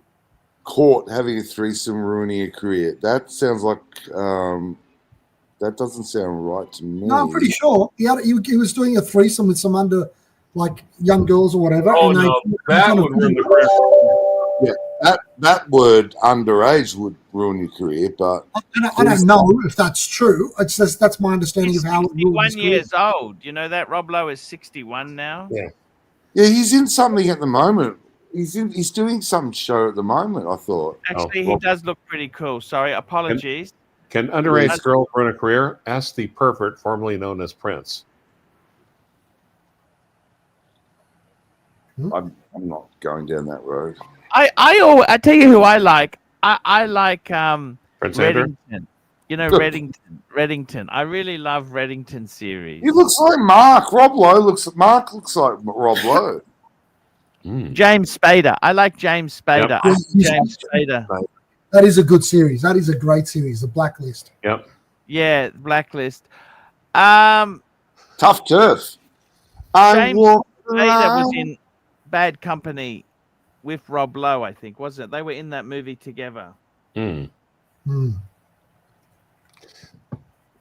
Caught having a threesome ruining a career. That sounds like that doesn't sound right to me. No, I'm pretty sure he was doing a threesome with some young girls or whatever. Oh and no, that would ruin the career. Yeah, that word underage would ruin your career, but I don't know if that's true. It's just that's my understanding He's of how it ruined 61 his career. years old. You know that? Rob Lowe is 61 now. Yeah. yeah, he's in something at the moment. He's doing some show at the moment, I thought. Actually, well- he does look pretty cool. Sorry, apologies. Can underage girls ruin a career? Ask the pervert formerly known as Prince. I'm not going down that road. I tell you who I like. I like Prince Andrew? Reddington. You know Reddington. I really love Reddington series. He looks like Mark. Mark looks like Rob Lowe. James Spader. I like James Spader. Yep. I like James Spader. That is a good series. That is a great series. The Blacklist. Yep. Yeah, Blacklist. Tough turf. James Spader was in Bad Company with Rob Lowe, I think, wasn't it? They were in that movie together. Mm.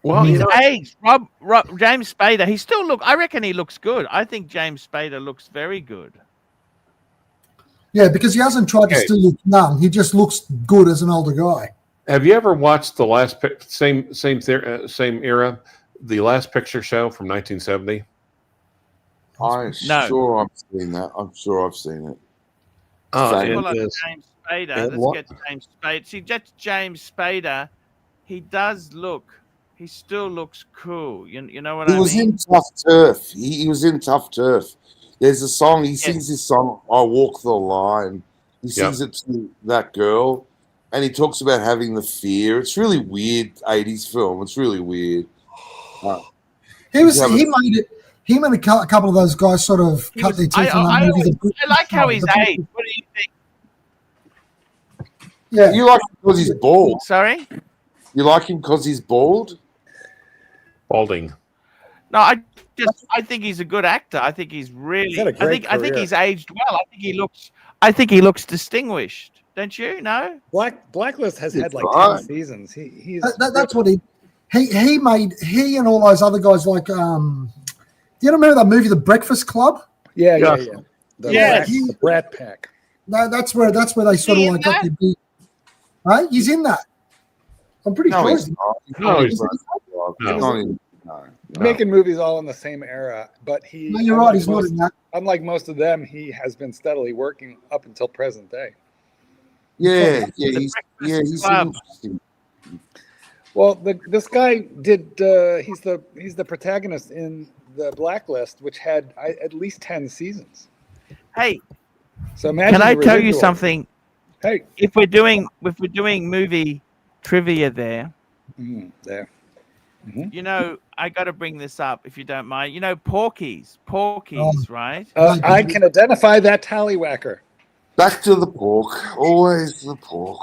Well, he's aged. James Spader. I reckon he looks good. I think James Spader looks very good. Yeah, because he hasn't tried to still look young. He just looks good as an older guy. Have you ever watched the last same era, the Last Picture Show from 1970? I'm sure I've seen that. I'm sure I've seen it. Oh, James Spader. Let's get James Spader. See, that's James Spader. He still looks cool. You know what I mean? He was in Tough Turf. He was in Tough Turf. There's a song. He sings this song, I Walk the Line. He sings it to that girl. and he talks about having the fear. It's really weird 80s film. It's really weird. He made it. Him and a couple of those guys sort of cut their teeth on that movie. I like how he's aged. What do you think? Yeah. You like him because he's bald. Sorry? You like him because he's bald? Balding. No, I think he's a good actor. I think he's really. He's had a great I think career. he's aged well. I think he looks distinguished. Don't you? No. Blacklist has had like Right. 10 seasons. He's That's what he made. He and all those other guys like. Do you remember that movie, The Breakfast Club? yeah. Yes. The Brat Pack. No, that's where they sort of he in like got that? their big. Right, he's in that. I'm pretty No, sure. he's not. No, he's not. No. He's making movies all in the same era, but he. No, you're right. He's not in that. Unlike most of them, he has been steadily working up until present day. Yeah, he's Club. interesting. Well, this guy did. He's the protagonist in the Blacklist, which had at least 10 seasons. Hey, So imagine. can I the tell you residual. something? Hey, If we're doing movie trivia there, there. you know, I got to bring this up if you don't mind. You know, Porky's, right? I can identify that tallywhacker. Back to the pork. Always the pork.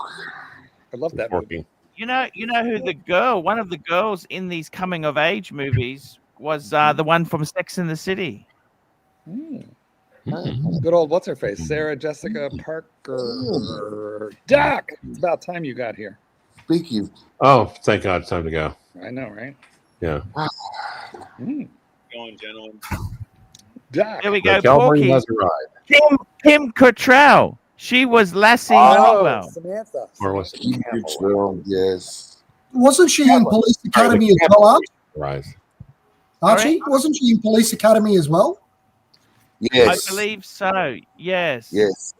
I love that movie. Working. You know who one of the girls in these coming of age movies was the one from Sex and the City. Good old what's her face, Sarah Jessica Parker. Doc, it's about time you got here. Speaking. Oh, thank God, it's time to go. I know, right? Yeah. Going, gentlemen. Doc. There we go. The cavalry Porky. has arrived. Kim Cattrall. She was Lassie Hartwell. Samantha. Or was Well, yes. Wasn't she in Police Academy as well, Archie? Rise. Archie? Wasn't she in Police Academy as well? Yes. I believe so. Yes. Yes.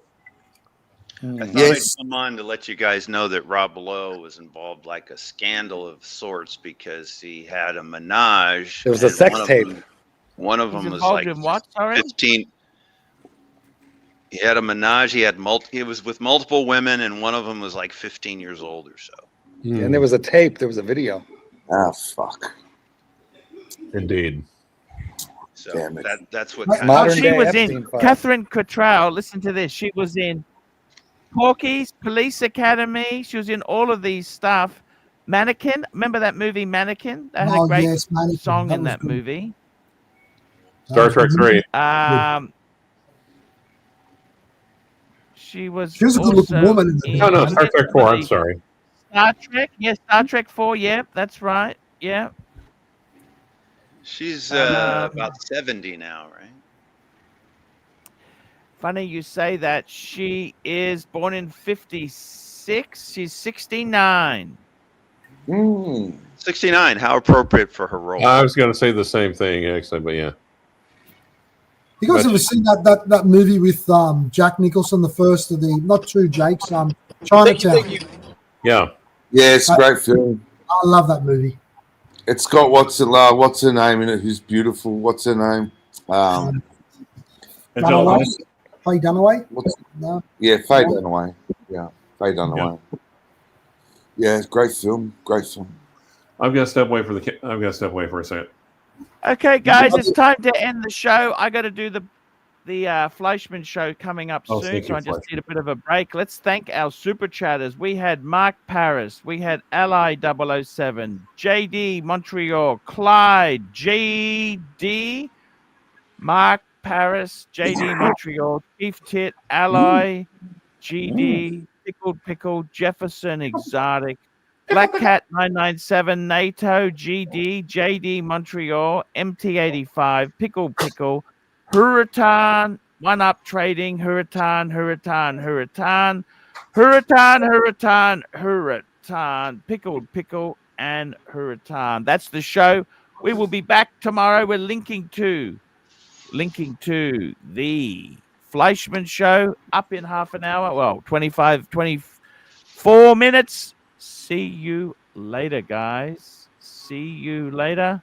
I thought Yes. I'd come on to let you guys know that Rob Lowe was involved like a scandal of sorts because he had a menage. There was a and sex one of tape. them- One of He's them was involved like in what? Sorry. 15. He had a menage. He was with multiple women, and one of them was like 15 years old or so. And there was a tape. There was a video. Ah, fuck. Indeed. So Damn it. that's what. Oh, kind Modern She day was Epstein in files. Catherine Cattrall. Listen to this. She was in Porky's, Police Academy. She was in all of these stuff. Mannequin. Remember that movie Mannequin? That had a great Mannequin. song in was that good. movie. Star Trek 3. She was. She was a good-looking also woman in the- in- No, Star Trek 4. I'm sorry. Star Trek. Yes, Star Trek 4. Yeah, that's right. Yeah. She's Um, about 70 now, right? Funny you say that. She is born in 56. She's 69. 69. How appropriate for her role. I was going to say the same thing, actually, but yeah. You guys ever seen that movie with Jack Nicholson, the first of the not two Jakes, Chinatown? Yeah. Yes, great film. I love that movie. It's got what's her name in it? Who's beautiful? What's her name? Dunaway? Faye Dunaway? No. Yeah, Faye Dunaway. Yeah, Faye Dunaway. Yeah, it's great film. Great film. I'm going to step away for a second. Okay, guys, it's time to end the show. I got to do the Fleischman show coming up Oh, soon, thank so you, I just Fleischman. need a bit of a break. Let's thank our super chatters. We had Mark Paris, we had Ally 007, JD Montreal, Clyde, JD, Mark Paris, JD Montreal, Chief Tit, Ally, GD, Pickled Pickle, Jefferson Exotic, Black Cat 997, NATO, GD, JD Montreal, MT85, Pickle, Hurritan, One Up Trading, Hurritan, Pickle, and Hurritan. That's the show. We will be back tomorrow. We're linking to the Fleischman show up in half an hour. Well, 24 minutes. See you later, guys. See you later.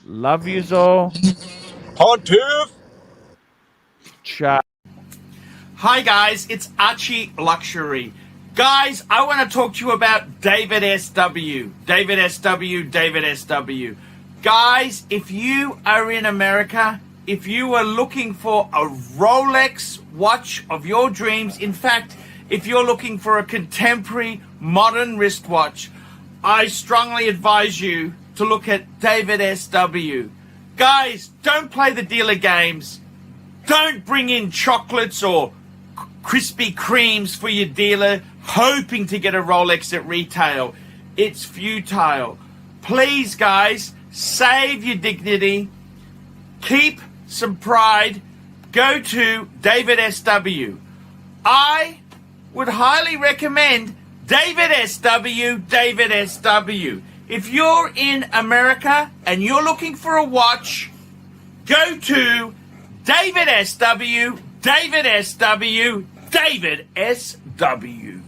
Love yous all. Pontiff. Ciao. Hi guys, it's Archie Luxury. Guys, I want to talk to you about David SW. David SW, David SW. Guys, if you are in America, if you are looking for a Rolex watch of your dreams, in fact, if you're looking for a contemporary modern wristwatch, I strongly advise you to look at David SW. Guys, don't play the dealer games. Don't bring in chocolates or Krispy Kremes for your dealer hoping to get a Rolex at retail. It's futile. Please, guys, save your dignity. Keep some pride. Go to David SW. I would highly recommend David SW, David SW. If you're in America and you're looking for a watch, go to David SW, David SW, David SW.